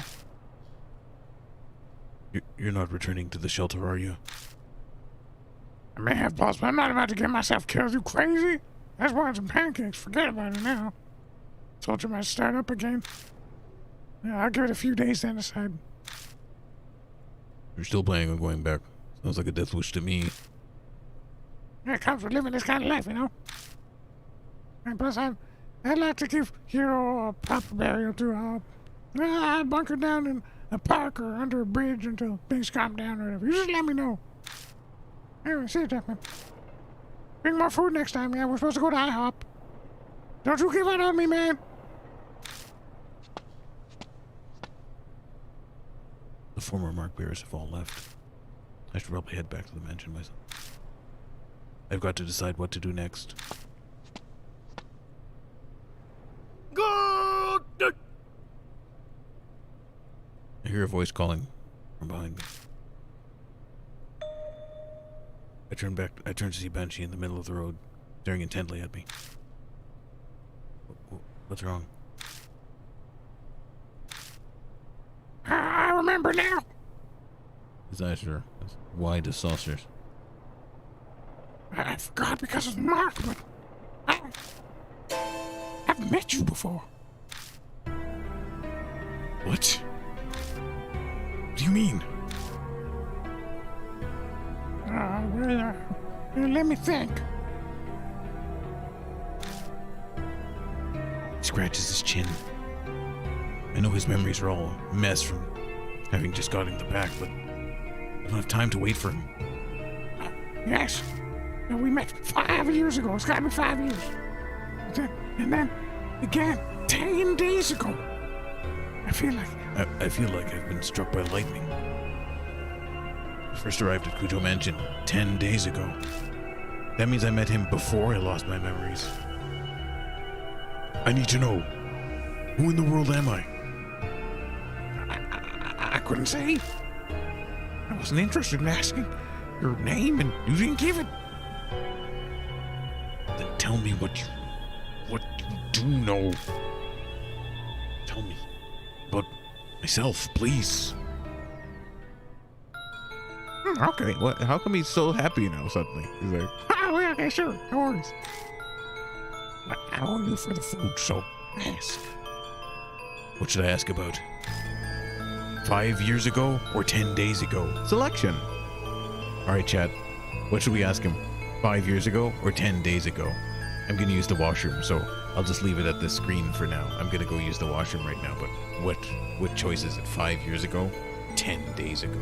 You're not returning to the shelter, are you? I may have balls, but I'm not about to get myself killed. You crazy? I just wanted some pancakes. Forget about it now. Told you I might start up again. Yeah, I'll give it a few days then decide. You're still planning on going back. Sounds like a death wish to me. Yeah, it comes with living this kind of life, you know? And plus, I'd like to give Hero a proper burial too. I'd bunker down in a park or under a bridge until things calm down or whatever. You just let me know. Anyway, see you, Jackman. Bring more food next time, yeah? We're supposed to go to IHOP. Don't you give up on me, man. The former mark bearers have all left. I should probably head back to the mansion myself. I've got to decide what to do next. I hear a voice calling from behind me. I turn back. I turn to see Banshee in the middle of the road, staring intently at me. What's wrong? I remember now. His eyes are as wide as saucers. I forgot because of the mark, but I haven't met you before. What? What do you mean? Let me think. He scratches his chin. I know his memories are all a mess from having just got into the back, but I don't have time to wait for him. Yes. We met 5 years ago. It's gotta be 5 years. And then again, 10 days ago. I feel like I've been struck by lightning. I first arrived at Kujo Mansion 10 days ago. That means I met him before I lost my memories. I need to know. Who in the world am I? I couldn't say. I wasn't interested in asking your name, and you didn't give it. Then tell me what you do know. Tell me about myself, please. Okay, what? How come he's so happy now suddenly? He's like, Oh, yeah, okay, sure. No worries. I owe you for the food, so ask. What should I ask about? 5 years ago or 10 days ago? selection. All right, Chad. What should we ask him? 5 years ago or 10 days ago? I'm gonna use the washroom, so I'll just leave it at this screen for now. I'm gonna go use the washroom right now. But what choice is it? 5 years ago? 10 days ago?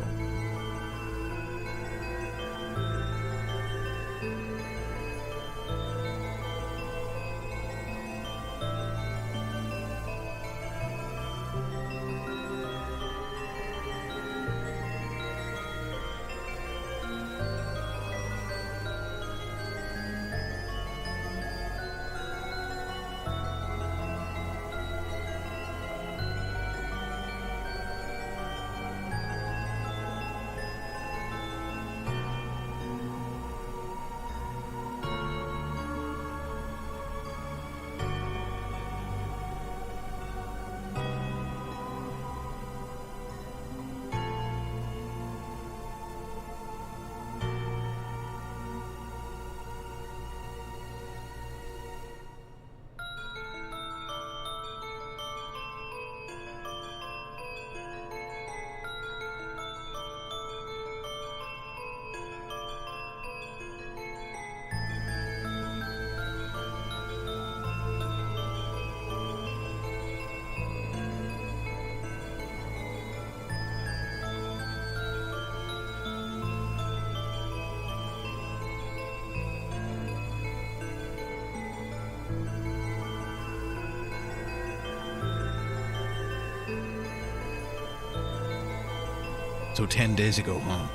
So 10 days ago, huh?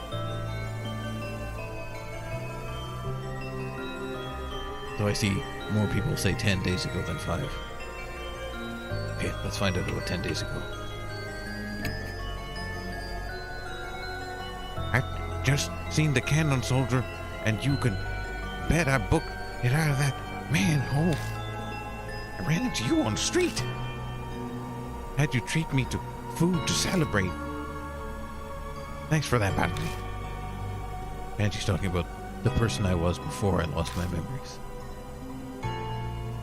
So I see more people say 10 days ago than 5. Okay, let's find out about 10 days ago. I just seen the cannon soldier, and you can bet I booked it out of that manhole. I ran into you on the street. Had you treat me to food to celebrate. Thanks for that, Batley. And she's talking about the person I was before I lost my memories.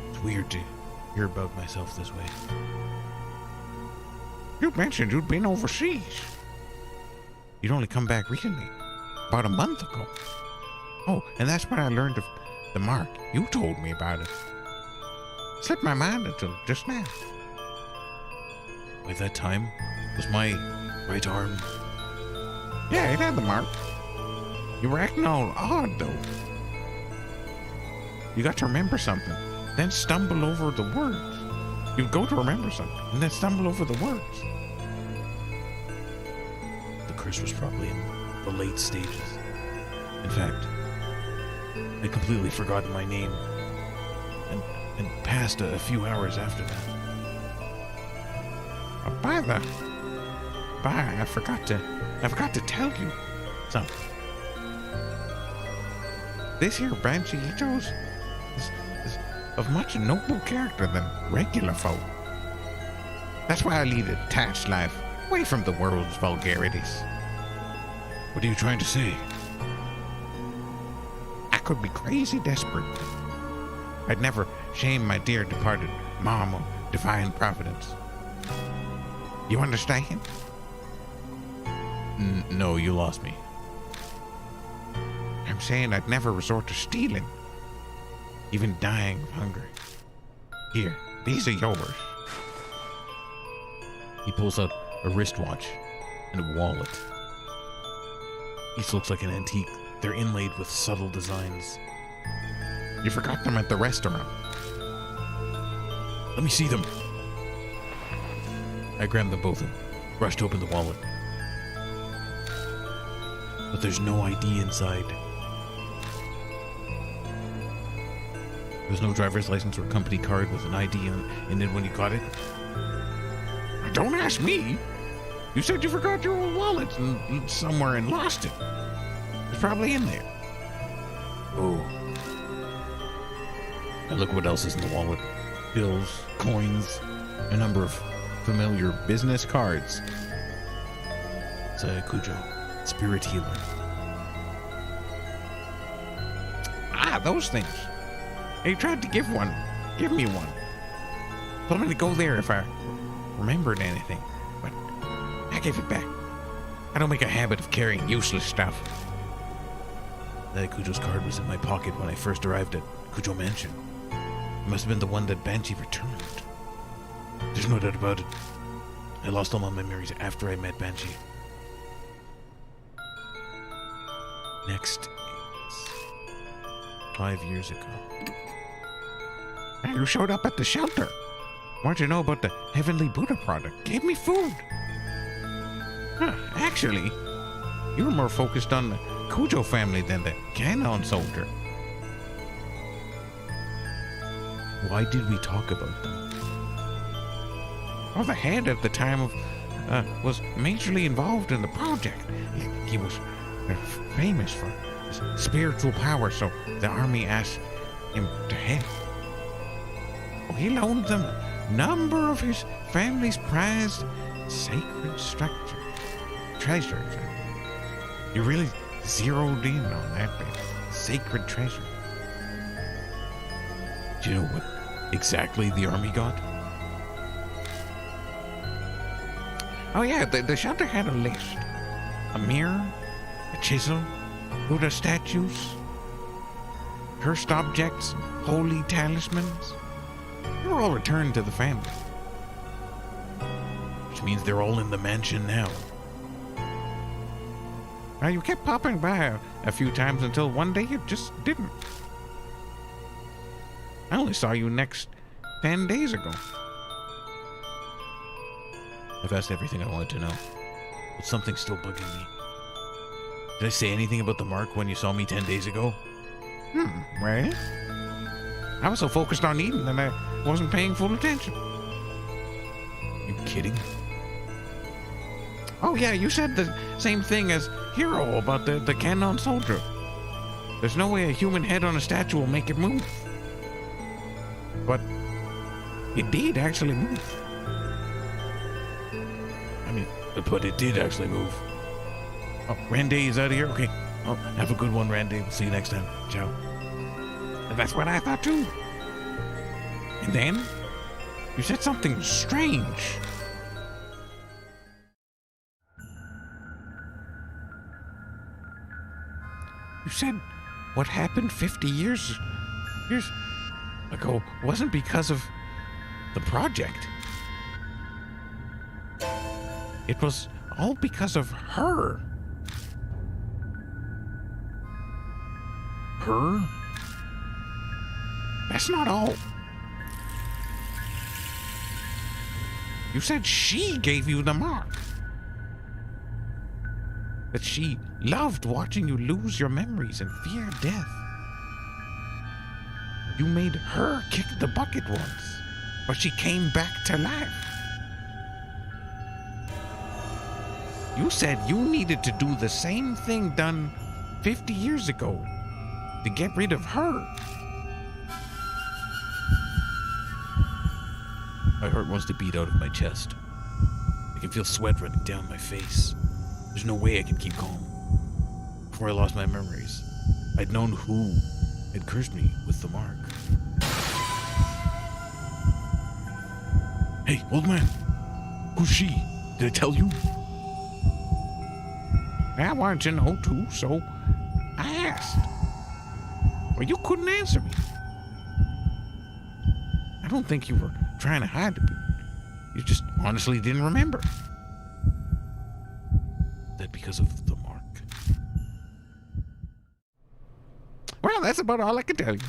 It's weird to hear about myself this way. You mentioned you'd been overseas. You'd only come back recently, about a month ago. Oh, and that's when I learned of the mark. You told me about it. Slipped my mind until just now. By that time, was my right arm... Yeah, it had the mark. You were acting all odd, though. You got to remember something, then stumble over the words. You'd go to remember something, and then stumble over the words. The curse was probably in the late stages. In fact, I'd completely forgotten my name and passed a few hours after that. I forgot to tell you something. this here Banshee he chose is of much noble character than regular folk. That's why I lead a detached life, away from the world's vulgarities. What are you trying to say? I could be crazy desperate. I'd never shame my dear departed mom or divine providence. You understand? No, you lost me. I'm saying I'd never resort to stealing, even dying of hunger. Here, these are yours. He pulls out a wristwatch and a wallet. Each looks like an antique. They're inlaid with subtle designs. You forgot them at the restaurant. Let me see them. I grabbed them both and brushed open the wallet. But there's no ID inside. There's no driver's license or company card with an ID in it when you got it. Don't ask me. You said you forgot your old wallet somewhere and lost it. It's probably in there. Oh. And look what else is in the wallet. Bills, coins, a number of familiar business cards. It's a Cujo, spirit healer. Ah, those things. He tried to give me one. Told me to go there if I remembered anything, but I gave it back. I don't make a habit of carrying useless stuff. That Cujo's card was in my pocket when I first arrived at Cujo Mansion. It must have been the one that Banshee returned. There's no doubt about it. I lost all my memories after I met Banshee. Next is 5 years ago. You showed up at the shelter. What'd you know about the Heavenly Buddha product? Gave me food. Huh, actually, you were more focused on the Cujo family than the Cannon soldier. Why did we talk about them? Well, the head at the time was majorly involved in the project. He was famous for his spiritual power, so the army asked him to help. Well, he loaned them a number of his family's prized sacred treasures. You really zeroed in on that bit. Sacred treasure. Do you know what exactly the army got? Oh yeah, the shelter had a list. A mirror, a chisel, Buddha statues, cursed objects, holy talismans. They were all returned to the family. Which means they're all in the mansion now. Now you kept popping by a few times until one day you just didn't. I only saw you next 10 days ago. I've asked everything I wanted to know. But something's still bugging me. Did I say anything about the mark when you saw me 10 days ago? Well, I was so focused on eating that I wasn't paying full attention. You kidding? Oh yeah, you said the same thing as Hero about the Cannon soldier. There's no way a human head on a statue will make it move. But it did actually move. But it did actually move. Oh, Randy is out of here? Okay. Oh, have a good one, Randy. We'll see you next time. Ciao. And that's what I thought too. And then you said something strange. You said what happened 50 years ago wasn't because of the project. It was all because of her. Her? That's not all. You said she gave you the mark. That she loved watching you lose your memories and fear death. You made her kick the bucket once, but she came back to life. You said you needed to do the same thing done 50 years ago. to get rid of her. My heart wants to beat out of my chest. I can feel sweat running down my face. There's no way I can keep calm. Before I lost my memories, I'd known who had cursed me with the mark. Hey, old man! Who's she? Did I tell you? I wanted to know too, so I asked. Well, you couldn't answer me. I don't think you were trying to hide it. You just honestly didn't remember. Is that because of the mark? Well, that's about all I can tell you.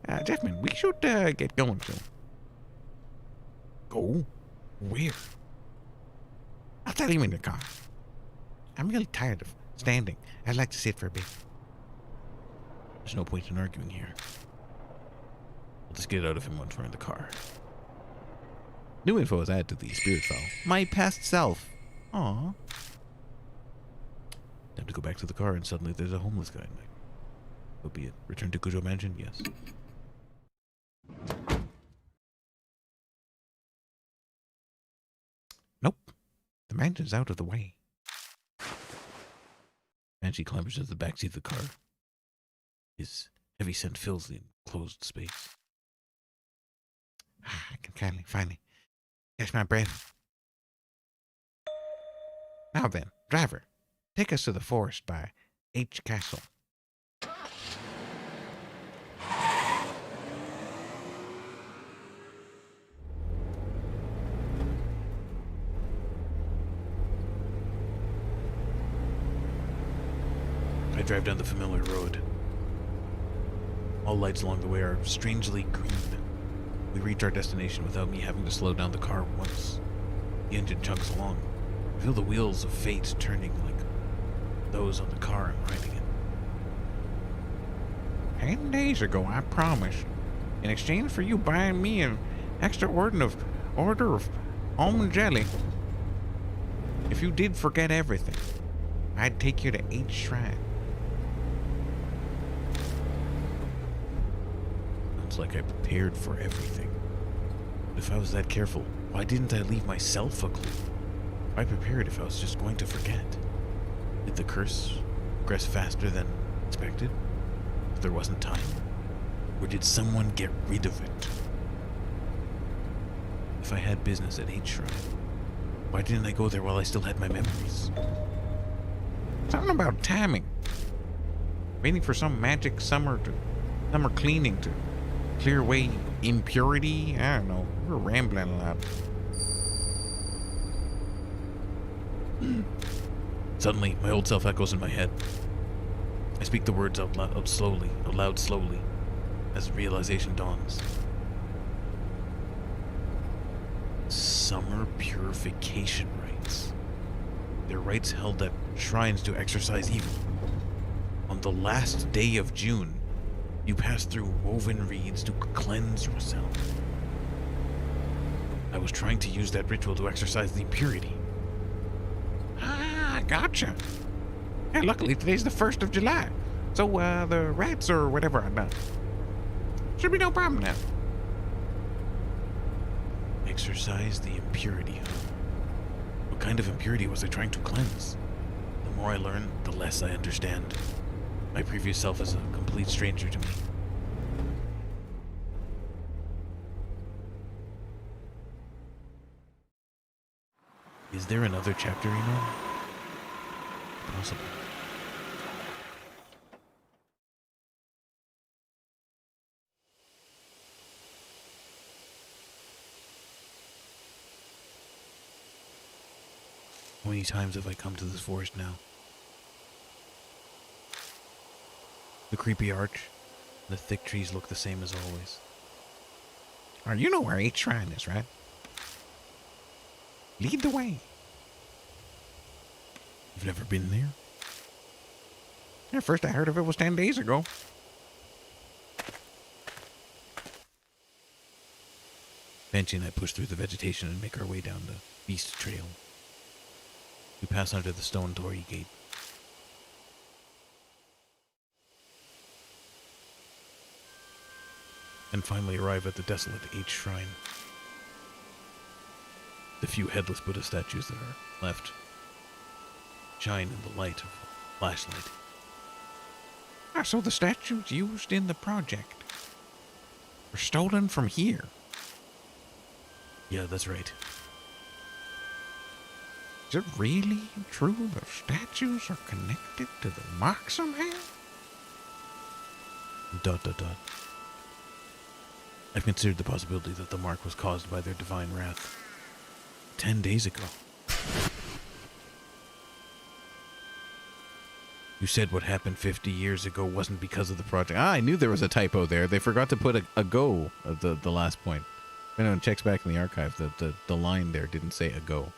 Jeffman, we should get going soon. Go? Where? I'll tell you in the car. I'm really tired of standing. I'd like to sit for a bit. There's no point in arguing here. We'll just get out of him once we're in the car. New info is added to the spirit file. My past self. Aww. Time to go back to the car, and suddenly there's a homeless guy. So be it. Return to Kujo Mansion? Yes. Nope. The mansion's out of the way. Banshee clambers into the backseat of the car. His heavy scent fills the enclosed space. I can finally catch my breath. Now then, driver, take us to the forest by H Castle. I drive down the familiar road. All lights along the way are strangely green. We reach our destination without me having to slow down the car once. The engine chugs along. I feel the wheels of fate turning like those on the car I'm riding in. 10 days ago, I promised, in exchange for you buying me an extra order of almond jelly, if you did forget everything, I'd take you to H Shrine. Sounds like I prepared for everything. But if I was that careful, why didn't I leave myself a clue? Why prepared if I was just going to forget? Did the curse progress faster than expected? If there wasn't time? Or did someone get rid of it? If I had business at H Shrine, why didn't I go there while I still had my memories? Something about timing. Waiting for some magic summer cleaning to clear away impurity. I don't know. We're rambling a lot. Suddenly, my old self echoes in my head. I speak the words out loud slowly, as realization dawns. Summer purification rites. They're rites held at shrines to exorcise evil. On the last day of June, you pass through woven reeds to cleanse yourself. I was trying to use that ritual to exorcise the impurity. Ah, gotcha. Hey, luckily today's the 1st of July. So, the rats or whatever are done. Should be no problem now. Exorcise the impurity, huh? What kind of impurity was I trying to cleanse? The more I learn, the less I understand. My previous self is a complete stranger to me. Is there another chapter, you know? Possible. How many times have I come to this forest now? The creepy arch, the thick trees look the same as always. Oh, you know where H Shrine is, right? Lead the way. You've never been there? Yeah, first I heard of it was 10 days ago. Banshee and I push through the vegetation and make our way down the beast trail. We pass under the stone dory gate. and finally arrive at the desolate H shrine. The few headless Buddha statues that are left shine in the light of a flashlight. Ah, so the statues used in the project were stolen from here. Yeah, that's right. Is it really true the statues are connected to the mark somehow? ... I've considered the possibility that the mark was caused by their divine wrath 10 days ago. You said what happened 50 years ago wasn't because of the project. Ah, I knew there was a typo there. They forgot to put a go at the last point. If anyone checks back in the archive, the line there didn't say a go.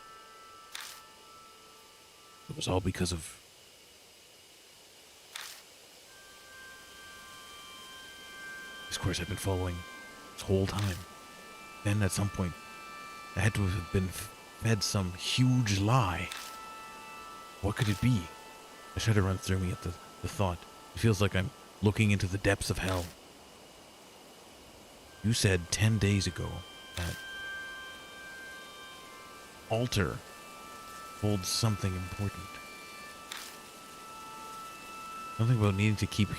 It was all because of... this course I've been following this whole time. Then at some point, I had to have been fed some huge lie. What could it be? A shudder runs through me at the thought. It feels like I'm looking into the depths of hell. You said 10 days ago that altar holds something important. Something about needing to keep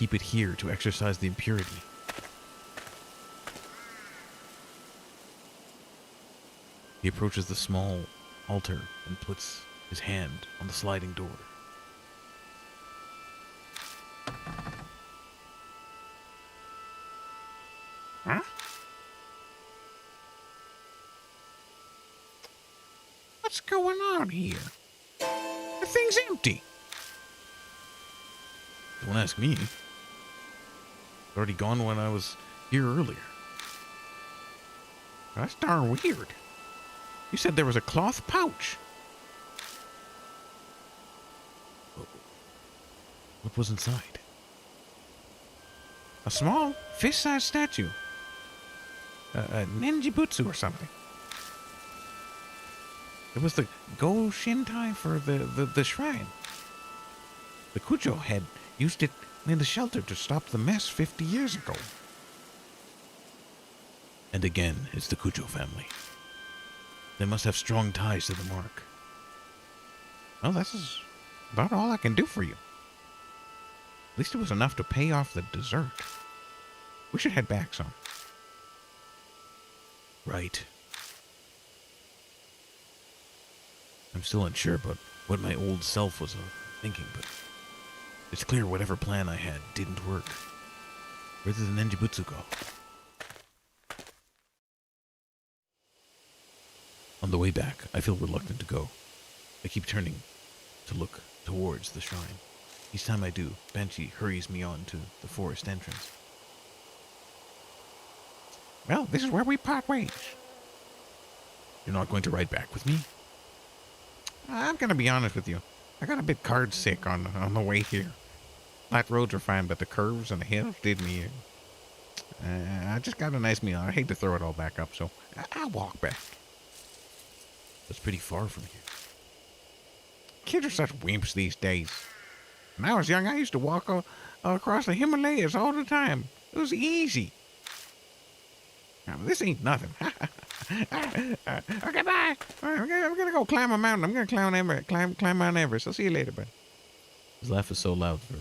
it here to exercise the impurity. He approaches the small altar and puts his hand on the sliding door. Huh? What's going on here? The thing's empty. Don't ask me. It's already gone when I was here earlier. That's darn weird. You said there was a cloth pouch. What was inside? A small, fist-sized statue. A ninjibutsu or something. It was the Go Shintai for the shrine. The Kujo had used it in the shelter to stop the mess 50 years ago. And again, it's the Kujo family. They must have strong ties to the mark. Well, this is about all I can do for you. At least it was enough to pay off the dessert. We should head back some. Right. I'm still unsure about what my old self was thinking, but it's clear whatever plan I had didn't work. Where did the Nenjibutsu go? On the way back, I feel reluctant to go. I keep turning to look towards the shrine. Each time I do, Banshee hurries me on to the forest entrance. Well, this is where we part ways. You're not going to ride back with me? I'm gonna be honest with you. I got a bit card sick on the way here. Flat roads are fine, but the curves and the hills did me in. I just got a nice meal. I hate to throw it all back up, so I'll walk back. That's pretty far from here. Kids are such wimps these days. When I was young, I used to walk across the Himalayas all the time. It was easy. Now, this ain't nothing. Okay, bye. I'm gonna go climb a mountain. I'm gonna climb Mount Everest. I'll see you later, bud. His laugh is so loud for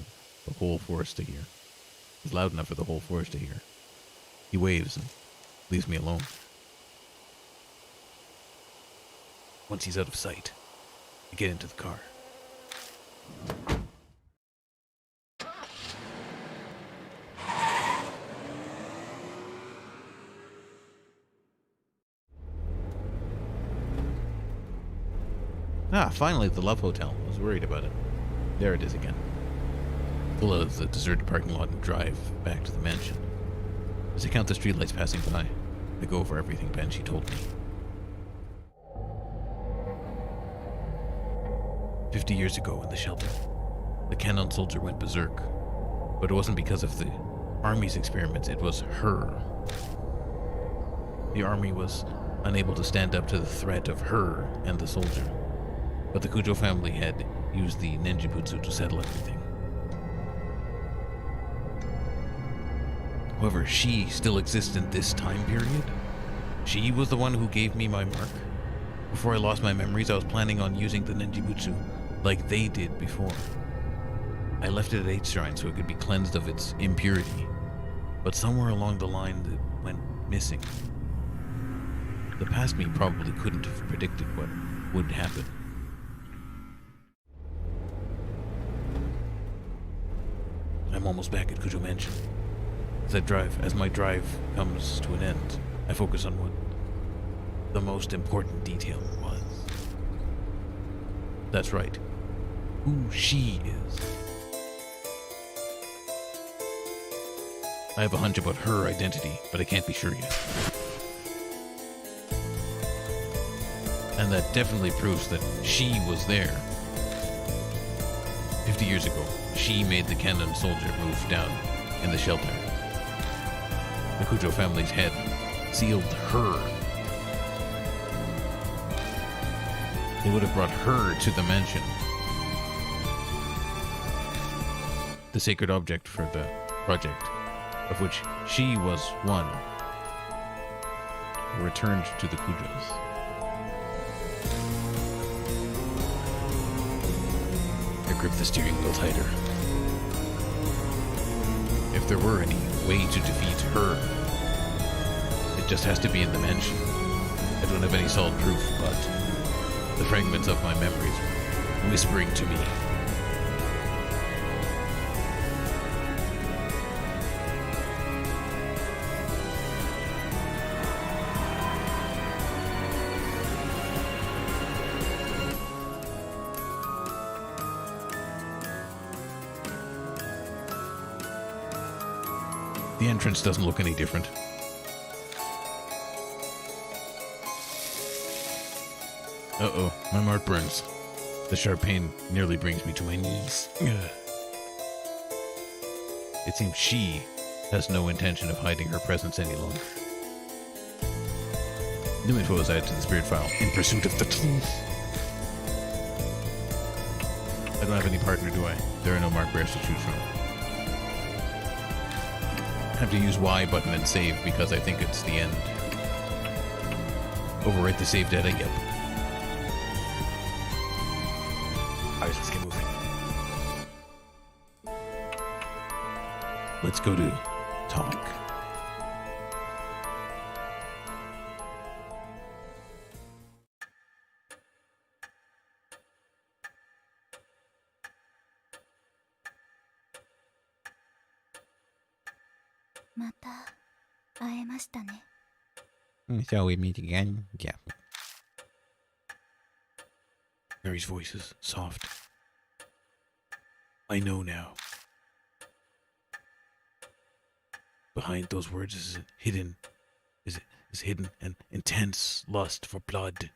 the whole forest to hear. It's loud enough for the whole forest to hear. He waves and leaves me alone. Once he's out of sight, I get into the car. Ah, finally, the Love Hotel. I was worried about it. There it is again. Pull out of the deserted parking lot and drive back to the mansion. As I count the streetlights passing by, I go over everything Banshee told me. 50 years ago in the shelter, the Cannon soldier went berserk. But it wasn't because of the army's experiments, it was her. The army was unable to stand up to the threat of her and the soldier. But the Kujo family had used the Nenjibutsu to settle everything. However, she still exists in this time period. She was the one who gave me my mark. Before I lost my memories, I was planning on using the ninjutsu like they did before. I left it at 8 shrine so it could be cleansed of its impurity. But somewhere along the line it went missing. The past me probably couldn't have predicted what would happen. I'm almost back at Kujo Mansion. As my drive comes to an end, I focus on what the most important detail was. That's right, who she is. I have a hunch about her identity, but I can't be sure yet. And that definitely proves that she was there. 50 years ago, she made the Kennan soldier move down in the shelter. The Kujo family's head sealed her. They would have brought her to the mansion. The sacred object for the project, of which she was one, returned to the Kujos. I gripped the steering wheel tighter. If there were any way to defeat her, it just has to be in the mansion. I don't have any solid proof, but the fragments of my memories whispering to me. The entrance doesn't look any different. Uh-oh, my mark burns. The sharp pain nearly brings me to my knees. It seems she has no intention of hiding her presence any longer. New info is added to the spirit file. In pursuit of the truth. I don't have any partner, do I? There are no mark bearers to choose from. I have to use Y button and save because I think it's the end. Overwrite the save data, yep. Alright, let's get moving. Let's go to talk. So we meet again? Yeah. Mary's voice is soft. I know now. Behind those words is hidden an intense lust for blood.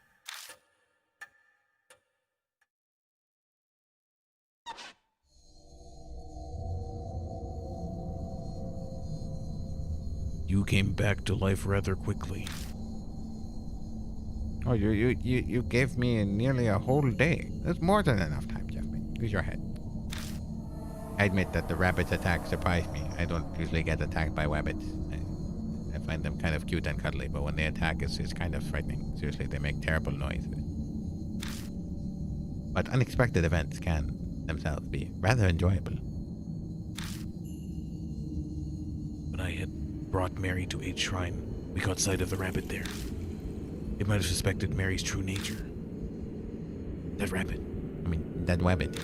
You came back to life rather quickly. Oh, you gave me nearly a whole day. That's more than enough time, Jeffman. Use your head. I admit that the rabbit's attack surprised me. I don't usually get attacked by rabbits. I find them kind of cute and cuddly, but when they attack, it's kind of frightening. Seriously, they make terrible noise. But unexpected events can themselves be rather enjoyable. When I had brought Mary to 8 Shrine, we caught sight of the rabbit there. It might have suspected Mary's true nature. That rabbit. That rabbit.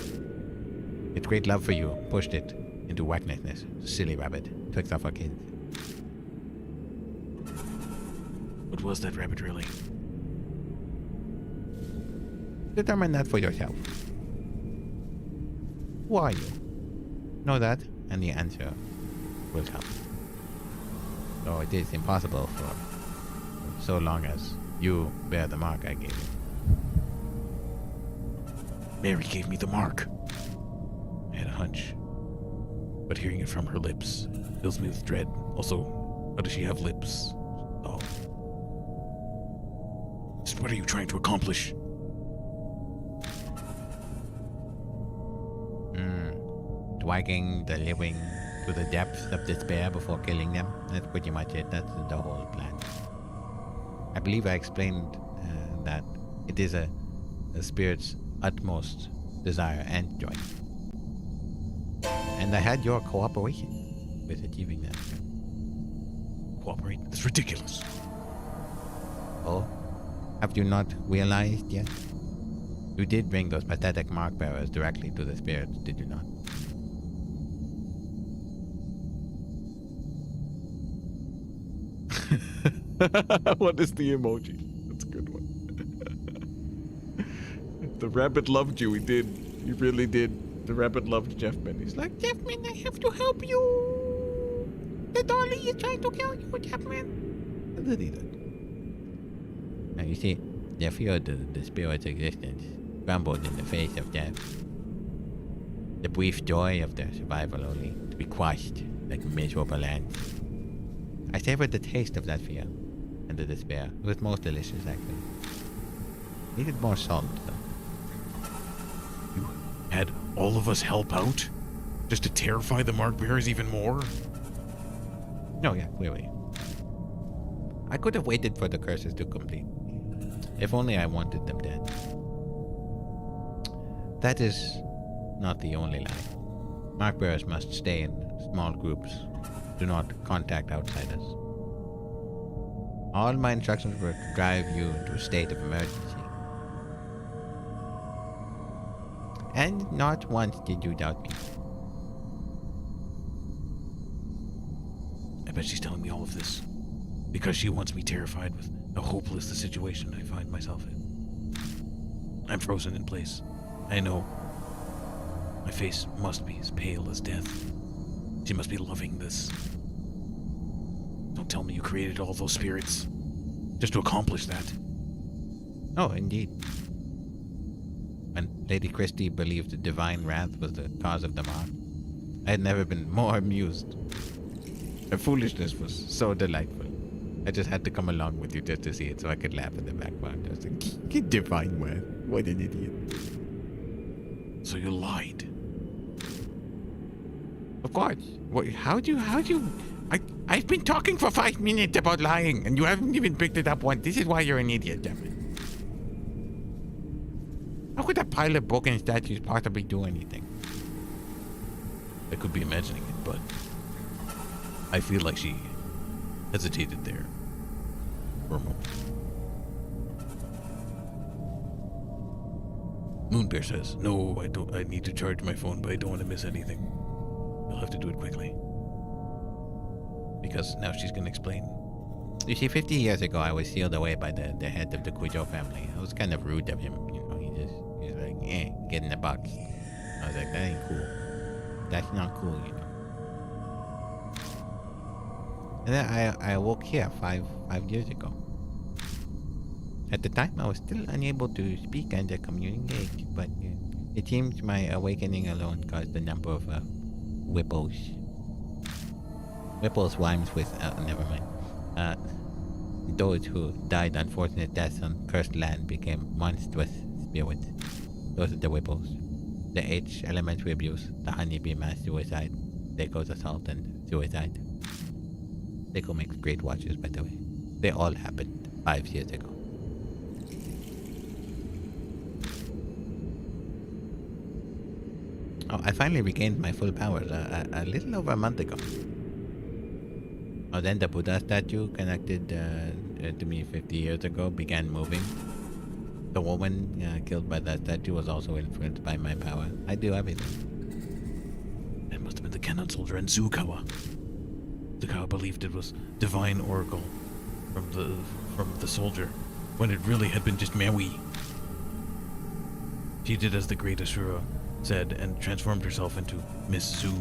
Its great love for you pushed it into whackness. Silly rabbit. Tricks off our kids. What was that rabbit really? Determine that for yourself. Who are you? Know that, and the answer will come. So it is impossible for so long as you bear the mark I gave you. Mary gave me the mark. I had a hunch. But hearing it from her lips fills me with dread. Also, how does she have lips? Oh. Just what are you trying to accomplish? Dragging the living to the depths of despair before killing them. That's pretty much it. That's the whole plan. I believe I explained that it is a spirit's utmost desire and joy. And I had your cooperation with achieving that. Cooperate? That's ridiculous. Oh, have you not realized yet? You did bring those pathetic mark bearers directly to the spirits, did you not? What is the emoji? That's a good one. The rabbit loved you. He did. He really did. The rabbit loved Jeff Ben. He's like, Jeff-man, I have to help you. The dolly is trying to kill you, Jeff-man. Did he did. Now you see, the fear of the spirit's existence crumbled in the face of death. The brief joy of their survival only to be crushed like miserable ants. I savored the taste of that fear and the despair. It was most delicious, actually. Needed more salt, though. You had all of us help out? Just to terrify the mark bearers even more? No, yeah, clearly. I could have waited for the curses to complete. If only I wanted them dead. That is not the only lie. Mark bearers must stay in small groups. Do not contact outsiders. All my instructions were to drive you into a state of emergency. And not once did you doubt me. I bet she's telling me all of this because she wants me terrified with how hopeless the situation I find myself in. I'm frozen in place. I know. My face must be as pale as death. She must be loving this. Don't tell me you created all those spirits just to accomplish that. Oh, indeed. When Lady Christie believed the divine wrath was the cause of the mark, I had never been more amused. Her foolishness was so delightful. I just had to come along with you just to see it so I could laugh in the background. I was like, divine wrath. What an idiot. So you lied. Of course. How'd you... I've been talking for 5 minutes about lying, and you haven't even picked it up once. This is why you're an idiot, Devin. How could a pile of broken statues possibly do anything? I could be imagining it, but I feel like she hesitated there for a moment. Moonbear says, "No, I don't. I need to charge my phone, but I don't want to miss anything. You'll have to do it quickly." Because now she's gonna explain. You see, 50 years ago, I was sealed away by the head of the Cujo family. It was kind of rude of him, you know. He's like, get in the box. I was like, that ain't cool. That's not cool, you know. And then I awoke here five years ago. At the time, I was still unable to speak and communicate, but it seems my awakening alone caused a number of whipples. Whipples rhymes with, never mind. Those who died unfortunate deaths on cursed land became monstrous spirits. Those are the whipples. The H elementary abuse, the honeybee mass suicide, Deco's assault and suicide. Deco makes great watches, by the way. They all happened 5 years ago. Oh, I finally regained my full powers a little over a month ago. Oh, then the Buddha statue connected to me 50 years ago began moving. The woman killed by that statue was also influenced by my power. I do everything. It must have been the Kenan soldier and Zukawa. Zukawa believed it was divine oracle from the soldier, when it really had been just Maui. She did as the great Asura said and transformed herself into Miss Zu.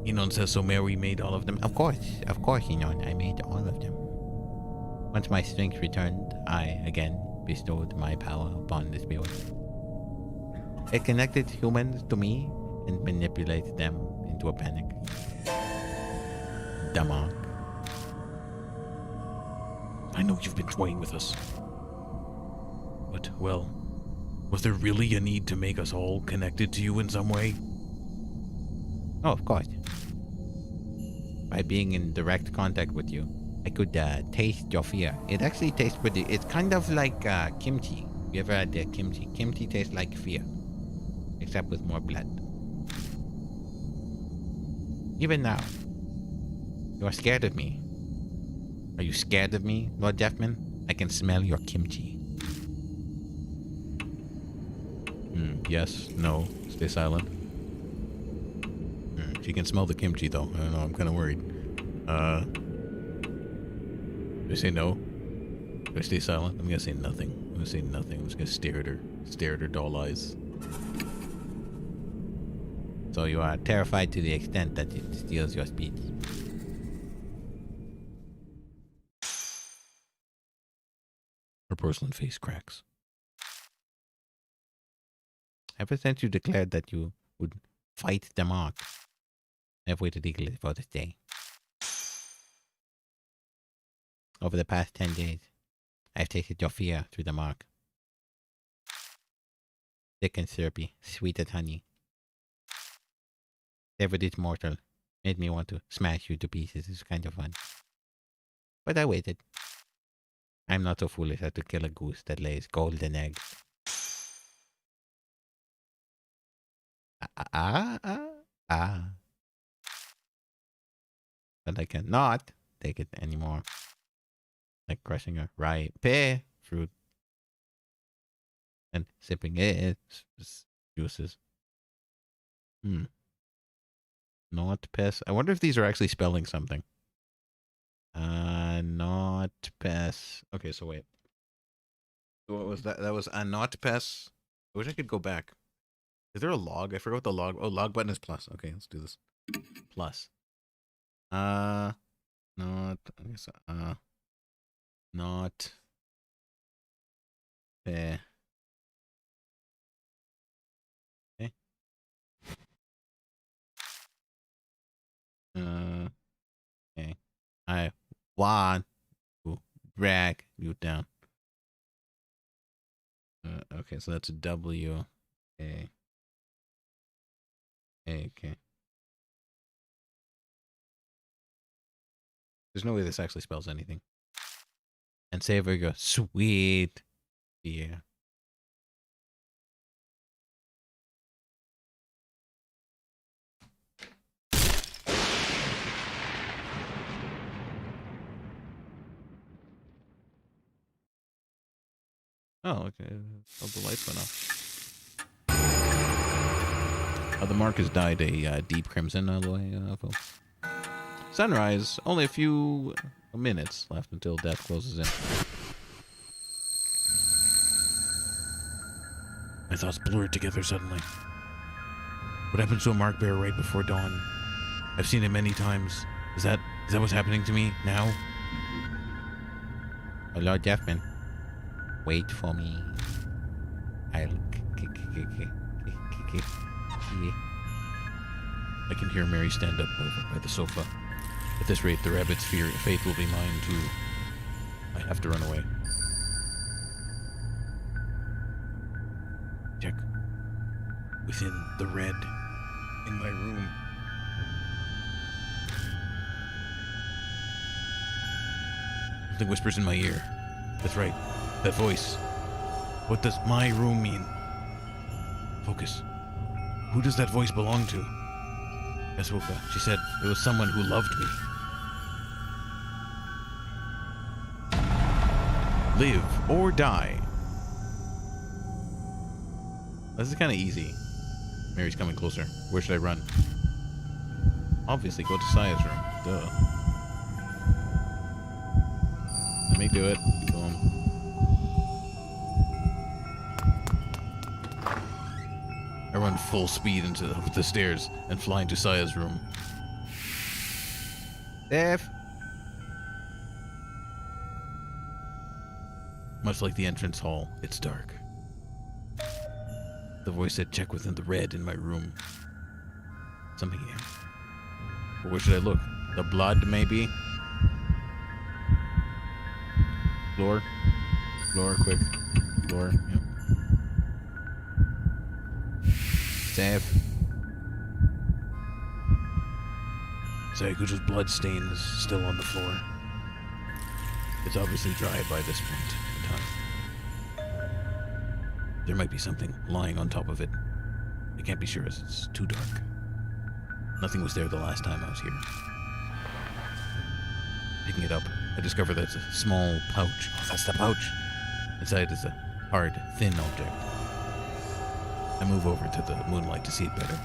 Enon says so Mary made all of them. Of course, Enon, I made all of them. Once my strength returned, I again bestowed my power upon the spirit. It connected humans to me and manipulated them into a panic. daRk. I know you've been toying with us. But, well, was there really a need to make us all connected to you in some way? Oh, of course. By being in direct contact with you, I could taste your fear. It actually tastes pretty. It's kind of like kimchi. You ever had kimchi? Kimchi tastes like fear, except with more blood. Even now, you are scared of me. Are you scared of me, Lord Deafman? I can smell your kimchi. Yes, no, stay silent. She can smell the kimchi though. I don't know, I'm kind of worried. Do I say no? Do I stay silent? I'm gonna say nothing. I'm gonna say nothing. I'm just gonna stare at her doll eyes. So you are terrified to the extent that it steals your speech. Her porcelain face cracks. Ever since you declared that you would fight daRk, I've waited eagerly for this day. Over the past 10 days, I've tasted your fear through daRk. Thick and syrupy, sweet as honey. Savored its mortal, made me want to smash you to pieces. It's kind of fun. But I waited. I'm not so foolish as to kill a goose that lays golden eggs. But I cannot take it anymore. Like crushing a ripe pear fruit and sipping its juices. Not pest. I wonder if these are actually spelling something. Not pest. Okay, so wait. What was that? That was a not pest. I wish I could go back. Is there a log? I forgot what the log. Oh, log button is plus. Okay, let's do this. Plus. Not. I guess. Not. Okay. Okay. I want to drag you down. Okay, so that's a W. A. Okay. There's no way this actually spells anything. And savor your sweet fear. Oh, okay. Oh, the lights went off. Oh, the mark has dyed a deep crimson all the way, folks. Sunrise. Only a few minutes left until death closes in. My thoughts blurred together suddenly. What happens to a mark bearer right before dawn? I've seen it many times. Is that what's happening to me now? Oh, Lord Deafman. Wait for me. I'll I can hear Mary stand up over by the sofa. At this rate, the rabbit's fate will be mine too. I have to run away. Check. Within the red. In my room. Something whispers in my ear. That's right. That voice. What does my room mean? Focus. Who does that voice belong to? Eswoka. She said it was someone who loved me. live or die. This is kind of easy. Mary's coming closer. Where should I run? Obviously, go to Saya's room. Duh. Let me do it. Boom. I run full speed up the stairs and fly into Saya's room. F. Much like the entrance hall, it's dark. The voice said, check within the red in my room. Something here. But where should I look? The blood, maybe? Floor? Floor, quick. Floor, yep. Save. Sayagucho's blood stain is still on the floor. It's obviously dry by this point in time. There might be something lying on top of it. I can't be sure as it's too dark. Nothing was there the last time I was here. Picking it up, I discover that it's a small pouch. Oh, that's the pouch! Inside is a hard, thin object. I move over to the moonlight to see it better.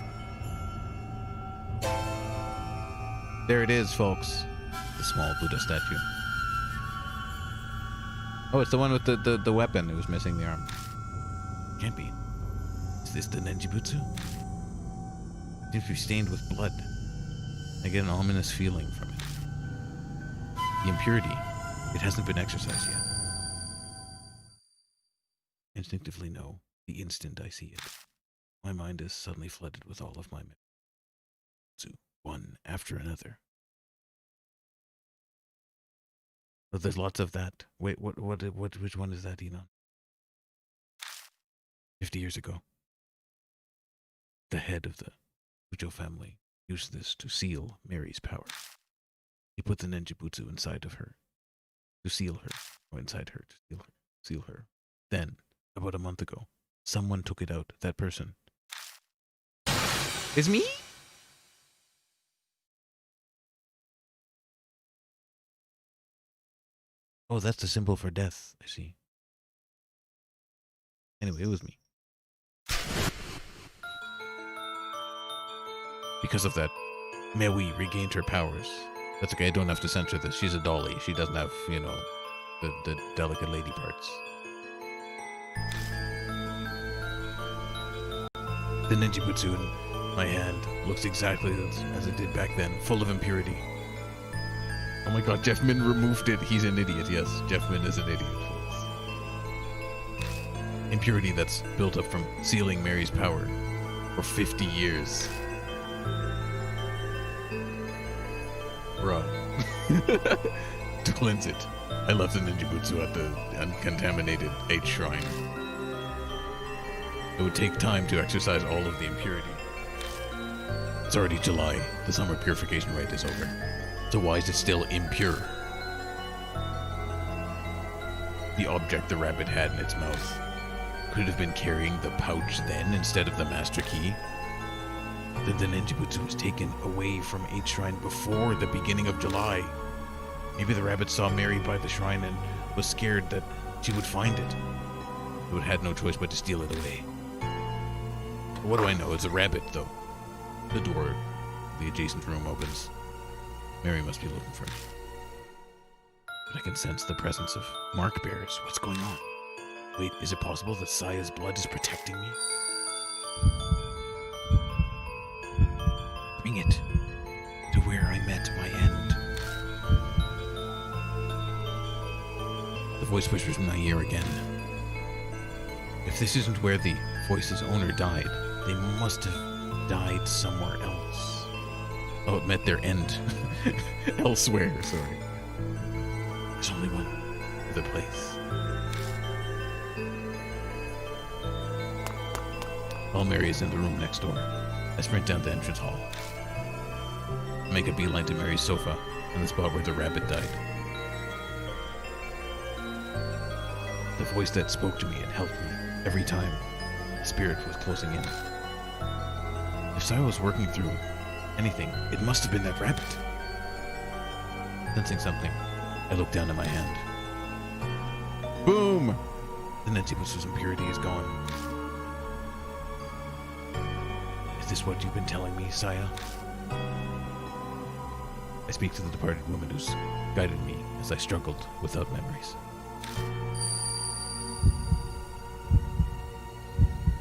There it is, folks. The small Buddha statue. Oh, it's the one with the weapon. It was missing the arm. Can't be. Is this the Nenjibutsu? Seems to be stained with blood. I get an ominous feeling from it. The impurity. It hasn't been exorcised yet. Instinctively know the instant I see it. My mind is suddenly flooded with all of my memories. One after another. But there's lots of that. Wait, which one is that, Enon? 50 years ago. The head of the Ujo family used this to seal Mary's power. He put the Nenjibutsu inside of her to seal her, or inside her to seal her. Then, about a month ago, someone took it out. That person. Is me? Oh, that's the symbol for death, I see. Anyway, it was me. Because of that, Mei regained her powers. That's okay. I don't have to censor this. She's a dolly. She doesn't have, you know, the delicate lady parts. The Nenjibutsu in my hand looks exactly as it did back then, full of impurity. Oh my god, Jeff Min removed it. He's an idiot. Yes, Jeff Min is an idiot, folks. Impurity that's built up from sealing Mary's power for 50 years. Bruh. To cleanse it, I left the Ninjibutsu at the uncontaminated H shrine. It would take time to exorcise all of the impurity. It's already July. The summer purification rite is over. So why is it still impure? The object the rabbit had in its mouth could it have been carrying the pouch then instead of the master key. Then the Nenjibutsu was taken away from H shrine before the beginning of July. Maybe the rabbit saw Mary by the shrine and was scared that she would find it. So it had no choice but to steal it away. What do I know? It's a rabbit, though. The door of the adjacent room opens. Mary must be looking for me. But I can sense the presence of mark bearers. What's going on? Wait, is it possible that Saya's blood is protecting me? Bring it to where I met my end. The voice whispers in my ear again. If this isn't where the voice's owner died, they must have died somewhere else. Oh, it met their end. Elsewhere, sorry. There's only one other place. While Mary is in the room next door, I sprint down the entrance hall. I make a beeline to Mary's sofa, on the spot where the rabbit died. The voice that spoke to me and helped me every time the spirit was closing in. If Saya was working through anything, it must have been that rabbit. Sensing something, I look down at my hand. Boom! The Nenjibutsu's impurity is gone. Is this what you've been telling me, Saya? I speak to the departed woman who's guided me as I struggled without memories.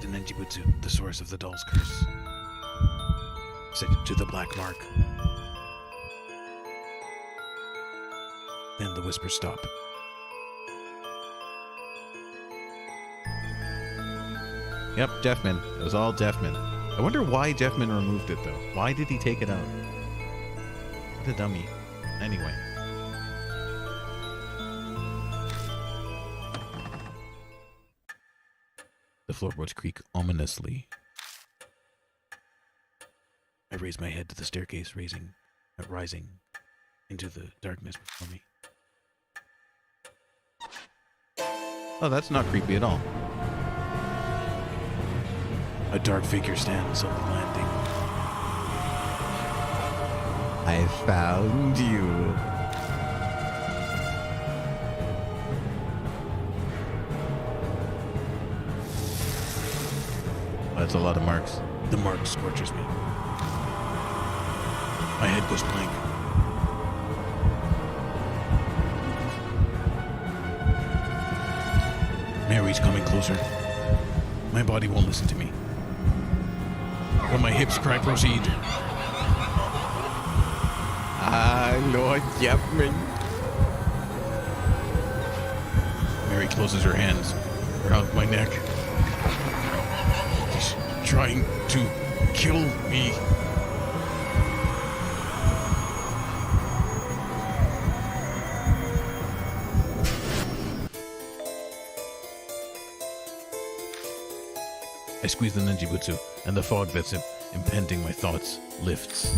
The Nenjibutsu, the source of the doll's curse. Set to the black mark. Then the whispers stop. Yep, Jeffman. It was all Jeffman. I wonder why Jeffman removed it, though. Why did he take it out? What a dummy. Anyway. The floorboards creak ominously. I raise my head to the staircase, raising rising into the darkness before me. Oh, that's not creepy at all. A dark figure stands on the landing. I found you. That's a lot of marks. The mark scorches me. My head goes blank. Mary's coming closer. My body won't listen to me. But my hips cry proceed. Ah, Lord Chapman. Mary closes her hands around my neck. She's trying to kill me. I squeeze the ninja butsu, and the fog that's impending my thoughts lifts.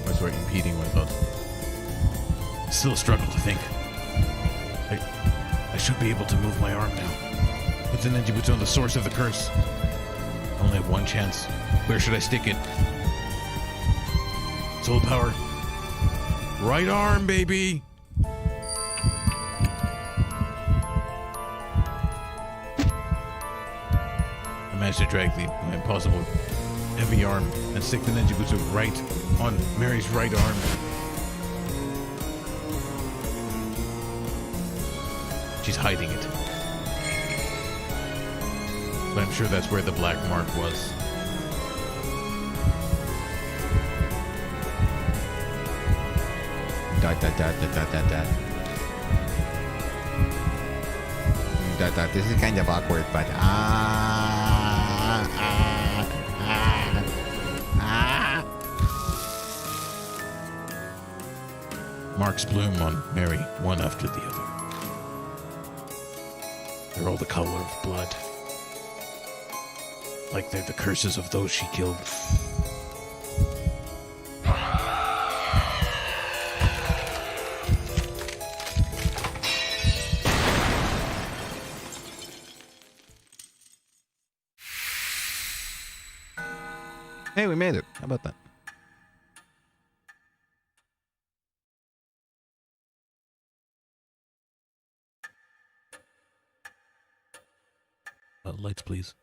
Or sorry, impeding my thoughts. I still struggle to think. I should be able to move my arm now. With the ninja butsu on the source of the curse. I only have one chance. Where should I stick it? Soul power. Right arm, baby! I managed to drag the impossible heavy arm and stick the ninja butsu right on Mary's right arm. She's hiding it. But I'm sure that's where the black mark was. This is kind of awkward, but Marks bloom on Mary, one after the other. They're all the color of blood. Like they're the curses of those she killed. hey, we made it. How about that? Lights, please.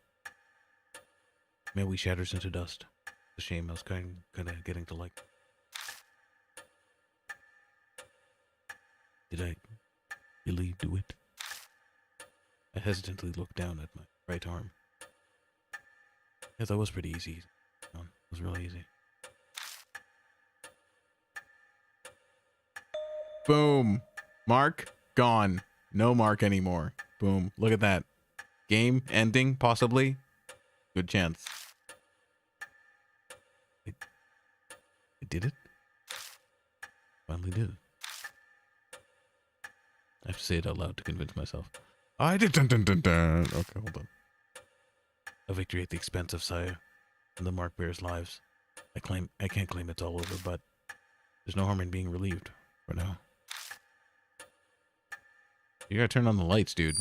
Mary shatters into dust. It's a shame. I was kind of getting to like. Did I really do it? I hesitantly looked down at my right arm. Yeah, that was pretty easy. It was really easy. Boom. Mark gone. No mark anymore. Boom. Look at that. Game ending, possibly. Good chance. I did it? Finally did it. I have to say it out loud to convince myself. I did. Dun, dun, dun, dun. Okay, hold on. A victory at the expense of Saya and the Mark Bear's lives. I can't claim it's all over, but there's no harm in being relieved for now. You gotta turn on the lights, dude.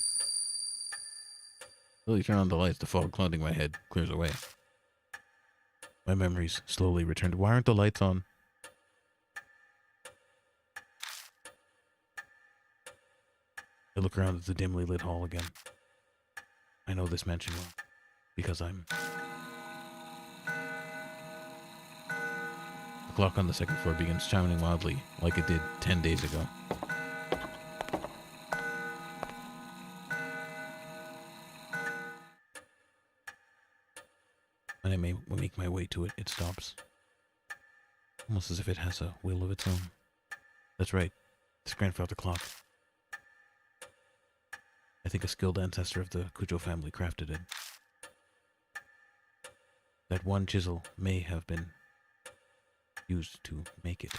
Really turn on the lights. The fog clouding my head clears away. My memories slowly returned. Why aren't the lights on? I look around at the dimly lit hall again. I know this mansion well, because I'm... The clock on the second floor begins chiming wildly, like it did 10 days ago. When I make my way to it, it stops. Almost as if it has a will of its own. That's right, it's grandfather clock. I think a skilled ancestor of the Kujo family crafted it. That one chisel may have been used to make it.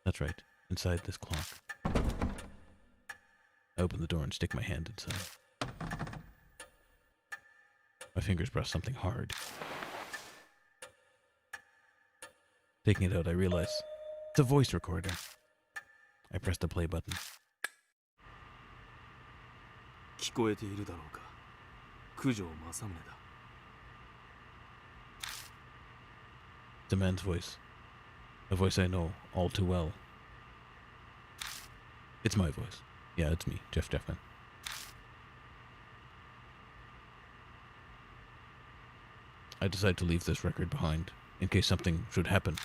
That's right, inside this clock. I open the door and stick my hand inside. My fingers pressed something hard. Taking it out, I realize it's a voice recorder. I pressed the play button. 聞こえているだろうか。九条正宗だ。 It's a man's voice. A voice I know all too well. It's my voice. Yeah, it's me, Jeff Jeffman. I decide to leave this record behind in case something should happen.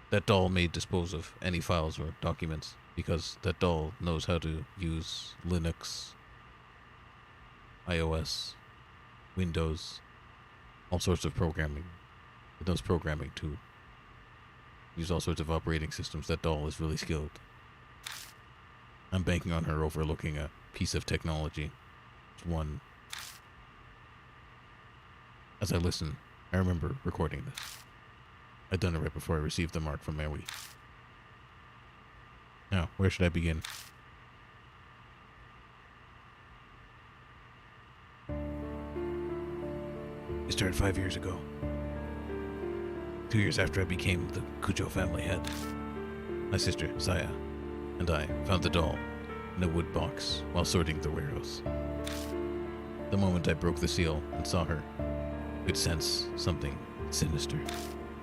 That doll may dispose of any files or documents because that doll knows how to use Linux, iOS, Windows, all sorts of programming. It knows programming to use all sorts of operating systems. That doll is really skilled. I'm banking on her overlooking a piece of technology. It's one. As I listen, I remember recording this. I'd done it right before I received the mark from Maui. Now, where should I begin? It started 5 years ago. 2 years after I became the Kujo family head. My sister, Saya, and I found the doll in a wood box while sorting the warehouse. The moment I broke the seal and saw her, I could sense something sinister.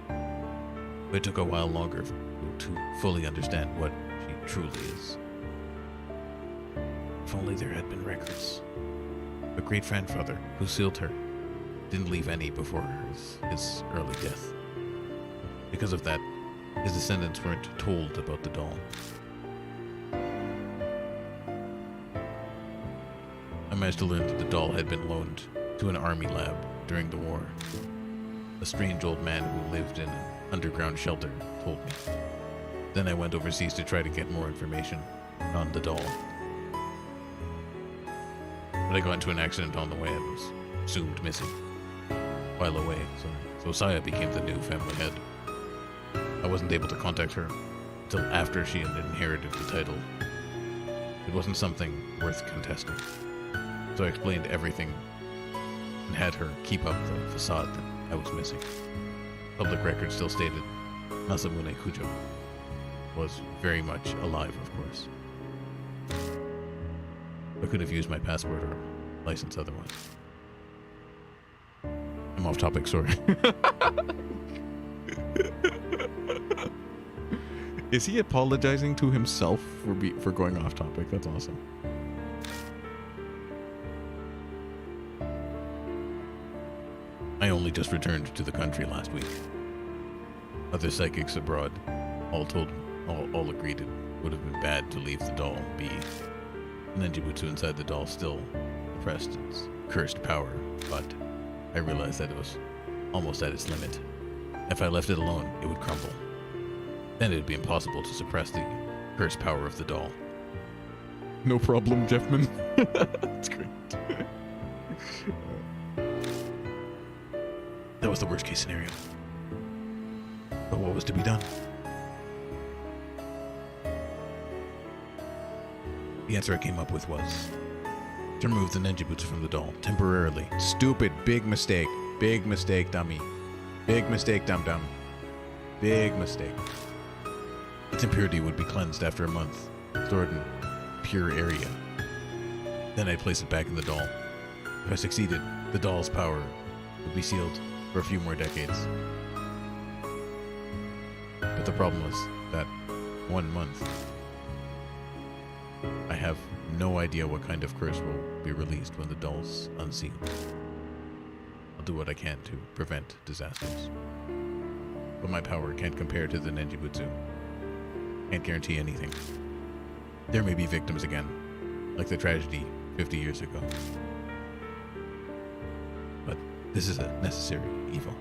But it took a while longer to fully understand what she truly is. If only there had been records. A great-grandfather who sealed her didn't leave any before his early death. Because of that, his descendants weren't told about the doll. I managed to learn that the doll had been loaned to an army lab during the war. A strange old man who lived in an underground shelter told me. Then I went overseas to try to get more information on the doll. But I got into an accident on the way and was assumed missing while away, so Saya became the new family head. I wasn't able to contact her until after she had inherited the title. It wasn't something worth contesting. So I explained everything and had her keep up the facade that I was missing. Public record still stated Masamune Kujo was very much alive, of course. I could have used my passport or license otherwise. I'm off topic, sorry. Is he apologizing to himself for going off topic? That's awesome. I only just returned to the country last week. Other psychics abroad all agreed it would have been bad to leave the doll be. Nenjibutsu inside the doll still oppressed its cursed power, but I realized that it was almost at its limit. If I left it alone, it would crumble. Then it would be impossible to suppress the cursed power of the doll. No problem, Jeffman. That's great. That was the worst case scenario. But what was to be done? The answer I came up with was to remove the Nenjibutsu from the doll temporarily. Stupid. Big mistake. Big mistake, dummy. Big mistake, dum-dum. Big mistake. Its impurity would be cleansed after a month, stored in pure area. Then I'd place it back in the doll. If I succeeded, the doll's power would be sealed for a few more decades. But the problem was that 1 month, I have no idea what kind of curse will be released when the doll's unsealed. I'll do what I can to prevent disasters. But my power can't compare to the Nenjibutsu. Can't guarantee anything. There may be victims again, like the tragedy 50 years ago. But this is a necessary evil.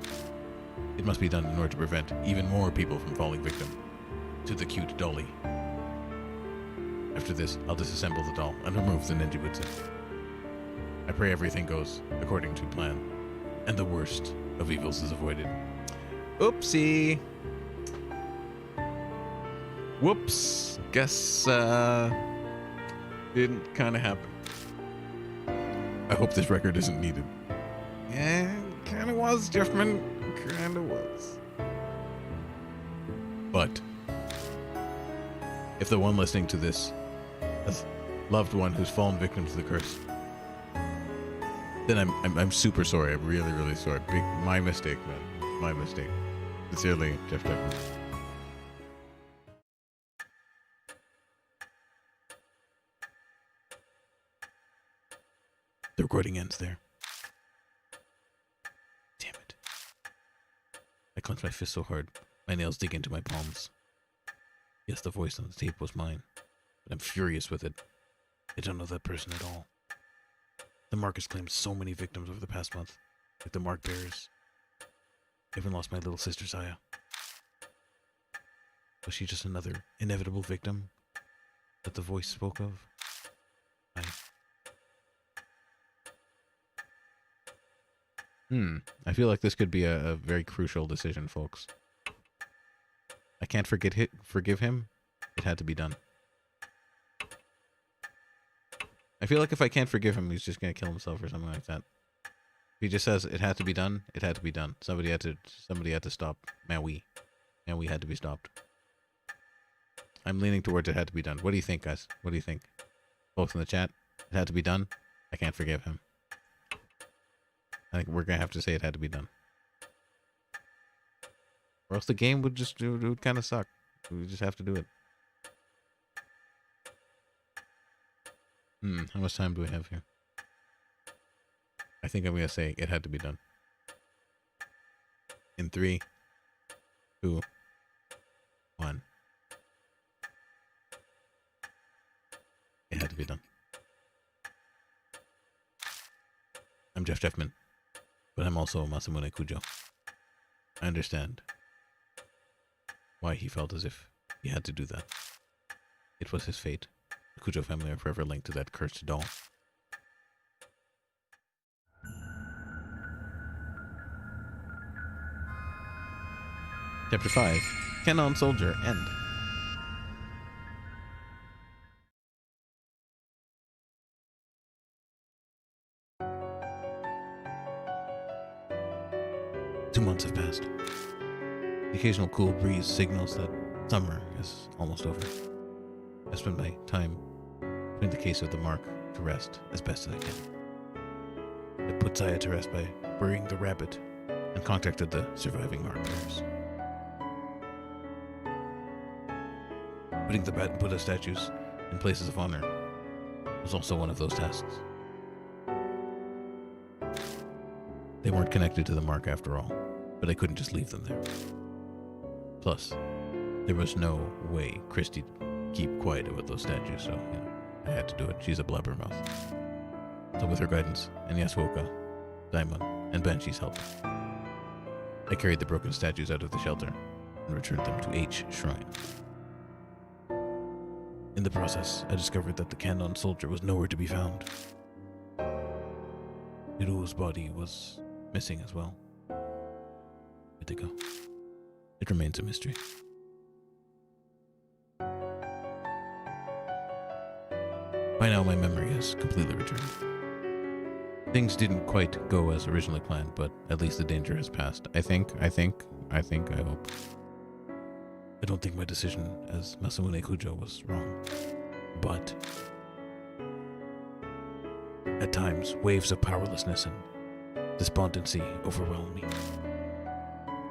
It must be done in order to prevent even more people from falling victim to the cute dolly. After this, I'll disassemble the doll and remove the Nenjibutsu. I pray everything goes according to plan, and the worst of evils is avoided. Oopsie. Whoops. Guess, didn't kind of happen. I hope this record isn't needed. Yeah, kind of was, Jeffman. Kind of was. But if the one listening to this has loved one who's fallen victim to the curse, then I'm super sorry. I'm really, really sorry. My mistake, man. My mistake. Sincerely, Jeff Devlin. The recording ends there. Damn it. I clenched my fist so hard, my nails dig into my palms. Yes, the voice on the tape was mine, but I'm furious with it. I don't know that person at all. The mark has claimed so many victims over the past month, like the mark bearers. I even lost my little sister, Saya. Was she just another inevitable victim that the voice spoke of? I feel like this could be a very crucial decision, folks. I can't forgive him. It had to be done. I feel like if I can't forgive him, he's just gonna kill himself or something like that. If he just says it had to be done, it had to be done. Somebody had to stop Maui. Maui had to be stopped. I'm leaning towards it had to be done. What do you think, guys? What do you think? Both in the chat. It had to be done. I can't forgive him. I think we're gonna have to say it had to be done, or else the game would just it would kind of suck. We would just have to do it. How much time do we have here? I think I'm gonna say it had to be done. In 3, 2, 1. It had to be done. I'm Jeff Jeffman, but I'm also Masamune Kujo. I understand why he felt as if he had to do that. It was his fate. The Kujo family are forever linked to that cursed doll. Chapter 5, Cannon Soldier, End. Two months have passed. The occasional cool breeze signals that summer is almost over. I spend my time putting the case of the mark to rest as best as I can. I put Saya to rest by burying the rabbit and contacted the surviving mark bearers. Putting the bat and Buddha statues in places of honor was also one of those tasks. They weren't connected to the mark after all, but I couldn't just leave them there. Plus, there was no way Christy'd keep quiet about those statues, so I had to do it. She's a blabbermouth. So with her guidance, and Yasuoka, Daimon, and Banshee's help, I carried the broken statues out of the shelter and returned them to H Shrine. In the process, I discovered that the Cannon Soldier was nowhere to be found. Hiruo's body was missing as well. Where'd they go? It remains a mystery. By now, my memory has completely returned. Things didn't quite go as originally planned, but at least the danger has passed. I hope. I don't think my decision as Masamune Kujo was wrong, but at times, waves of powerlessness and despondency overwhelm me.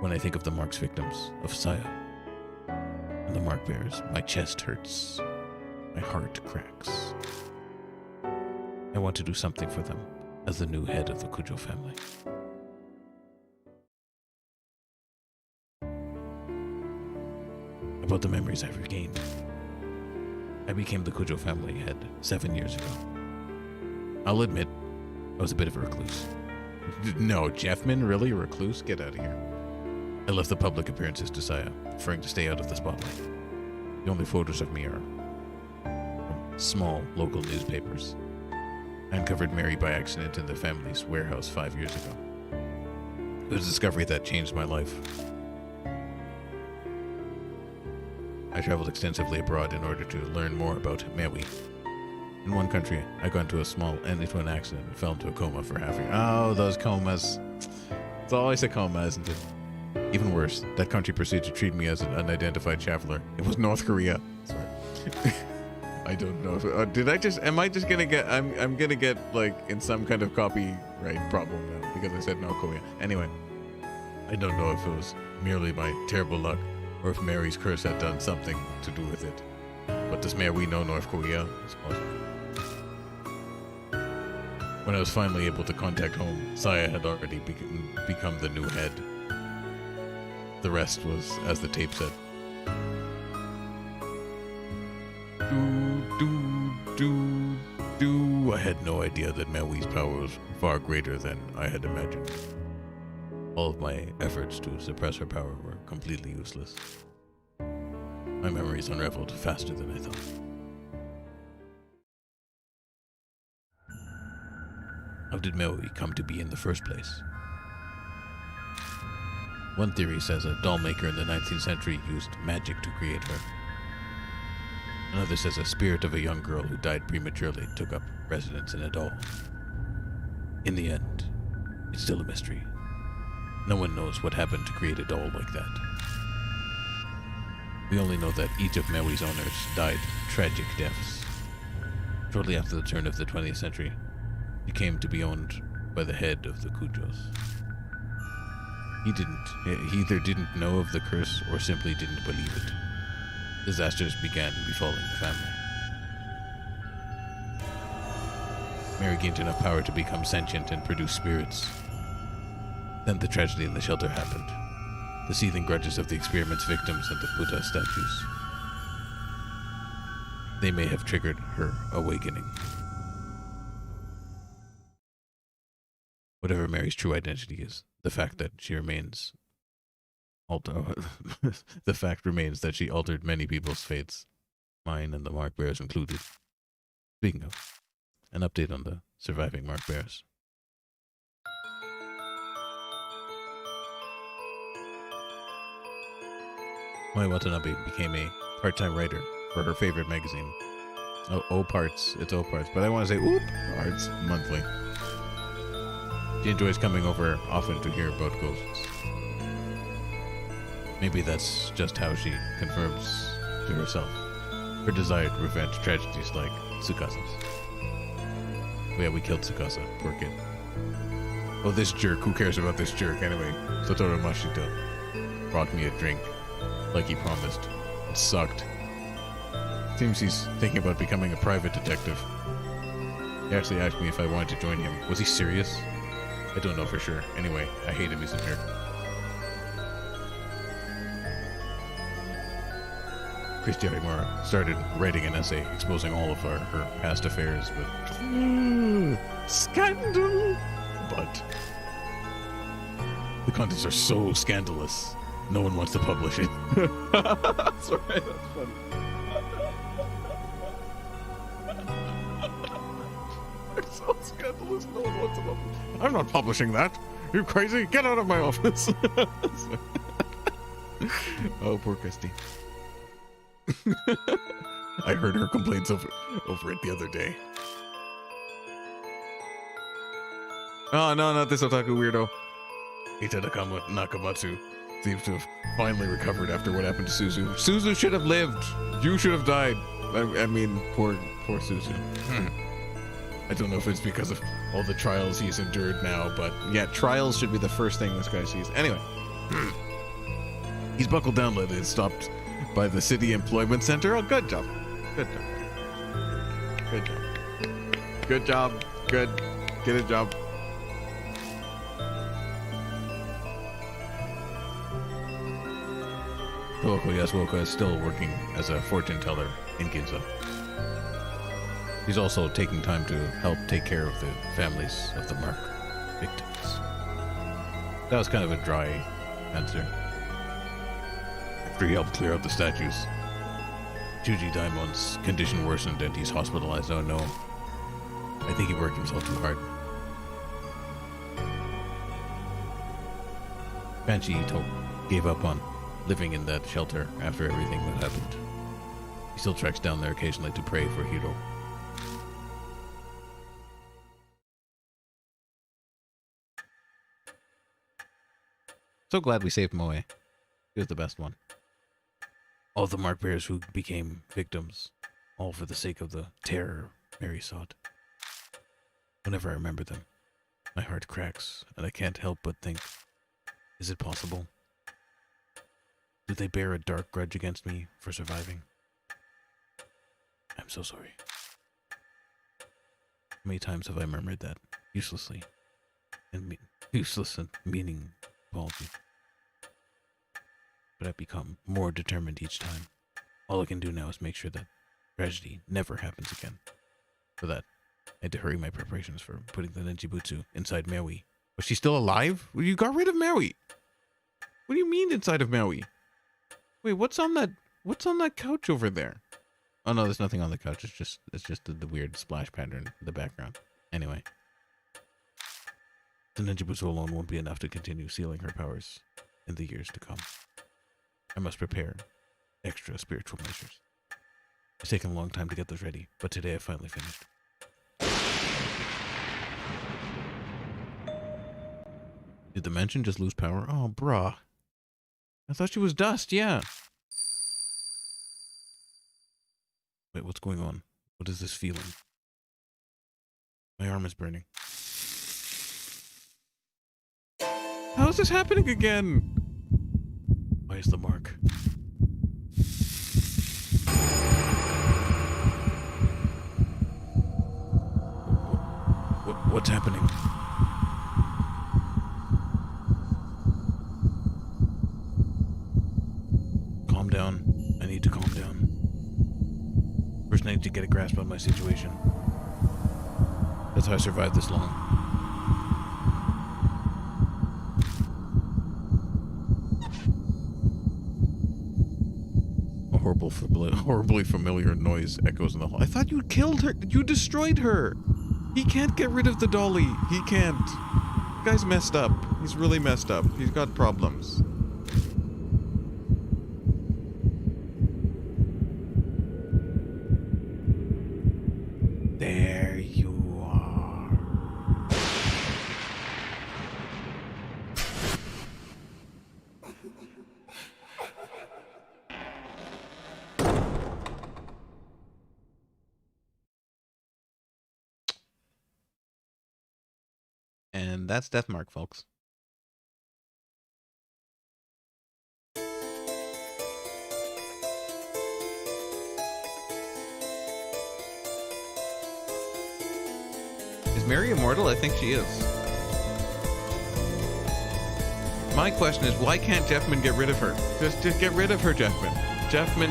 When I think of the mark's victims, of Saya, and the mark bearers, my chest hurts, my heart cracks. I want to do something for them as the new head of the Kujo family. About the memories I've regained. I became the Kujo family head 7 years ago. I'll admit, I was a bit of a recluse. No, Jeffman, really? A recluse? Get out of here. I left the public appearances to Saya, preferring to stay out of the spotlight. The only photos of me are from small local newspapers. I uncovered Mary by accident in the family's warehouse 5 years ago. It was a discovery that changed my life. I traveled extensively abroad in order to learn more about Maui. In one country, I got into an accident and fell into a coma for half a year. Oh, those comas. It's always a coma, isn't it? Even worse, that country proceeded to treat me as an unidentified traveler. It was North Korea. Sorry. I don't know. Am I just gonna get, I'm gonna get, like, in some kind of copyright problem now because I said North Korea. Anyway, I don't know if it was merely my terrible luck or if Mary's curse had done something to do with it. But does Mary know North Korea? I suppose. When I was finally able to contact home, Saya had already become the new head. The rest was, as the tape said. I had no idea that Maoi's power was far greater than I had imagined. All of my efforts to suppress her power were completely useless. My memories unraveled faster than I thought. How did Maui come to be in the first place? One theory says a doll maker in the 19th century used magic to create her. Another says a spirit of a young girl who died prematurely took up residence in a doll. In the end, it's still a mystery. No one knows what happened to create a doll like that. We only know that each of Maui's owners died tragic deaths. Shortly after the turn of the 20th century, he came to be owned by the head of the Kujos. He either didn't know of the curse or simply didn't believe it. Disasters began befalling the family. Mary gained enough power to become sentient and produce spirits. Then the tragedy in the shelter happened. The seething grudges of the experiment's victims and the Buddha statues. They may have triggered her awakening. Whatever Mary's true identity is, the fact that she remains the fact remains that she altered many people's fates, mine and the Mark Bears included. Speaking of, an update on the surviving Mark Bears. Mai Watanabe became a part-time writer for her favorite magazine. Oh, Parts. It's O Parts, but I want to say Oop Parts Monthly. She enjoys coming over often to hear about ghosts. Maybe that's just how she confirms to herself her desire to prevent tragedies like Tsukasa's. Oh yeah, we killed Tsukasa. Poor kid. Oh, this jerk. Who cares about this jerk? Anyway, Satoru Mashita brought me a drink like he promised. It sucked. Seems he's thinking about becoming a private detective. He actually asked me if I wanted to join him. Was he serious? I don't know for sure. Anyway, I hate him. He's a jerk. Christy Arimura started writing an essay exposing all of her past affairs, but scandal. But the contents are so scandalous, no one wants to publish it. Sorry, that's funny. They're so scandalous, no one wants to publish it. I'm not publishing that. You crazy? Get out of my office. Oh, poor Christy. I heard her complaints over it the other day. Oh no, not this otaku weirdo. Ita Nakamatsu seems to have finally recovered after what happened to Suzu. Suzu should have lived. You should have died. I mean, poor Suzu. I don't know if it's because of all the trials he's endured now, but yeah, trials should be the first thing this guy sees. Anyway, he's buckled down lately and stopped by the city employment center. Oh, good job. Good job. Good job. Good job. Good. Get a job. Toko Yasuoka is still working as a fortune teller in Ginza. He's also taking time to help take care of the families of the Mark victims. That was kind of a dry answer. After he helped clear out the statues, Chuji Daimon's condition worsened and he's hospitalized. Oh no. I think he worked himself too hard. Banshee Ito gave up on living in that shelter after everything that happened. He still treks down there occasionally to pray for Hiro. So glad we saved Moe. He was the best one. All the mark bearers who became victims, all for the sake of the terror Mary sought. Whenever I remember them, my heart cracks, and I can't help but think, is it possible? Do they bear a dark grudge against me for surviving? I'm so sorry. How many times have I murmured that, uselessly, and useless and meaning apology? But I've become more determined each time. All I can do now is make sure that tragedy never happens again. For that, I had to hurry my preparations for putting the Ninjibutsu inside Maui. Was she still alive? Well, you got rid of Maui. What do you mean inside of Maui? Wait, what's on that couch over there? Oh no, there's nothing on the couch. It's just the weird splash pattern in the background. Anyway. The Ninjibutsu alone won't be enough to continue sealing her powers in the years to come. I must prepare extra spiritual measures. It's taken a long time to get those ready, but today I finally finished. Did the mansion just lose power? Oh, bruh. I thought she was dust, yeah. Wait, what's going on? What is this feeling? My arm is burning. How is this happening again? Why is the mark? What's happening? Calm down. I need to calm down. First, I need to get a grasp on my situation. That's how I survived this long. A horribly familiar noise echoes in the hall. I thought you killed her. You destroyed her. He can't get rid of the dolly. He can't. The guy's messed up. He's really messed up. He's got problems. There you are. And that's Deathmark, folks. Is Mary immortal? I think she is. My question is, why can't Jeffman get rid of her? Just get rid of her, Jeffman. Jeffman,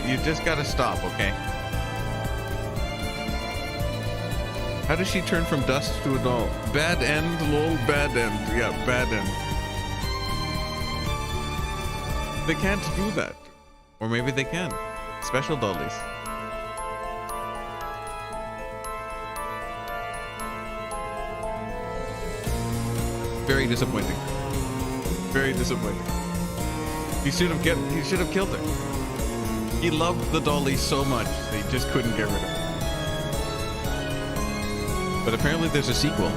you just gotta stop, okay? How does she turn from dust to a doll? Bad end, lol, bad end. Yeah, bad end. They can't do that. Or maybe they can. Special dollies. Very disappointing. Very disappointing. He should have killed her. He loved the dolly so much that he just couldn't get rid of her. But apparently there's a sequel.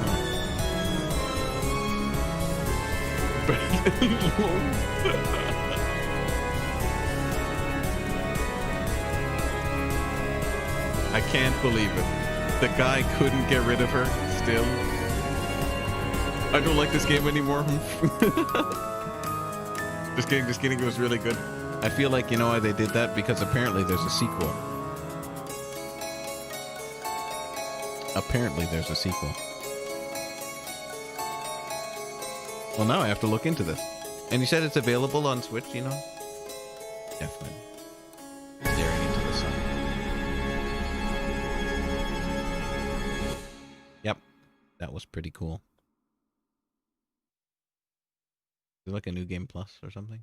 I can't believe it. The guy couldn't get rid of her still. I don't like this game anymore. Just kidding, it was really good. I feel like, you know why they did that? Because apparently there's a sequel. Apparently there's a sequel. Well, now I have to look into this. And you said it's available on Switch, you know? Definitely. Staring into the sun. Yep. That was pretty cool. Is it like a new game plus or something?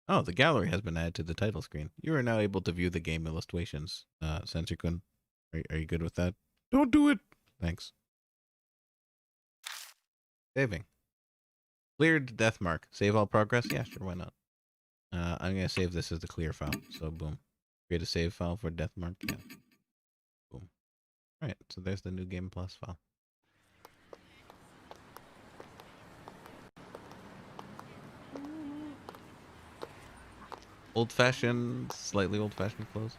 Oh, the gallery has been added to the title screen. You are now able to view the game illustrations. Sensor-kun, are you good with that? Don't do it. Thanks. Saving. Cleared Deathmark. Save all progress? Yeah, sure, why not? I'm going to save this as the clear file. So, boom. Create a save file for Deathmark. Yeah. Boom. Alright, so there's the new Game Plus file. old-fashioned, slightly old-fashioned clothes.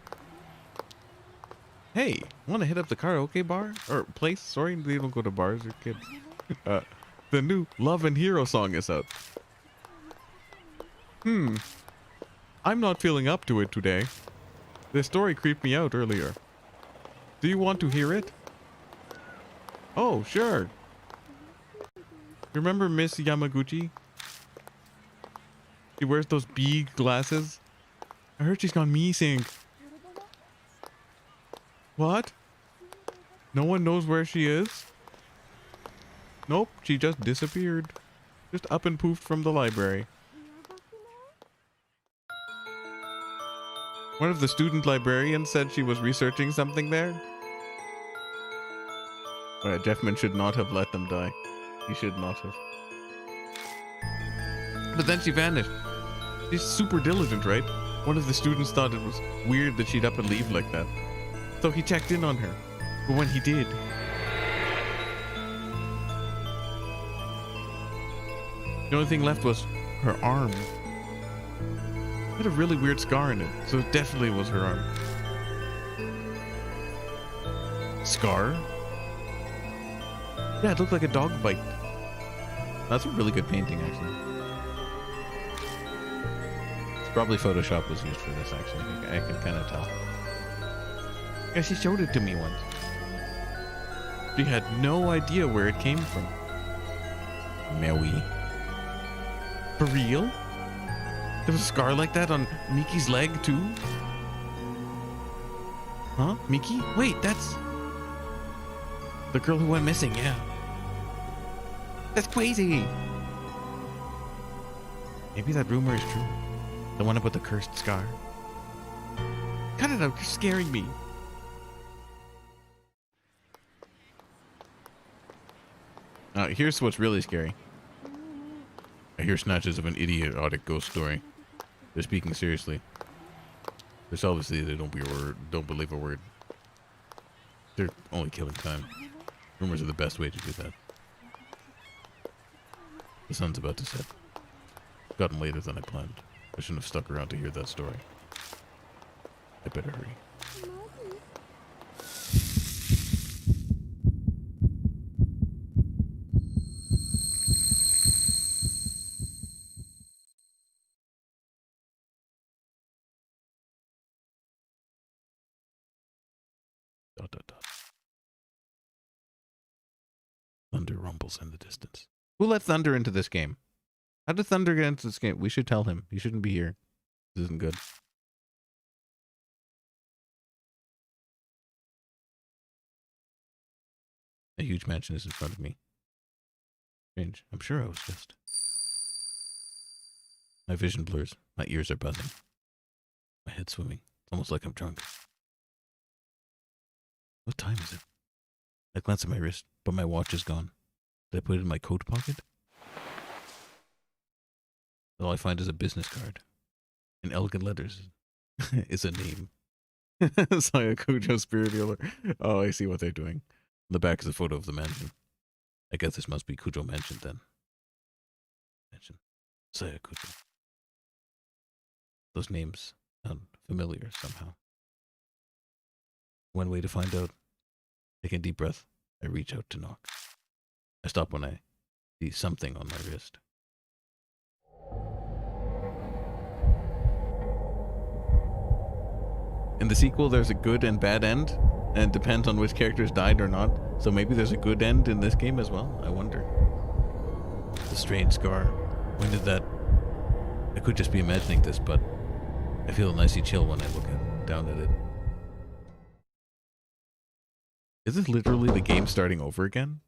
Hey, want to hit up the karaoke bar or place? Sorry, they don't go to bars or kids. The new Love and Hero song is out. I'm not feeling up to it today. The story creeped me out earlier. Do you want to hear it? Oh, sure. Remember Miss Yamaguchi? She wears those big glasses. I heard she's gone missing. What? No one knows where she is? Nope, she just disappeared. Just up and poofed from the library. One of the student librarians said she was researching something there. Jeffman should not have let them die. He should not have. But then she vanished. She's super diligent, right? One of the students thought it was weird that she'd up and leave like that. So he checked in on her. But when he did... the only thing left was her arm. It had a really weird scar in it, so it definitely was her arm. Scar? Yeah, it looked like a dog bite. That's a really good painting, actually. It's probably Photoshop was used for this, actually. I can kind of tell. Yeah, she showed it to me once. She had no idea where it came from. Maui. For real? There was a scar like that on Miki's leg, too? Huh? Miki? Wait, that's... the girl who went missing, yeah. That's crazy! Maybe that rumor is true. The one about the cursed scar. Cut it out, you're scaring me. Here's what's really scary. I hear snatches of an idiotic ghost story. They're speaking seriously. There's obviously they don't believe a word. They're only killing time. Rumors are the best way to do that. The sun's about to set. It's gotten later than I planned. I shouldn't have stuck around to hear that story. I better hurry. Dot, dot, dot. Thunder rumbles in the distance. Who let Thunder into this game? How did Thunder get into this game? We should tell him. He shouldn't be here. This isn't good. A huge mansion is in front of me. Strange. I'm sure I was just... My vision blurs. My ears are buzzing. My head's swimming. It's almost like I'm drunk. What time is it? I glance at my wrist, but my watch is gone. Did I put it in my coat pocket? All I find is a business card. In elegant letters is a name. Sayakujo Spirit Healer. Oh, I see what they're doing. On the back is a photo of the mansion. I guess this must be Kujo Mansion then. Mansion. Sayakujo. Those names sound familiar somehow. One way to find out. Take a deep breath. I reach out to knock. I stop when I see something on my wrist. In the sequel, there's a good and bad end, and it depends on which characters died or not. So maybe there's a good end in this game as well. I wonder. The strange scar. When did that... I could just be imagining this, but I feel a nicey chill when I look down at it. Is this literally the game starting over again?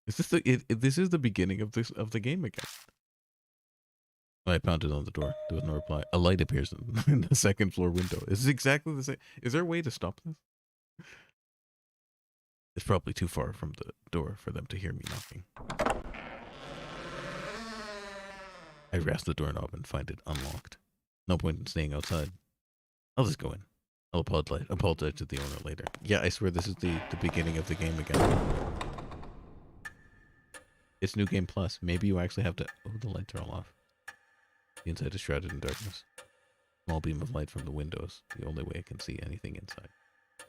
Is this the this is the beginning of the game again? I pounded on the door. There was no reply. A light appears in the second floor window. Is this exactly the same? Is there a way to stop this? It's probably too far from the door for them to hear me knocking. I grasp the doorknob and find it unlocked. No point in staying outside. I'll just go in. I'll apologize to the owner later. Yeah, I swear this is the beginning of the game again. It's New Game Plus. Maybe you actually have to... Oh, the lights are all off. The inside is shrouded in darkness. Small beam of light from the windows. The only way I can see anything inside.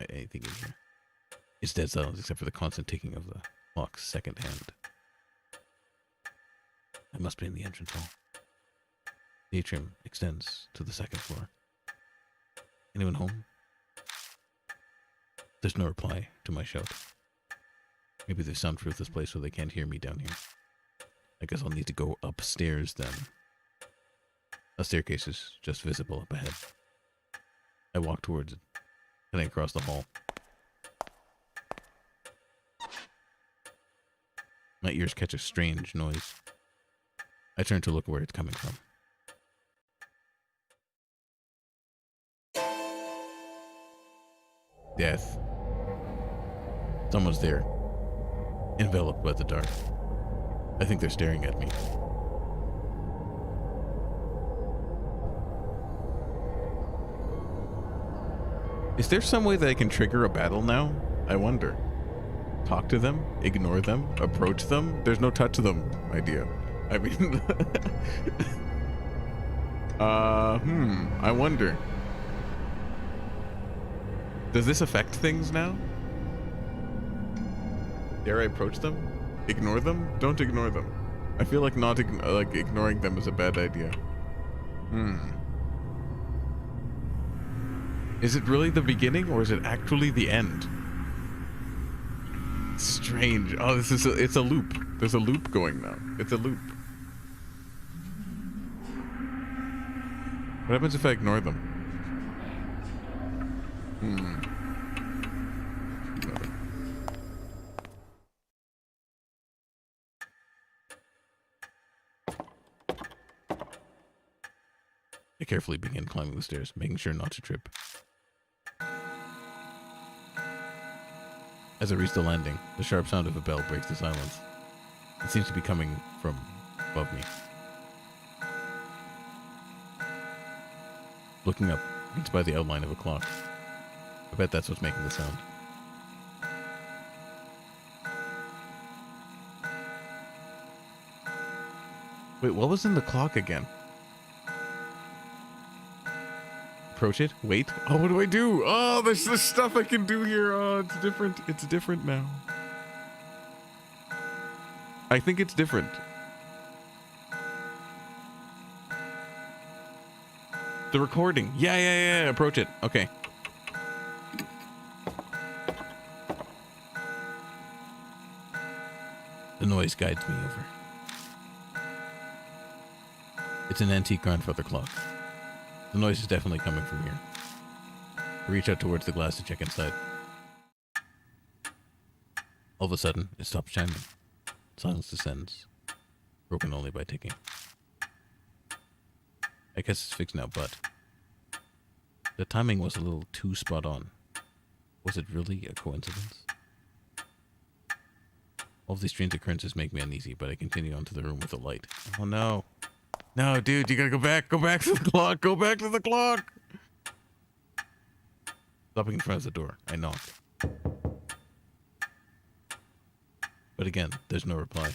Anything in here. It's dead silence except for the constant ticking of the clock's second hand. I must be in the entrance hall. The atrium extends to the second floor. Anyone home? There's no reply to my shout. Maybe they've soundproofed this place so they can't hear me down here. I guess I'll need to go upstairs then. A staircase is just visible up ahead. I walk towards it, heading across the hall. My ears catch a strange noise. I turn to look where it's coming from. Death. Someone's there, enveloped by the dark. I think they're staring at me. Is there some way that I can trigger a battle now? I wonder. Talk to them? Ignore them? Approach them? There's no touch them idea. I mean... I wonder. Does this affect things now? Dare I approach them? Ignore them? Don't ignore them. I feel like ignoring them is a bad idea. Is it really the beginning or is it actually the end? Strange. Oh, it's a loop. There's a loop going now. It's a loop. What happens if I ignore them? I carefully begin climbing the stairs, making sure not to trip. As I reach the landing, the sharp sound of a bell breaks the silence. It seems to be coming from above me. Looking up, it's by the outline of a clock. I bet that's what's making the sound. Wait, what was in the clock again? Approach it? Wait? Oh, what do I do? Oh, there's this stuff I can do here. Oh, it's different. It's different now. I think it's different. The recording. Yeah. Approach it. Okay. The noise guides me over. It's an antique grandfather clock. The noise is definitely coming from here. I reach out towards the glass to check inside. All of a sudden, it stops chiming. Silence descends, broken only by ticking. I guess it's fixed now, but the timing was a little too spot on. Was it really a coincidence? All of these strange occurrences make me uneasy, but I continue on to the room with the light. Oh no. No, dude, you gotta go back. Go back to the clock. Go back to the clock. Stopping in front of the door, I knock. But again, there's no reply.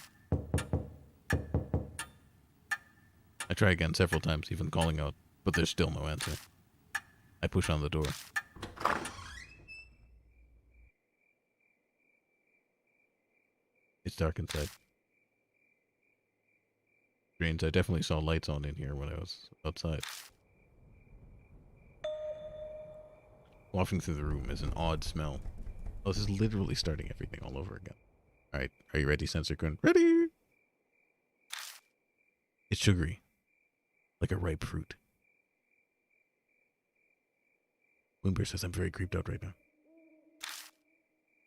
I try again several times, even calling out, but there's still no answer. I push on the door. It's dark inside. Strange, I definitely saw lights on in here when I was outside. Wafting through the room is an odd smell. Oh, this is literally starting everything all over again. Alright, are you ready, Sensor Kun? Ready! It's sugary. Like a ripe fruit. Moonbear says I'm very creeped out right now.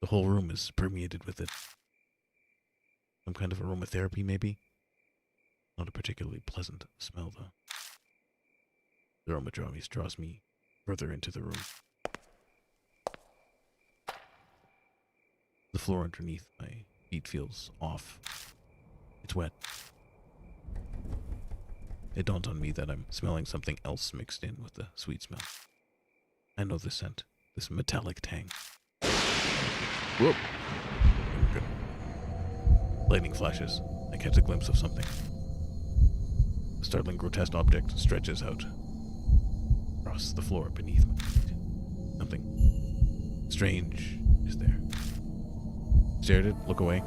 The whole room is permeated with it. Some kind of aromatherapy, maybe? Not a particularly pleasant smell, though. The aroma draws me further into the room. The floor underneath my feet feels off. It's wet. It dawns on me that I'm smelling something else mixed in with the sweet smell. I know the scent, this metallic tang. Whoa! Good. Lightning flashes. I catch a glimpse of something. A startling, grotesque object stretches out across the floor beneath my feet. Something strange is there. Stare at it, look away.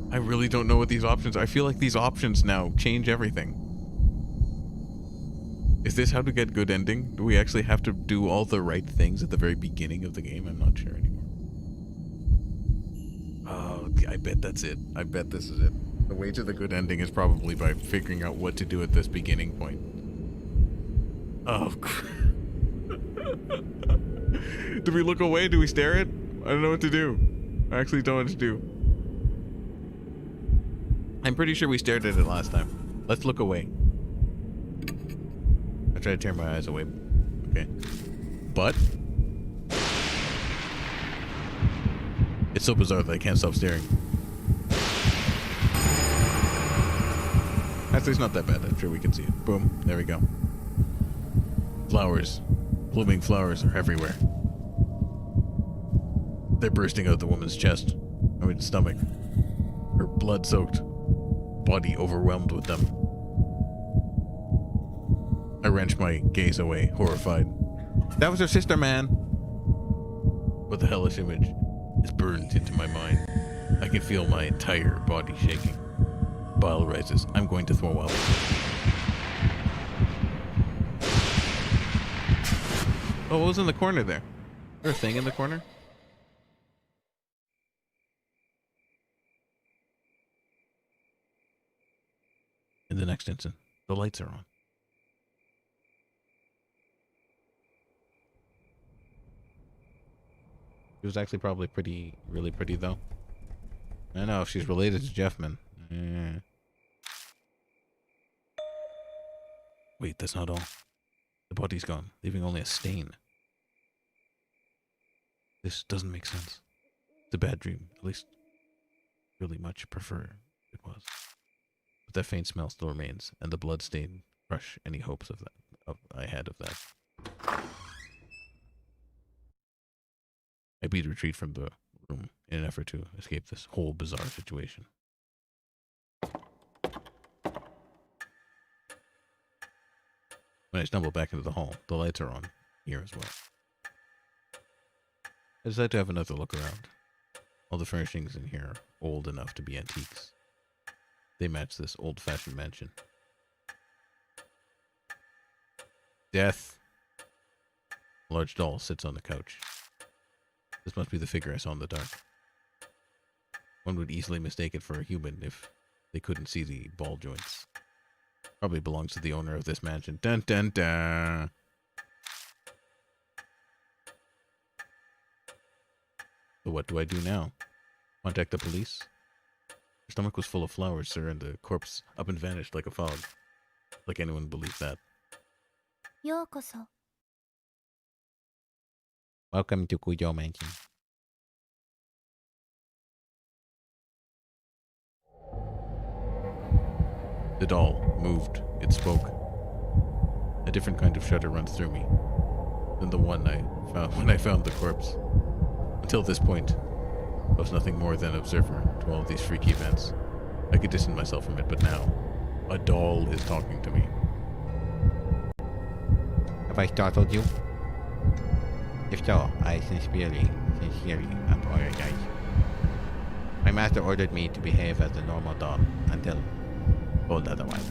I really don't know what these options are. I feel like these options now change everything. Is this how to get good ending? Do we actually have to do all the right things at the very beginning of the game? I'm not sure anymore. Oh, I bet that's it. I bet this is it. The way to the good ending is probably by figuring out what to do at this beginning point. Oh, do we look away? Do we stare at it? I don't know what to do. I actually don't know what to do. I'm pretty sure we stared at it last time. Let's look away. I try to turn my eyes away. Okay. But it's so bizarre that I can't stop staring. Actually, it's not that bad. I'm sure we can see it. Boom. There we go. Flowers. Blooming flowers are everywhere. They're bursting out the woman's chest. I mean, stomach. Her blood-soaked body overwhelmed with them. I wrench my gaze away, horrified. That was her sister, man! But the hellish image is burned into my mind. I can feel my entire body shaking. Bile rises. I'm going to throw up. Oh, what was in the corner there? Is there a thing in the corner? In the next instant, the lights are on. She was actually probably really pretty though. I know if she's related to Jeffman. Yeah. Wait, that's not all. The body's gone, leaving only a stain. This doesn't make sense. It's a bad dream. At least, really much prefer it was. But that faint smell still remains, and the blood stain crush any hopes of that I had of that. I beat retreat from the room in an effort to escape this whole bizarre situation. When I stumble back into the hall, the lights are on here as well. I decide to have another look around. All the furnishings in here are old enough to be antiques. They match this old-fashioned mansion. Death. A large doll sits on the couch. This must be the figure I saw in the dark. One would easily mistake it for a human if they couldn't see the ball joints. Probably belongs to the owner of this mansion. Dun dun dun! So what do I do now? Contact the police? Her stomach was full of flowers, sir, and the corpse up and vanished like a fog. Like anyone would believe that. ようこそ。 Welcome to Kujo Mansion. The doll moved. It spoke. A different kind of shudder runs through me than the one I found when I found the corpse. Until this point, I was nothing more than an observer to all of these freaky events. I could distance myself from it, but now, a doll is talking to me. Have I startled you? If so, I sincerely apologize. My master ordered me to behave as a normal doll until told otherwise.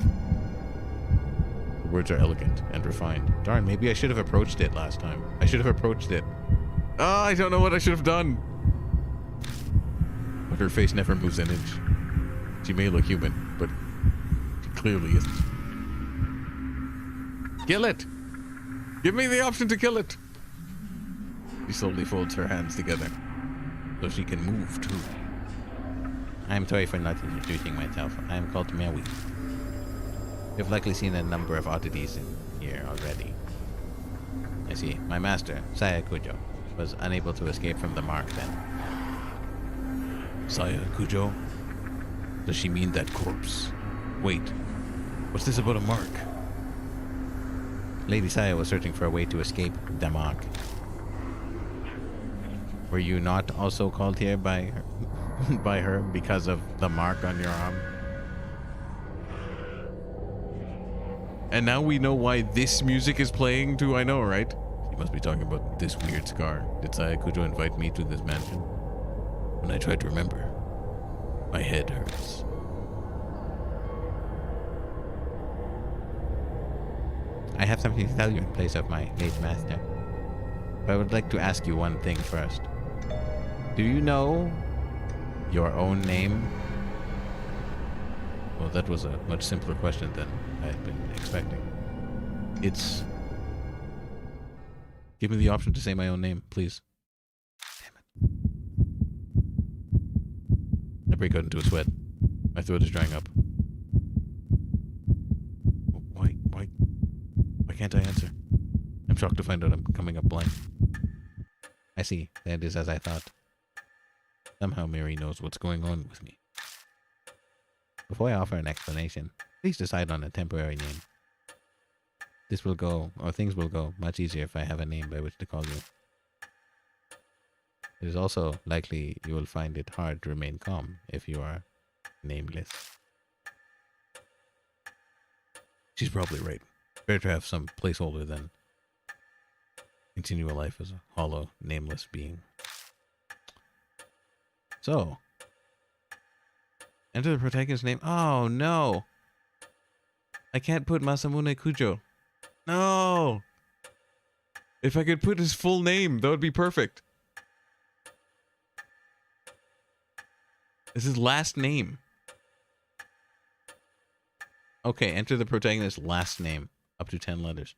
The words are elegant and refined. Darn, maybe I should have approached it last time. I should have approached it. Oh, I don't know what I should have done. But her face never moves an inch. She may look human, but she clearly isn't. Kill it! Give me the option to kill it! She slowly folds her hands together, so she can move too. I am sorry for not introducing myself. I am called Maui. You've likely seen a number of oddities in here already. I see. My master, Saya Kujo, was unable to escape from the mark then. Saya Kujo? Does she mean that corpse? Wait, what's this about a mark? Lady Saya was searching for a way to escape the mark. Were you not also called here by her? by her because of the mark on your arm. And now we know why this music is playing too, I know, right? You must be talking about this weird scar. Did Sayakujo invite me to this mansion? When I tried to remember, my head hurts. I have something to tell you in place of my late master. But I would like to ask you one thing first. Do you know your own name? Well, that was a much simpler question than I had been expecting. It's... Give me the option to say my own name, please. Damn it. I break out into a sweat. My throat is drying up. Why can't I answer? I'm shocked to find out I'm coming up blank. I see. That is as I thought. Somehow Mary knows what's going on with me. Before I offer an explanation, please decide on a temporary name. This will go, or things will go, much easier if I have a name by which to call you. It is also likely you will find it hard to remain calm if you are nameless. She's probably right. Better to have some placeholder than continue a life as a hollow, nameless being. So, enter the protagonist's name. Oh no! I can't put Masamune Kujo. No! If I could put his full name, that would be perfect. It's his last name. Okay, enter the protagonist's last name. Up to 10 letters.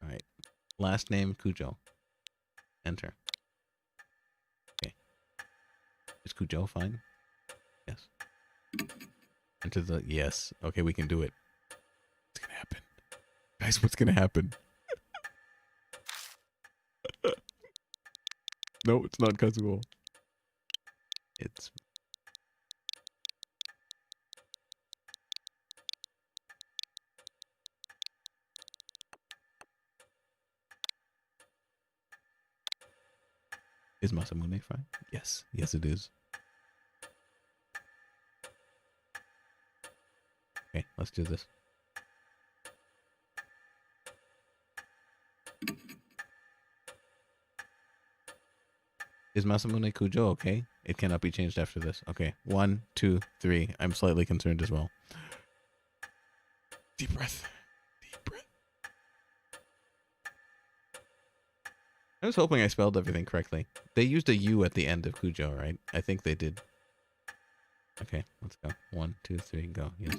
Alright. Last name, Kujo. Enter. Okay. Is Kujo fine? Yes. Enter the... Yes. Okay, we can do it. What's gonna happen? Guys, what's gonna happen? No, it's not Kazuo. It's... Is Masamune fine? Yes. Yes, it is. Okay, let's do this. Is Masamune Kujo okay? It cannot be changed after this. Okay. 1, 2, 3. I'm slightly concerned as well. Deep breath. Deep breath. I was hoping I spelled everything correctly. They used a U at the end of Kujo, right? I think they did. Okay, let's go. 1, 2, 3, go. Yes.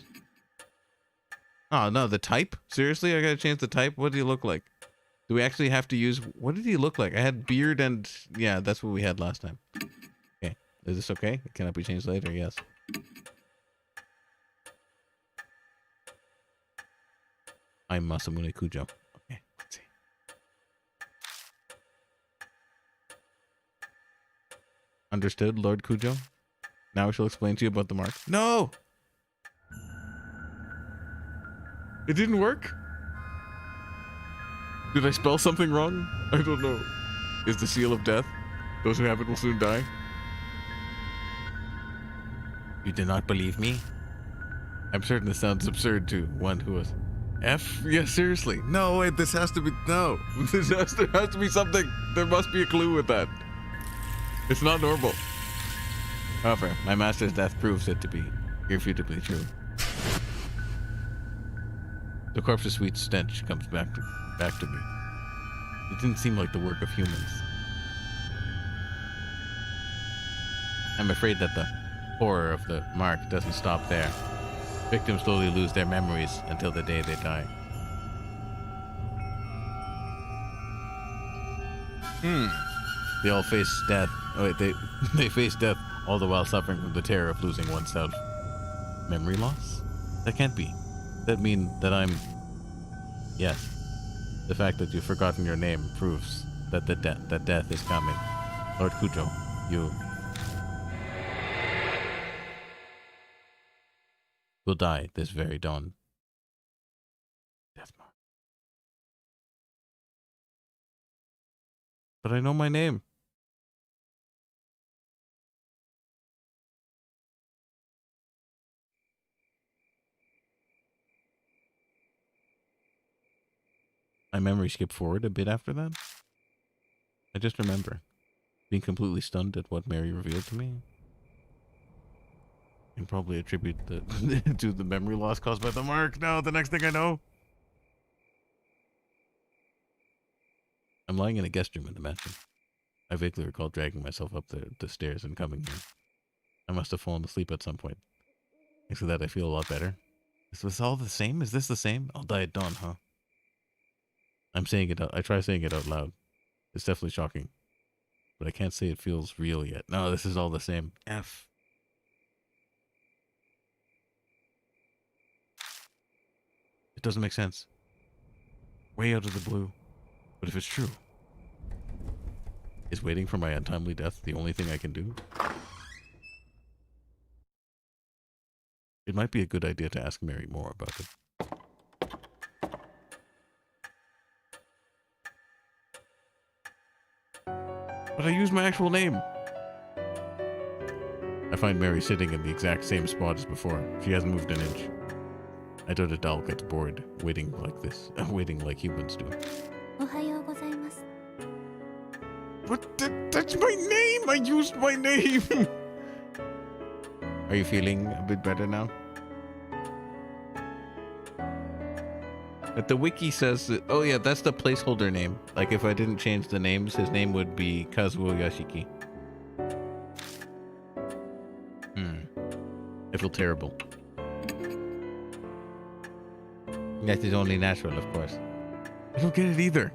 Oh, no, the type? Seriously? I gotta change the type? What do you look like? Do we actually have to use... What did he look like? I had beard and... Yeah, that's what we had last time. Okay. Is this okay? It cannot be changed later? Yes. I'm Masamune Kujo. Okay, let's see. Understood, Lord Kujo? Now I shall explain to you about the mark. No! It didn't work? Did I spell something wrong? I don't know. Is the seal of death? Those who have it will soon die? You do not believe me? I'm certain this sounds absurd to one who was... F? Yeah, seriously. No, wait, this has to be... No. This has to be something. There must be a clue with that. It's not normal. However, my master's death proves it to be irrefutably true. The corpse's sweet stench comes back to me. It didn't seem like the work of humans. I'm afraid that the horror of the mark doesn't stop there. Victims slowly lose their memories until the day they die. They all face death. Oh wait, they face death all the while suffering from the terror of losing oneself. Memory loss? That can't be. That mean that I'm... Yes. The fact that you've forgotten your name proves that that death is coming. Lord Kujo, you... will die this very dawn. Death mark. But I know my name. My memory skipped forward a bit after that. I just remember being completely stunned at what Mary revealed to me. And probably attribute the to the memory loss caused by the mark. No, the next thing I know, I'm lying in a guest room in the mansion. I vaguely recall dragging myself up the stairs and coming here. I must have fallen asleep at some point. Thanks to that, I feel a lot better. Is this all the same? Is this the same? I'll die at dawn, huh? I'm saying it out. I try saying it out loud. It's definitely shocking. But I can't say it feels real yet. No, this is all the same. F. It doesn't make sense. Way out of the blue. But if it's true, is waiting for my untimely death the only thing I can do? It might be a good idea to ask Mary more about it. But I used my actual name. I find Mary sitting in the exact same spot as before. She hasn't moved an inch. I doubt a doll gets bored waiting like this, waiting like humans do. おはようございます。 But that's my name! I used my name! Are you feeling a bit better now? But the wiki says that, oh yeah, that's the placeholder name. Like if I didn't change the names, his name would be Kazuo Yashiki. I feel terrible. That is only natural, of course. I don't get it either.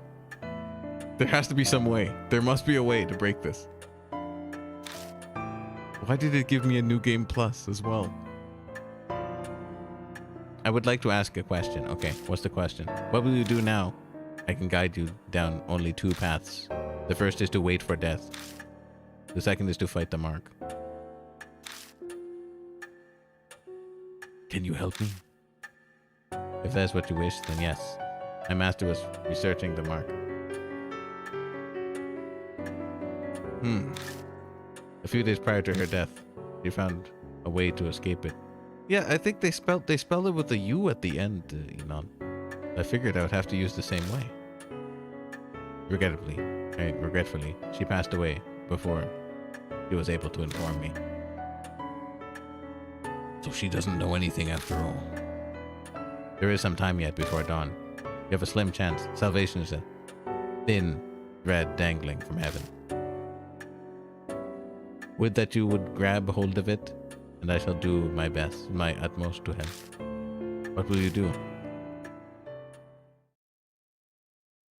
There has to be some way. There must be a way to break this. Why did it give me a new game plus as well? I would like to ask a question. Okay, what's the question? What will you do now? I can guide you down only two paths. The first is to wait for death. The second is to fight the mark. Can you help me? If that's what you wish, then yes. My master was researching the mark. A few days prior to her death, she found a way to escape it. Yeah, I think they spelled it with a U at the end, Inan. I figured I would have to use the same way. Regretfully, she passed away before she was able to inform me. So she doesn't know anything after all. There is some time yet before dawn. You have a slim chance. Salvation is a thin thread dangling from heaven. Would that you would grab hold of it, and I shall do my best, my utmost to help. What will you do?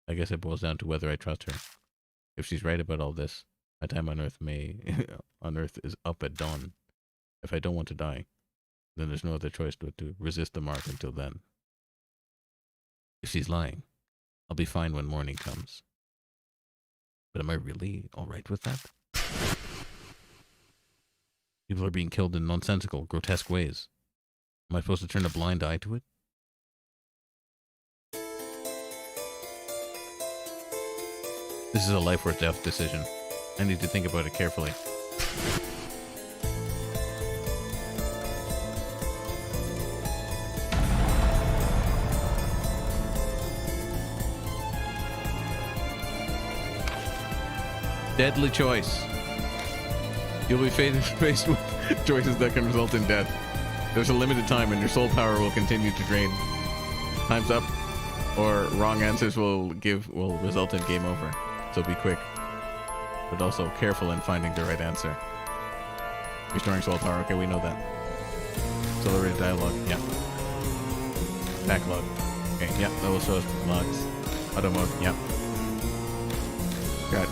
I guess it boils down to whether I trust her. If she's right about all this, my time on Earth on Earth is up at dawn. If I don't want to die, then there's no other choice but to resist the mark until then. If she's lying, I'll be fine when morning comes. But am I really alright with that? People are being killed in nonsensical, grotesque ways. Am I supposed to turn a blind eye to it? This is a life or death decision. I need to think about it carefully. Deadly choice. You'll be faced with choices that can result in death. There's a limited time and your soul power will continue to drain. Time's up, or wrong answers will result in game over. So be quick, but also careful in finding the right answer. Restoring soul power, okay, we know that. Accelerated dialogue, yeah. Backlog, okay, yeah, that will show us logs. Auto mode, yeah. Got it.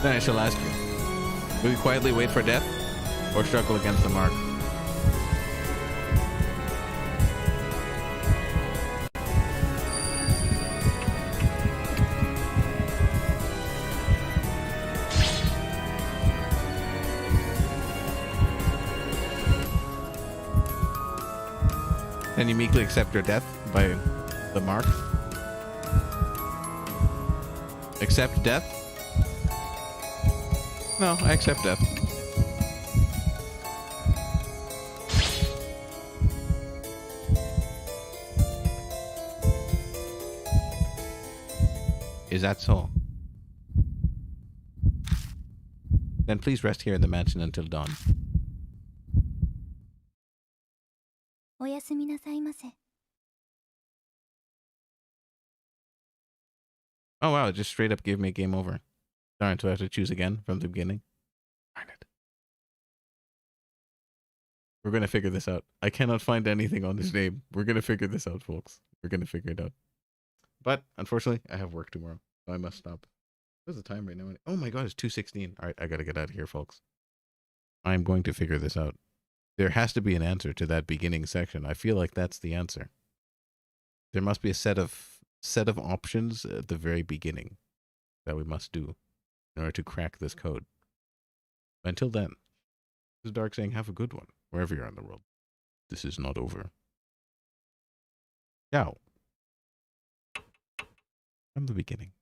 Then I shall ask you, will you quietly wait for death, or struggle against the mark? Then you meekly accept your death by the mark. Accept death? No, I accept death. Is that so? Then please rest here in the mansion until dawn. おやすみなさいませ。 Oh wow, it just straight up gave me a game over. Darn, so I have to choose again from the beginning. Darn it. We're gonna figure this out. I cannot find anything on this name. We're gonna figure this out, folks. We're gonna figure it out. But unfortunately, I have work tomorrow, so I must stop. What's the time right now? Oh my god, it's 2:16. Alright, I gotta get out of here, folks. I'm going to figure this out. There has to be an answer to that beginning section. I feel like that's the answer. There must be a set of options at the very beginning that we must do in order to crack this code. Until then, this is daRk saying have a good one, wherever you are in the world. This is not over. Ciao. From the beginning.